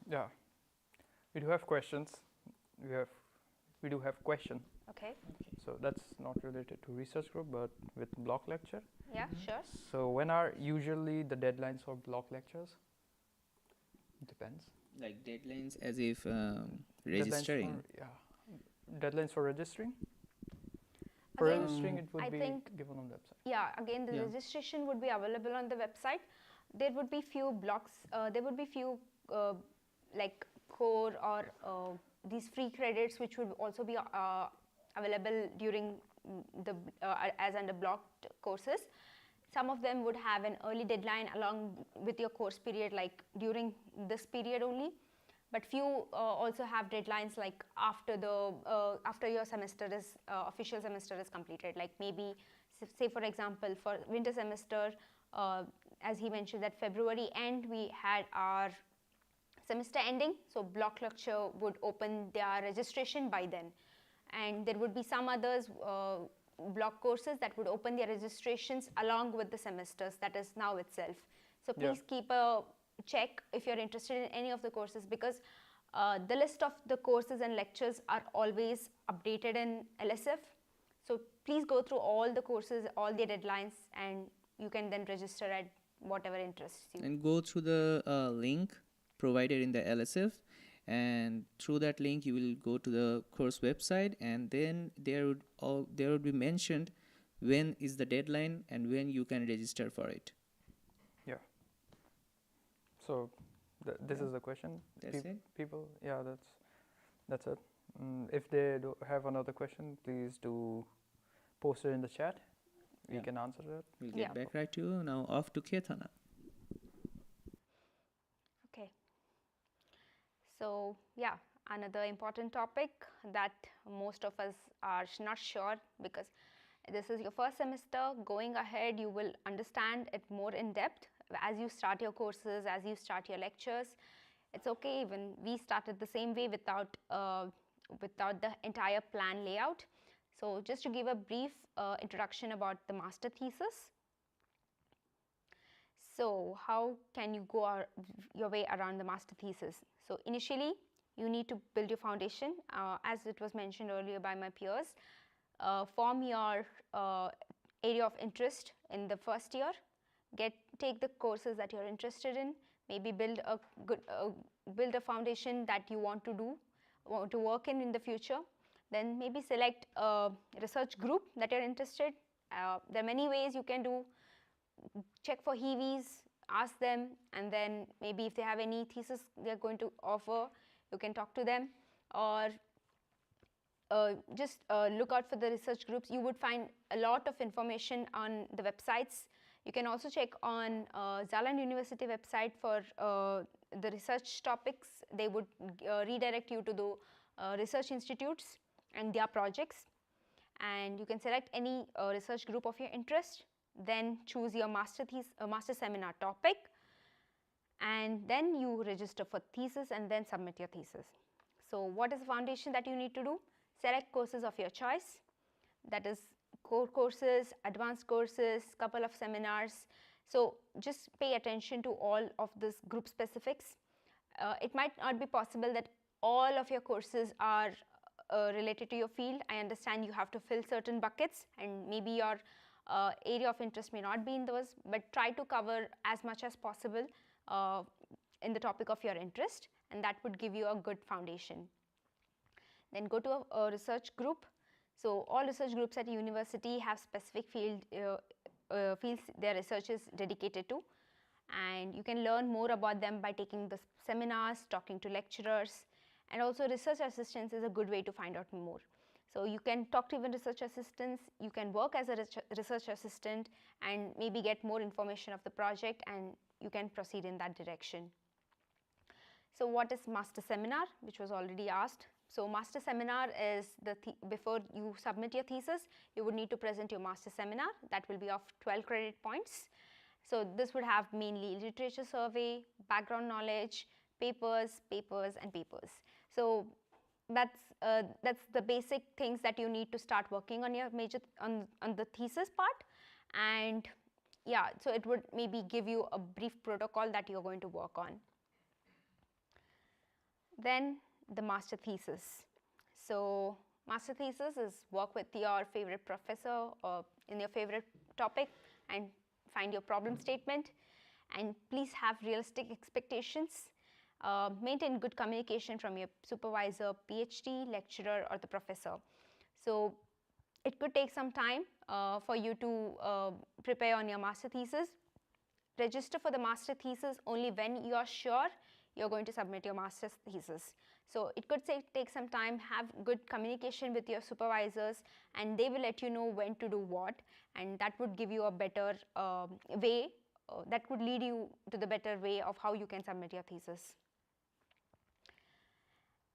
Yeah, we do have questions. We do have question. Okay. So that's not related to research group, but with block lecture. Yeah, sure. So when are usually the deadlines for block lectures? Depends. Like deadlines as if registering. Deadlines for registering. For registering, it would be given on the website. Yeah, again, the registration would be available on the website. There would be few blocks. There would be few like core or these free credits, which would also be available during the as under blocked courses. Some of them would have an early deadline along with your course period, like during this period only. but few also have deadlines like after your semester is official semester is completed. Like maybe say for example for winter semester, as he mentioned that February end we had our semester ending, so block lecture would open their registration by then, and there would be some others block courses that would open their registrations along with the semesters, that is now itself. So please keep a check if you're interested in any of the courses, because the list of the courses and lectures are always updated in LSF. So please go through all the courses, all the deadlines, and you can then register at whatever interests you. And go through the link provided in the LSF, and through that link you will go to the course website, and then there would be mentioned when is the deadline and when you can register for it. Yeah. So this is the question. That's it. People, yeah, that's it. If they do have another question, please do post it in the chat. We can answer it. We'll get back right to you. Now off to Ketana. Okay. So yeah, another important topic that most of us are not sure, because this is your first semester. Going ahead, you will understand it more in depth as you start your courses, as you start your lectures. It's okay, even we started the same way without the entire plan layout. So just to give a brief introduction about the master thesis. So how can you go your way around the master thesis? So initially, you need to build your foundation, as it was mentioned earlier by my peers. Form your area of interest in the first year. Take the courses that you're interested in. Maybe build a foundation that you want to work in the future. Then maybe select a research group that you're interested. There are many ways you can do. Check for HEVs, ask them, and then maybe if they have any thesis they're going to offer, you can talk to them, or just look out for the research groups. You would find a lot of information on the websites. You can also check on Saarland University website for the research topics. They would redirect you to the research institutes and their projects, and you can select any research group of your interest. Then choose your master seminar topic, and then you register for thesis and then submit your thesis. So what is the foundation that you need to do? Select courses of your choice, that is core courses, advanced courses, couple of seminars. So just pay attention to all of this group specifics. It might not be possible that all of your courses are related to your field. I understand you have to fill certain buckets, and maybe your area of interest may not be in those, but try to cover as much as possible in the topic of your interest, and that would give you a good foundation. Then go to a research group. So all research groups at a university have specific fields their research is dedicated to, and you can learn more about them by taking the seminars, talking to lecturers, and also research assistants is a good way to find out more. So you can talk to even research assistants, you can work as a research assistant and maybe get more information of the project, and you can proceed in that direction. So what is master seminar, which was already asked? So master seminar is before you submit your thesis, you would need to present your master seminar. That will be of 12 credit points. So this would have mainly literature survey, background knowledge, papers, and papers. So that's the basic things that you need to start working on your major on the thesis part. And yeah, so it would maybe give you a brief protocol that you're going to work on. Then the master thesis. So master thesis is work with your favorite professor or in your favorite topic and find your problem statement, and please have realistic expectations. Maintain good communication from your supervisor, PhD, lecturer, or the professor. So it could take some time for you to prepare on your master thesis. Register for the master thesis only when you are sure you're going to submit your master's thesis. So it could take some time. Have good communication with your supervisors, and they will let you know when to do what, and that would give you a better way, that would lead you to the better way of how you can submit your thesis.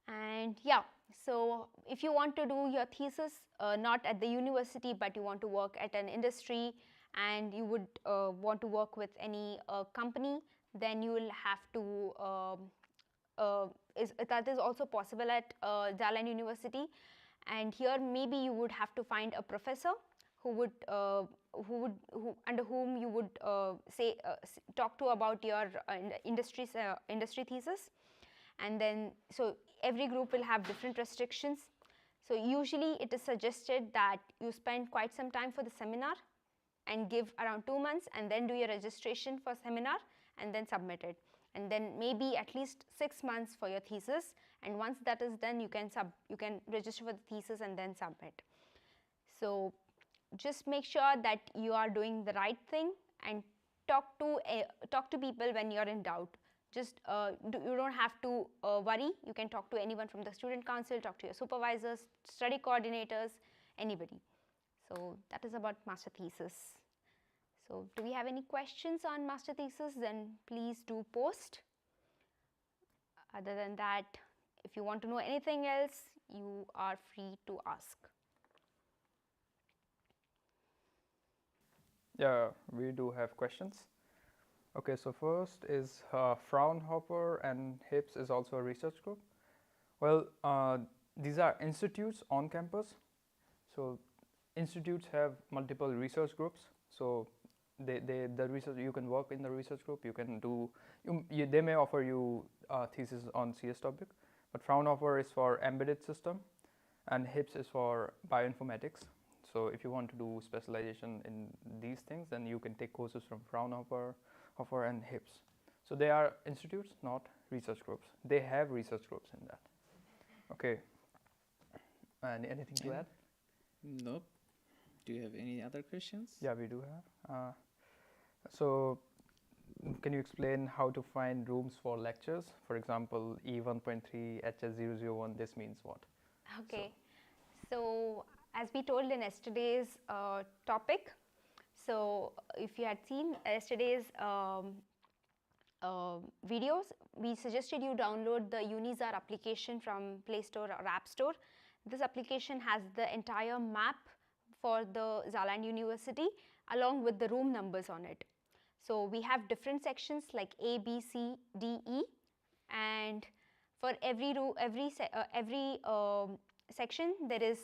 And yeah, so if you want to do your thesis not at the university, but you want to work at an industry, and you would want to work with any company, then you will have to that is also possible at Saarland University. And here maybe you would have to find a professor who would under whom you would talk to about your industry thesis. And then so every group will have different restrictions. So usually it is suggested that you spend quite some time for the seminar and give around 2 months, and then do your registration for seminar and then submit it, and then maybe at least 6 months for your thesis. And once that is done, you can register for the thesis and then submit. So just make sure that you are doing the right thing, and talk to people when you're in doubt. Just you don't have to worry. You can talk to anyone from the student council, talk to your supervisors, study coordinators, anybody. So that is about master thesis. So do we have any questions on master thesis? Then please do post. Other than that, if you want to know anything else, you are free to ask. Yeah, we do have questions. Okay, so first is Fraunhofer and HIPS is also a research group. Well, these are institutes on campus. So institutes have multiple research groups. So the research, you can work in the research group. You can do they may offer you thesis on CS topic, but Fraunhofer is for embedded system, and HIPS is for bioinformatics. So if you want to do specialization in these things, then you can take courses from Fraunhofer and HIPS. So they are institutes, not research groups. They have research groups in that. Okay. And anything to add? Nope. Do you have any other questions? Yeah, we do have. So can you explain how to find rooms for lectures? For example, E1.3 HS001, this means what? Okay. So as we told in yesterday's topic, so if you had seen yesterday's videos, we suggested you download the Unizar application from Play Store or App Store. This application has the entire map for the Saarland University along with the room numbers on it. So we have different sections like A, B, C, D, E, and for every section there is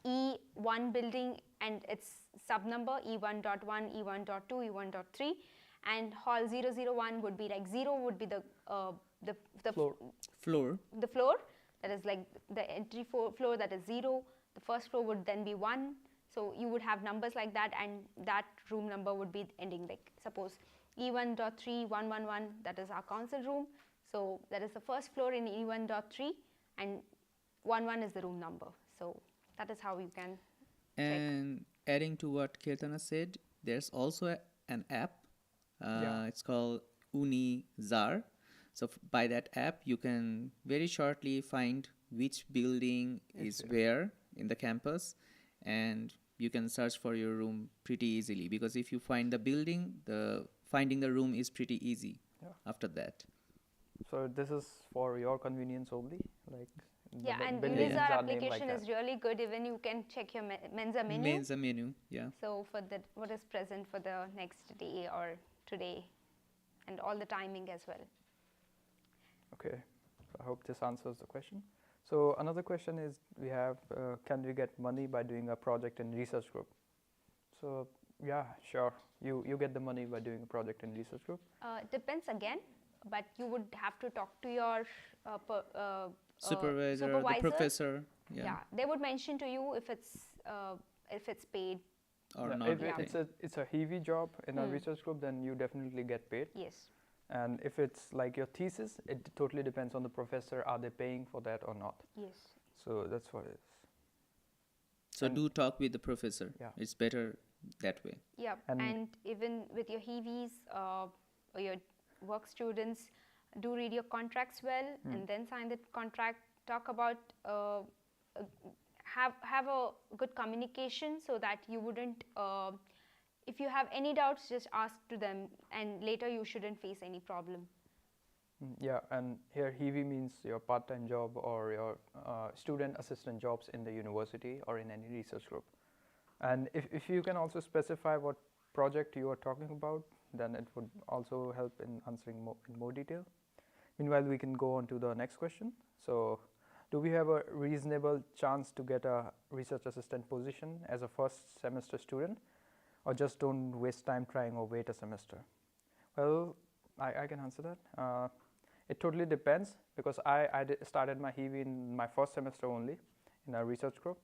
E1 building and its sub number E1.1, E1.2, E1.3, and hall 001 would be like 0 would be the floor. The floor, that is like the entry floor, that is 0. The first floor would then be 1. So you would have numbers like that, and that room number would be ending, like suppose E1.3111, that is our council room. So that is the first floor in E1.3, and 11 is the room number. So that is how you can and check. Adding to what Kirtana said, there's also an app. It's called Unizar. So by that app, you can very shortly find which building is where in the campus, and you can search for your room pretty easily, because if you find the building, finding the room is pretty easy after that. So this is for your convenience only, like. And Unizar application is really good. Even you can check your Mensa menu. Mensa menu, yeah. So for what is present for the next day or today, and all the timing as well. Okay, so I hope this answers the question. So another question is we have, can we get money by doing a project in research group? So yeah, sure. You get the money by doing a project in research group? Depends again, but you would have to talk to your supervisor, the professor. Yeah, they would mention to you if it's paid or not. If it's a heavy job in a research group, then you definitely get paid. Yes. And if it's like your thesis, it totally depends on the professor. Are they paying for that or not? Yes. So that's what it is. So do talk with the professor. Yeah. It's better that way. Yeah, and even with your heavies or your work students, do read your contracts well and then sign the contract. Talk about have a good communication so that you wouldn't. If you have any doubts, just ask to them, and later you shouldn't face any problem. Yeah, and here HEVI means your part-time job or your student assistant jobs in the university or in any research group. And if you can also specify what project you are talking about, then it would also help in answering in more detail. Meanwhile, we can go on to the next question. So, do we have a reasonable chance to get a research assistant position as a first semester student, or just don't waste time trying or wait a semester? Well, I can answer that. It totally depends, because I started my HEVI in my first semester only in a research group.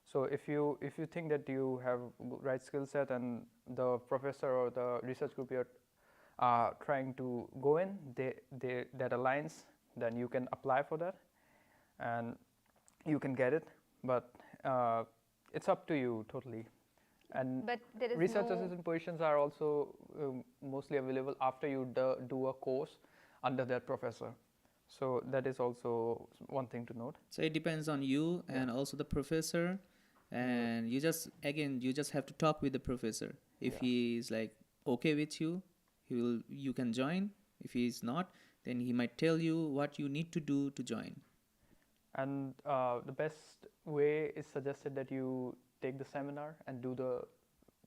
So if you think that you have right skill set and the professor or the research group you're trying to go in, that aligns, then you can apply for that and you can get it. But it's up to you totally. And But there is research no assistant positions are also mostly available after you do a course under that professor. So that is also one thing to note. So it depends on you and also the professor, and you just have to talk with the professor. If he is like okay with you, you can join. If he is not, then he might tell you what you need to do to join. And the best way is suggested that you take the seminar and do the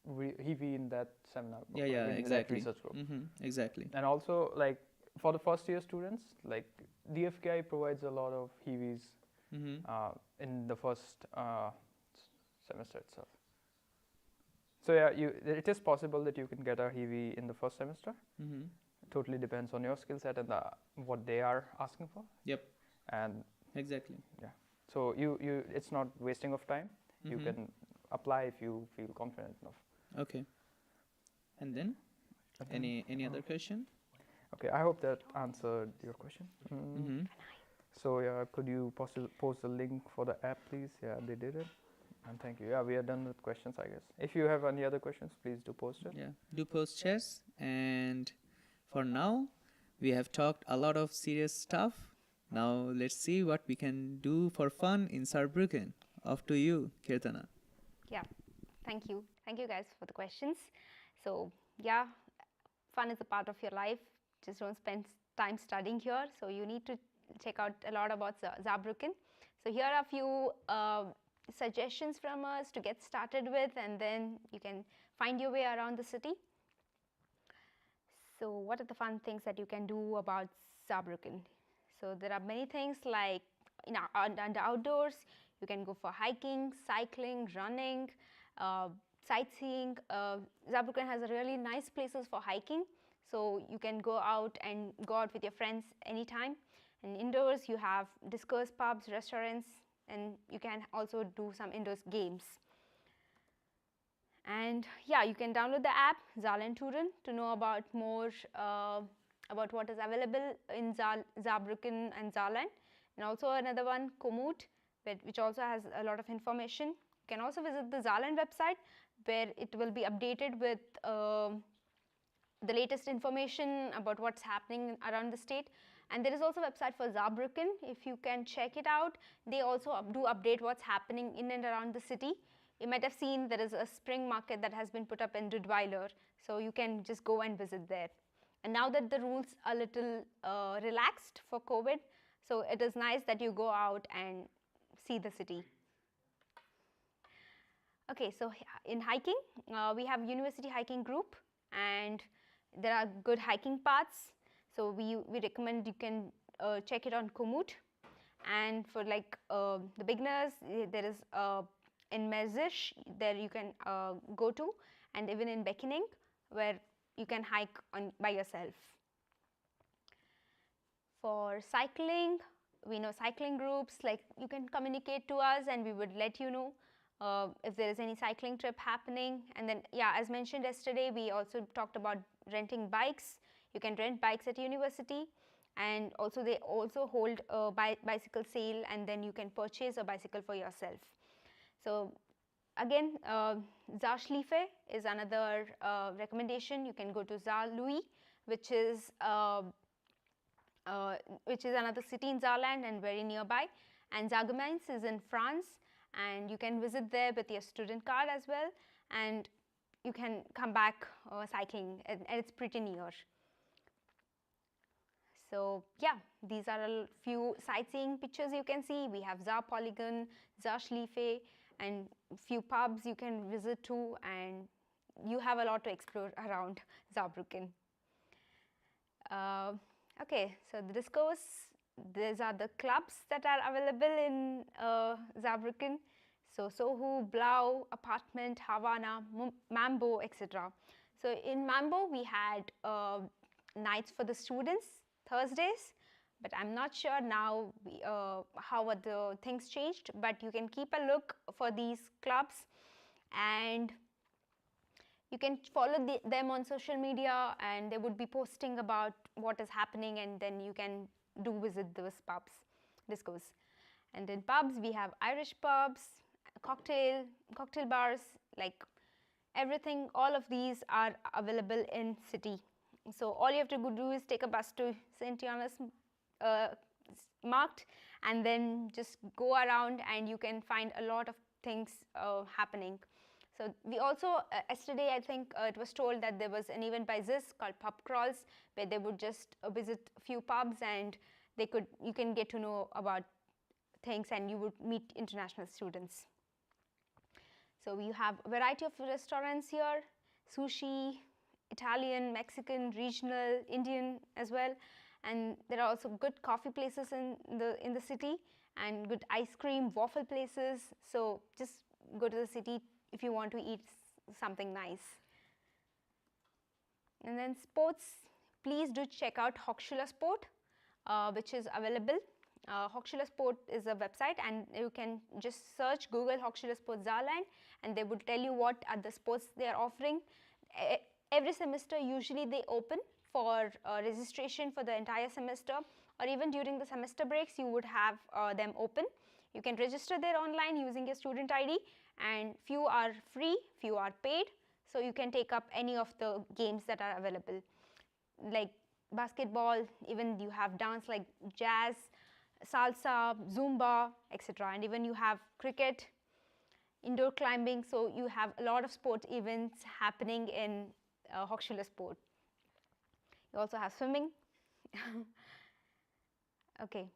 HEVI in that seminar. Exactly. That research group. Exactly. And also, like for the first year students, like DFKI provides a lot of HEVIs in the first semester itself. So yeah, it is possible that you can get a HEVI in the first semester. It totally depends on your skill set and what they are asking for. Yep. And exactly. Yeah. So it's not wasting of time. You can apply if you feel confident enough. Okay. And then any other question? Okay, I hope that answered your question. So yeah, could you post the link for the app, please? Yeah, they did it. And thank you. Yeah, we are done with questions, I guess. If you have any other questions, please do post it. Yeah, do post chats. And for now, we have talked a lot of serious stuff. Now let's see what we can do for fun in Saarbrücken. Off to you, Kirtana. Yeah, thank you. Thank you guys for the questions. So yeah, fun is a part of your life. Just don't spend time studying here. So you need to check out a lot about Saarbrücken. So here are a few suggestions from us to get started with, and then you can find your way around the city. So what are the fun things that you can do about Saarbrücken? So there are many things like in the outdoors. You can go for hiking, cycling, running, sightseeing. Saarbrücken has a really nice places for hiking. So you can go out with your friends anytime. And indoors you have discourse pubs, restaurants, and you can also do some indoors games. And yeah, you can download the app Saarland Touren to know about more about what is available in Saarbrücken and Saarland. And also another one, Komoot, which also has a lot of information. You can also visit the Saarland website, where it will be updated with the latest information about what's happening around the state. And there is also a website for Saarbrücken. If you can check it out, they also do update what's happening in and around the city. You might have seen there is a spring market that has been put up in Dudweiler, so you can just go and visit there. And now that the rules are a little relaxed for COVID, so it is nice that you go out and see the city. Okay, so in hiking, we have university hiking group, and there are good hiking paths. So we recommend you can check it on Komoot. And for like the beginners, there is in Merzisch, there you can go to, and even in Beckening, where you can hike by yourself. For cycling, we know cycling groups, like you can communicate to us and we would let you know if there is any cycling trip happening. And then yeah, as mentioned yesterday, we also talked about renting bikes. You can rent bikes at university, and also they also hold a bicycle sale, and then you can purchase a bicycle for yourself. So again, Saarschleife is another recommendation. You can go to Saarlouis, which is another city in Saarland and very nearby. And Sarreguemines is in France, and you can visit there with your student card as well, and you can come back cycling, and it's pretty near. So yeah, these are a few sightseeing pictures you can see. We have Saar Polygon, Saar Schliefe, and few pubs you can visit to, and you have a lot to explore around Saarbrücken. Okay, so the discourse, these are the clubs that are available in Saarbrücken. So Soho, Blau, Apartment, Havana, Mambo, etc. So in Mambo we had nights for the students, Thursdays, but I'm not sure now how are the things changed, but you can keep a look for these clubs, and you can follow them on social media, and they would be posting about what is happening, and then you can visit those pubs, discos. And in pubs we have Irish pubs, cocktail bars, like everything, all of these are available in city. So all you have to do is take a bus to St. John's marked, and then just go around, and you can find a lot of things happening. So we also, yesterday I think it was told that there was an event by ZIS called Pub Crawls, where they would just visit a few pubs, and you can get to know about things, and you would meet international students. So we have a variety of restaurants here, sushi, Italian, Mexican, regional, Indian as well, and there are also good coffee places in the city, and good ice cream, waffle places. So just go to the city if you want to eat something nice. And then sports, please do check out Hochschule Sport, which is available. Hochschule Sport is a website, and you can just search Google Hochschule Sport Saarland, and they would tell you what are the sports they are offering. Every semester usually they open for registration for the entire semester, or even during the semester breaks you would have them open. You can register there online using your student ID, and few are free, few are paid, so you can take up any of the games that are available, like basketball, even you have dance like jazz, salsa, Zumba, etc. And even you have cricket, indoor climbing, so you have a lot of sport events happening in Hochschule Sport. You also have swimming. Okay,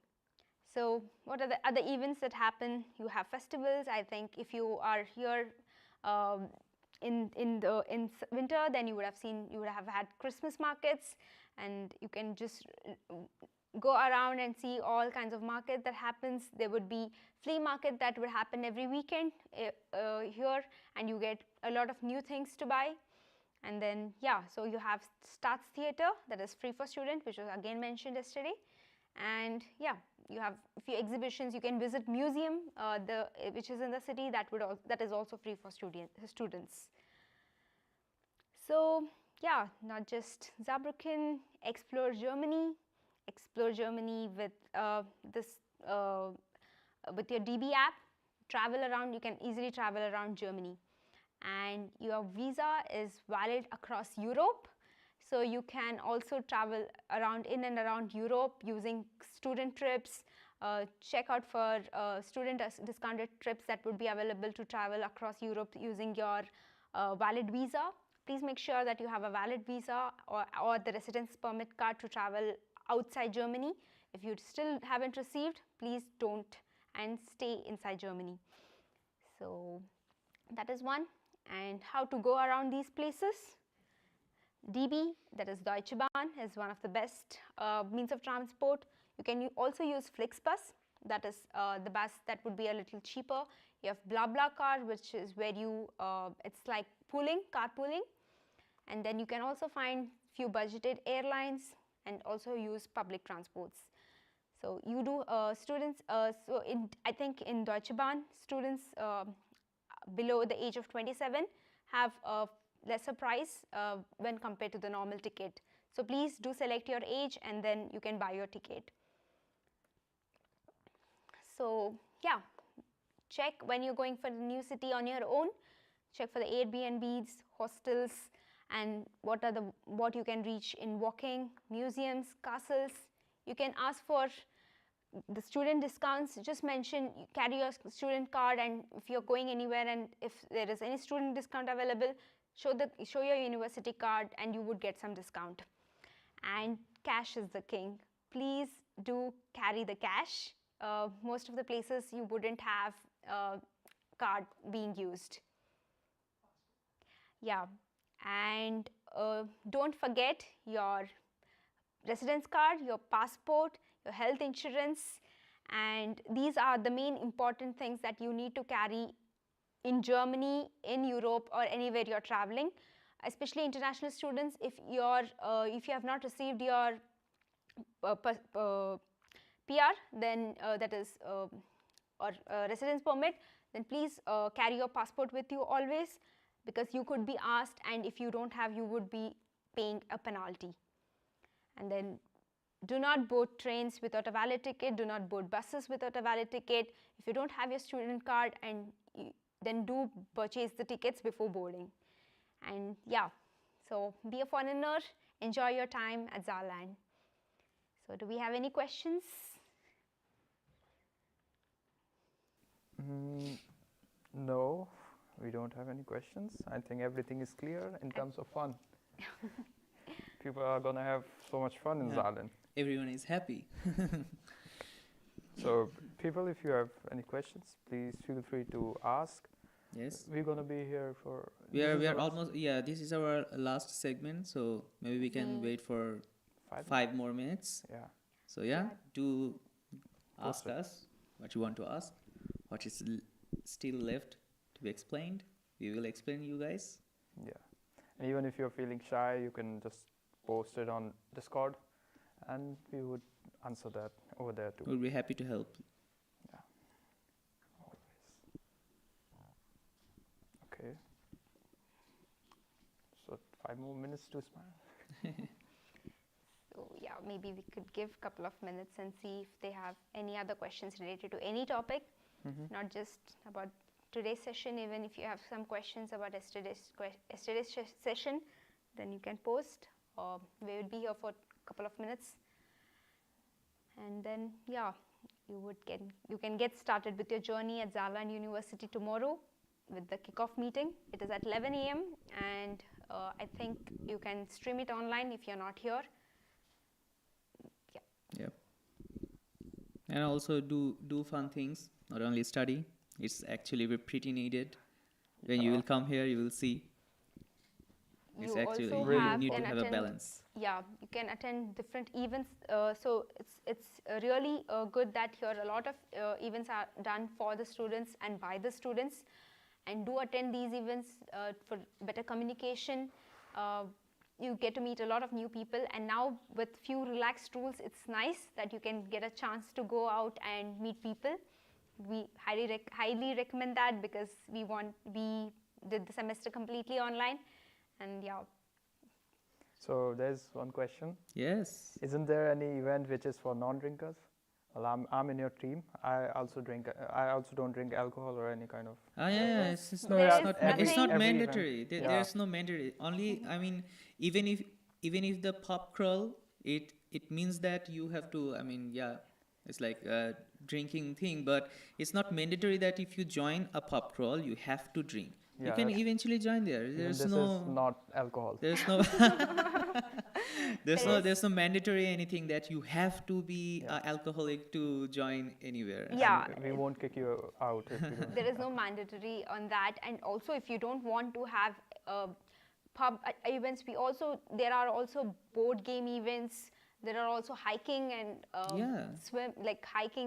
so what are the other events that happen? You have festivals. I think if you are here in winter, then you would have had Christmas markets, and you can just go around and see all kinds of market that happens. There would be flea market that would happen every weekend here, and you get a lot of new things to buy. And then so you have Starts Theatre, that is free for students, which was again mentioned yesterday. And you have a few exhibitions. You can visit museum which is in the city, that is also free for students. So not just Saarbrücken, explore Germany with with your DB app. Travel around, you can easily travel around Germany, and your visa is valid across Europe, so you can also travel in and around Europe using student trips. Check out for student discounted trips that would be available to travel across Europe using your valid visa. Please make sure that you have a valid visa or the residence permit card to travel outside Germany. If you still haven't received, please don't, and stay inside Germany. So that is one. And how to go around these places. DB, that is Deutsche Bahn, is one of the best means of transport. You can also use Flixbus, that is the bus that would be a little cheaper. You have BlaBlaCar, which is where it's like carpooling. And then you can also find few budgeted airlines and also use public transports. So you do students, I think in Deutsche Bahn, students below the age of 27 have a lesser price when compared to the normal ticket. So please do select your age, and then you can buy your ticket. So check when you're going for the new city on your own. Check for the Airbnbs, hostels, and what you can reach in walking, museums, castles. You can ask for the student discounts. Just carry your student card, and if you're going anywhere and if there is any student discount available, show your university card and you would get some discount. And cash is the king. please do carry the cash. Most of the places you wouldn't have card being used. Yeah, and don't forget your residence card, your passport, your health insurance, and these are the main important things that you need to carry in Germany, in Europe, or anywhere you're traveling. Especially international students, if you have not received your PR, then that is or residence permit, then please carry your passport with you always, because you could be asked, and if you don't have, you would be paying a penalty. And then do not board trains without a valid ticket, do not board buses without a valid ticket. If you don't have your student card, and then do purchase the tickets before boarding. And yeah, so be a foreigner, enjoy your time at Saarland. So do we have any questions? No, we don't have any questions. I think everything is clear in terms of fun. People are going to have so much fun in Saarland. Everyone is happy. So people, if you have any questions, please feel free to ask. Yes. We're going to be here for... We are almost, this is our last segment, so maybe we can wait for 5 more minutes. Yeah. So do ask us what you want to ask, what is still left to be explained. We will explain you guys. Yeah. And even if you're feeling shy, you can just post it on Discord, and we would answer that over there too. We'll be happy to help. Yeah. Always. Okay. So 5 more minutes to smile. So yeah, maybe we could give a couple of minutes and see if they have any other questions related to any topic, not just about today's session. Even if you have some questions about yesterday's session, then you can post, or we will be here for a couple of minutes. And then you can get started with your journey at Saarland University tomorrow with the kickoff meeting. It is at 11 a.m. and I think you can stream it online if you're not here. Yeah. And also do fun things, not only study. It's actually pretty needed. When you will come here, you will see. It's actually you need to have a balance. Yeah, you can attend different events. So it's really good that here a lot of events are done for the students and by the students, and do attend these events for better communication. You get to meet a lot of new people, and now with few relaxed rules, it's nice that you can get a chance to go out and meet people. We highly recommend that, because we did the semester completely online, and yeah. So there's one question. Yes. Isn't there any event which is for non-drinkers? Well, I'm in your team. I also don't drink alcohol or any kind of. It's not mandatory. There's no mandatory. Only, I mean, even if the pub crawl, it means that you have to. I mean, it's like a drinking thing, but it's not mandatory that if you join a pub crawl, you have to drink. You can eventually join there. This is not alcohol. There's no. There's no mandatory anything that you have to be alcoholic to join anywhere. Yeah, and we won't kick you out if you don't. There is no mandatory on that, and also if you don't want to have pub events, there are also board game events. There are also hiking and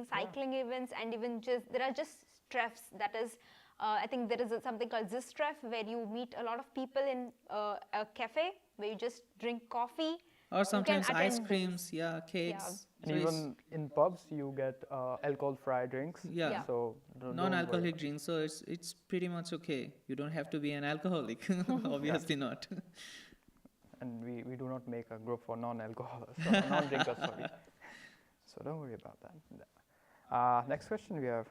cycling events, and even there are just StEPs. That is, I think there is something called StEP, where you meet a lot of people in a cafe where you just drink coffee. Or sometimes ice creams, cakes. Yeah. And even in pubs, you get alcohol-free drinks. Yeah. So non-alcoholic drinks. So it's pretty much okay. You don't have to be an alcoholic. Obviously not. And we do not make a group for non-drinkers, sorry. So don't worry about that. Next question we have.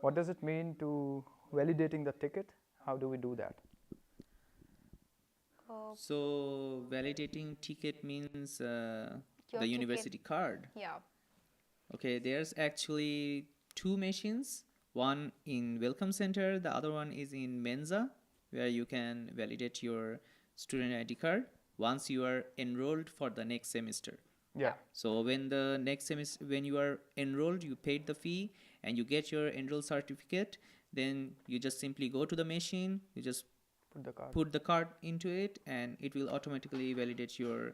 What does it mean to validating the ticket? How do we do that? So validating ticket means the ticket. university card. Yeah. Okay, there's actually 2 machines. One in Welcome Center, the other one is in Mensa, where you can validate your student ID card once you are enrolled for the next semester. Yeah. So when the next semester, when you are enrolled, you paid the fee and you get your enroll certificate, then you just simply go to the machine, you just put the card into it, and it will automatically validate your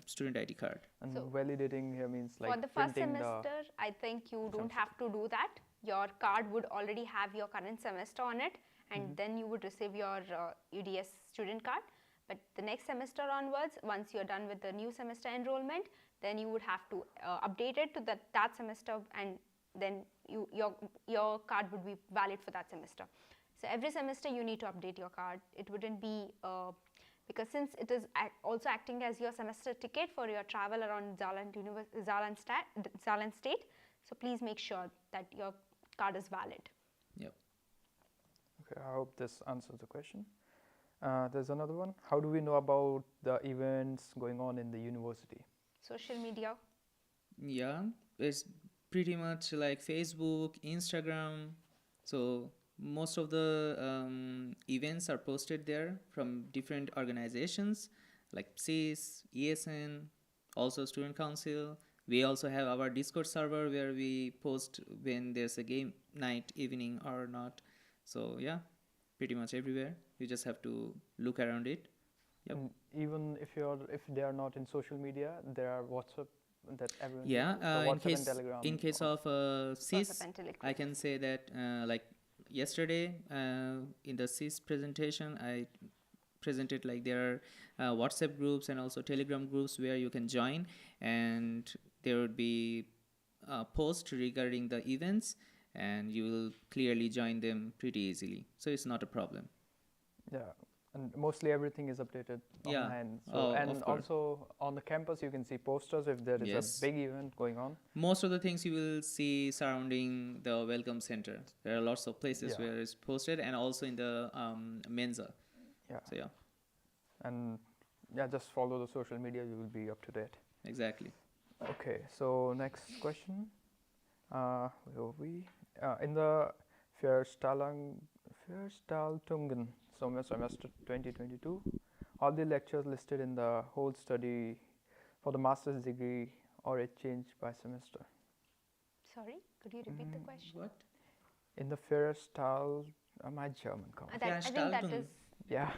student ID card. And So validating here means like for the first printing semester, I think you don't semester. have to do that. Your card would already have your current semester on it, and then you would receive your UDS student card. But the next semester onwards, once you're done with the new semester enrollment, then you would have to update it to that semester, and then your card would be valid for that semester. So every semester you need to update your card. It wouldn't be because since it is also acting as your semester ticket for your travel around Saarland state, so please make sure that your card is valid. Yep. Okay, I hope this answers the question. There's another one. How do we know about the events going on in the university? Social media. Yeah, it's pretty much like Facebook, Instagram. So most of the events are posted there from different organizations like SIS, ESN, also Student Council. We also have our Discord server where we post when there's a game night, evening or not. So yeah, pretty much everywhere. You just have to look around it. Yep. And even if they are not in social media, there are WhatsApp that everyone Yeah, uses. So WhatsApp and in Telegram. case of SIS, WhatsApp and Telegram. I can say that like yesterday in the SIS presentation, I presented like there are WhatsApp groups and also Telegram groups where you can join, and there would be a post regarding the events, and you will clearly join them pretty easily. So it's not a problem. Yeah, and mostly everything is updated Yeah. online. So, Oh, and of course. also on the campus, you can see posters if there is Yes. a big event going on. Most of the things you will see surrounding the welcome center. There are lots of places Yeah. where it's posted, and also in the Mensa. Yeah. So yeah, And yeah, just follow the social media, you will be up to date. exactly. Okay, so next question. Where were we? In the Verstaltungen semester 2022, all the lectures listed in the whole study for the master's degree, or it changed by semester? Sorry, could you repeat the question? What? In the Verstal, my German comes. I think that Verstaltung. is Yeah.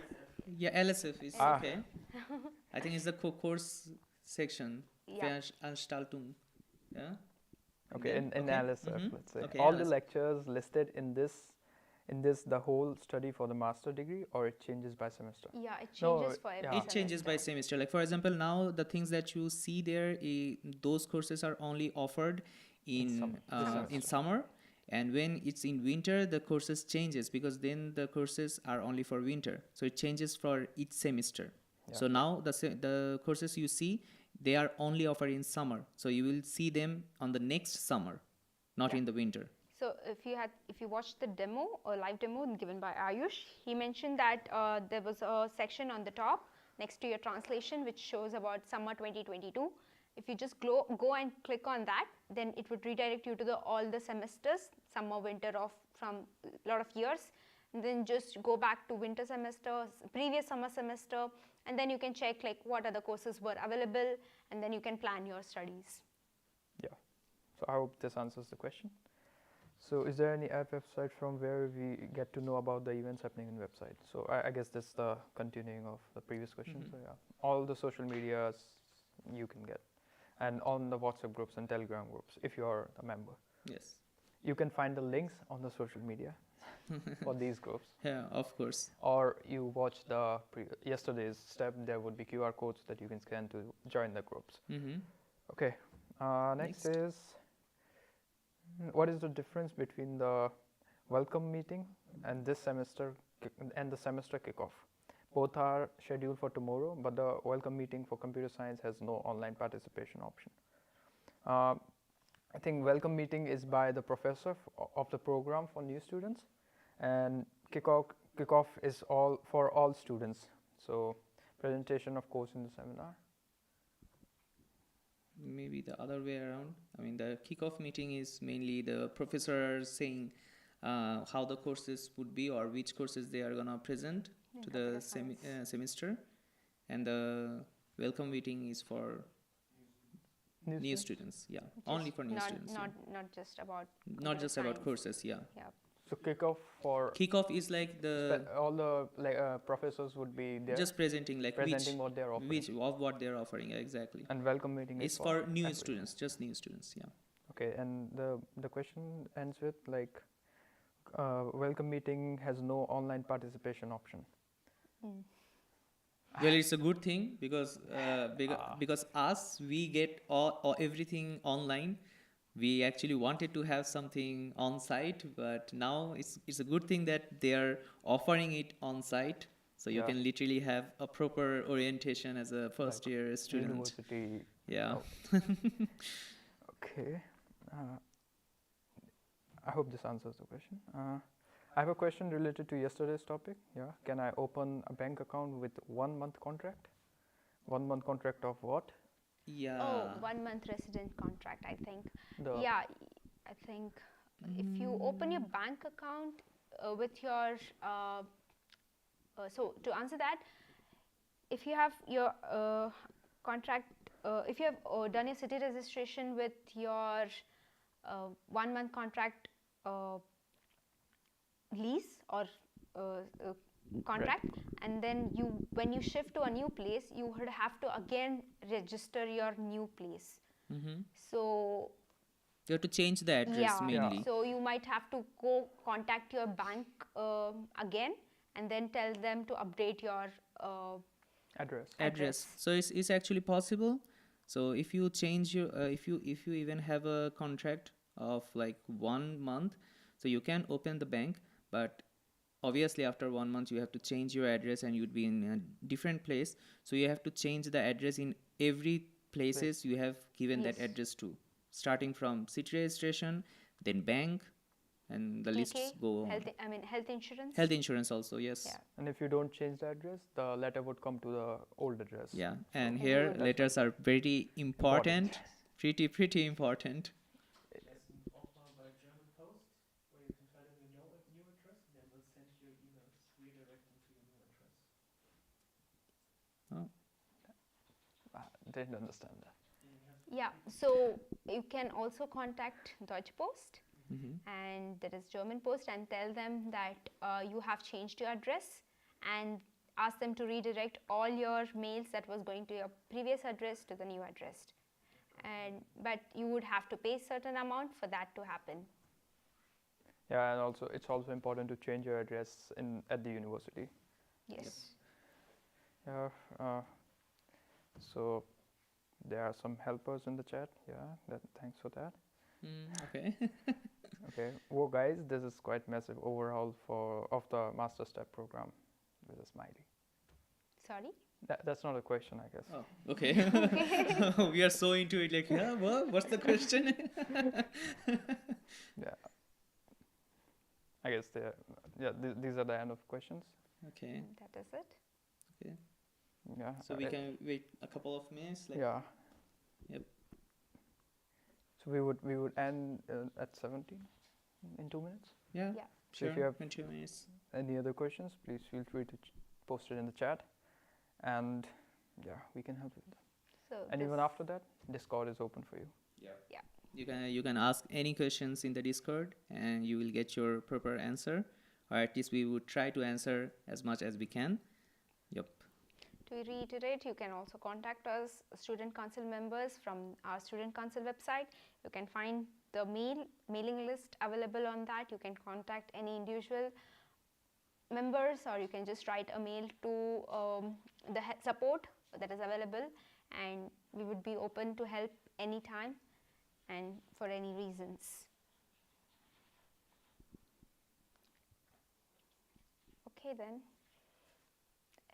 Yeah, LSF is Ah. okay. I think it's the course section. Yeah. Veranstaltung. Yeah. Okay, in Okay. LSF, Mhm. let's say. Okay, All the LSF. lectures listed in this, the whole study for the master degree, or it changes by semester? Yeah, it No, changes for every yeah. It changes by semester. Like for example, now the things that you see there, those courses are only offered in this summer, and when it's in winter, the courses changes because then the courses are only for winter. So it changes for each semester. Yeah. So now the courses you see, they are only offered in summer. So you will see them on the next summer, not Yeah. in the winter. So if you watched the demo or live demo given by Ayush, he mentioned that there was a section on the top next to your translation which shows about summer 2022. If you just go and click on that, then it would redirect you to all the semesters, summer, winter of from a lot of years. And then just go back to winter semester, previous summer semester, and then you can check like what other courses were available, and then you can plan your studies. Yeah. So I hope this answers the question. So is there any app website from where we get to know about the events happening in website? So I guess this is the continuing of the previous question. Mhm. So yeah, all the social medias you can get, and on the WhatsApp groups and Telegram groups if you are a member. Yes. You can find the links on the social media for these groups, Yeah, of course. or you watch the yesterday's StEP. There would be QR codes that you can scan to join the groups. Mm-hmm. Okay. Next Next. is, what is the difference between the welcome meeting and this semester and the semester kickoff? Both are scheduled for tomorrow, but the welcome meeting for computer science has no online participation option. I think welcome meeting is by the professor of the program for new students, and kickoff is for all students. So presentation of course in the seminar. Maybe the other way around. I mean, the kickoff meeting is mainly the professor saying how the courses would be or which courses they are gonna present In to the computer science. semester, and the welcome meeting is for New students, yeah. Only for new not, students. Not, not just about Not just about science. courses, yeah. Yeah. So kickoff for Kickoff is like the all the professors would be there just presenting like presenting what they're offering. which of what they're offering, yeah, exactly. And welcome meeting It's for new everyone. students, just new students, yeah. Okay, and the question ends with like welcome meeting has no online participation option. Mm. Well, it's a good thing because because us we get all everything online. We actually wanted to have something on site, but now it's a good thing that they are offering it on site, so you Yeah. can literally have a proper orientation as a first Like year student. University. Yeah. Oh. Okay. I hope this answers the question. I have a question related to yesterday's topic. Yeah. Can I open a bank account with 1 month contract? 1 month contract of what? Yeah. Oh, 1 month resident contract, I think. The Yeah, I think if you open your bank account with your so to answer that, if you have your contract, if you have done your city registration with your 1 month contract lease or contract, and then when you shift to a new place, you would have to again register your new place. Mm-hmm. So You have to change the address mainly. so you might have to go contact your bank again and then tell them to update your address. So it's actually possible. So if you change your if you even have a contract of like 1 month, so you can open the bank, but obviously after 1 month you have to change your address and you'd be in a different place, so you have to change the address in every places you have given that address to, starting from city registration, then bank, and the lists go on. Health insurance. Health insurance also, yes. Yeah. And if you don't change the address, the letter would come to the old address. Yeah, and So here that's letters are very important. Pretty important. There's an offer by German Post where you can tell them you know a new address and then they'll send you emails redirecting to your new address. Didn't understand that. Yeah, so you can also contact Deutsche Post Mm-hmm. and that is German Post and tell them that you have changed your address and ask them to redirect all your mails that was going to your previous address to the new address. But you would have to pay certain amount for that to happen. Yeah, and also it's also important to change your address at the university. Yes. Yeah. So there are some helpers in the chat. Yeah. Thanks for that. Okay. Okay. Well, guys, this is quite massive overhaul of the Master StEP program with a smiley. Sorry? That's not a question, I guess. Oh, okay. We are so into it, like, yeah, what's the question? Yeah. I guess these are the end of questions. Okay. That is it. Okay. Yeah. So we can wait a couple of minutes. Like, Yeah. Yep. So we would end at 17 in 2 minutes. Yeah. Yeah. So Sure. if you have 2 minutes. any other questions, please feel free to post it in the chat, and yeah, we can help with that. So And even after that, Discord is open for you. You can ask any questions in the Discord, and you will get your proper answer, or at least we would try to answer as much as we can. Yep. to reiterate, you can also contact us, student council members, from our student council website. You can find the mailing list available on that. You can contact any individual members, or you can just write a mail to the support that is available, and we would be open to help anytime and for any reasons. Okay then.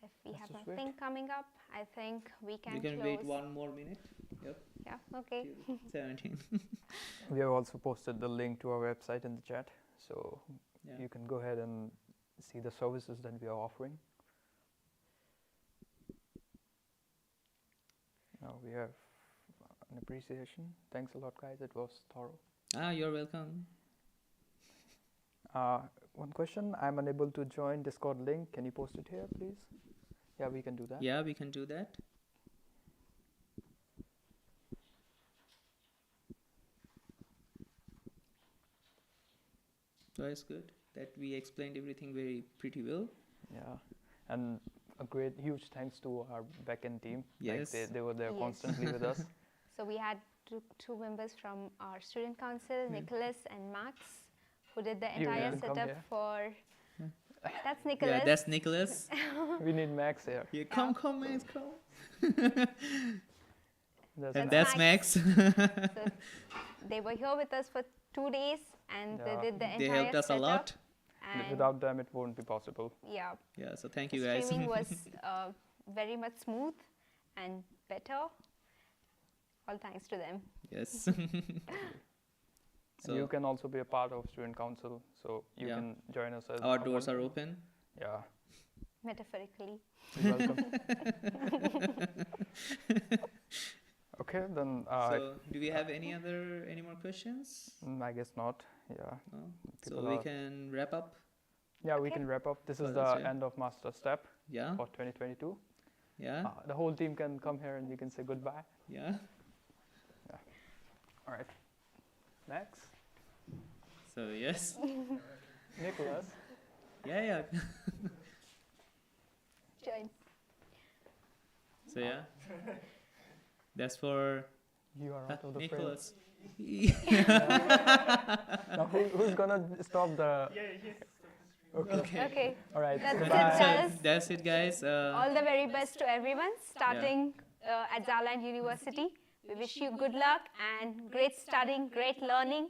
If we Let's have just nothing coming up, I think we can You can close. wait 1 more minute. Yep. Yeah, okay. till 17. We have also posted the link to our website in the chat, so Yeah. you can go ahead and see the services that we are offering. Now we have an appreciation. Thanks a lot, guys. It was thorough. You're welcome. One question, I'm unable to join Discord link. Can you post it here, please? Yeah, we can do that. Yeah, we can do that. That's good. That we explained everything very pretty well. Yeah, and a great, huge thanks to our backend team. Yes. Like they were there Yes. constantly with us. So we had two members from our student council, Nicholas and Max, who did the You entire can come setup here. for. That's Nicholas. Yeah, that's Nicholas. We need Max here. Yeah, come, Max, come. And Max. that's Max. So they were here with us for 2 days, and they Yeah. did the entire They helped us a setup, lot. And Without them, it won't be possible. yeah, Yeah, so thank the you guys. streaming was very much smooth and better. All thanks to them. Yes. And you can also be a part of student council, so you Yeah. can join us as Our doors are open. Yeah, Metaphorically. you're welcome. Okay, then So, do we have any more questions? I guess not. Yeah. No? So People we are- can wrap up. Yeah, we Okay. can wrap up. This is For the this, yeah. end of Master StEP Yeah. for 2022. Yeah. The whole team can come here and we can say goodbye. Yeah. All right. Max, So yes. Nicholas. Yeah. Join. So yeah. That's for You are out of the frame. Nicholas. Now who's gonna stop the? Yeah, yes. Okay. All right. That's it, Goodbye. guys. That's it, guys. All the very best to everyone starting at Saarland University. We wish you good luck and great studying, great learning,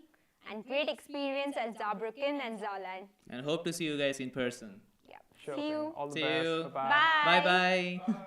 and great experience at Saarbrücken and Saarland. And hope to see you guys in person. Yeah. Sure See thing. you. All the See best. you. Bye-bye. Bye. Bye. Bye.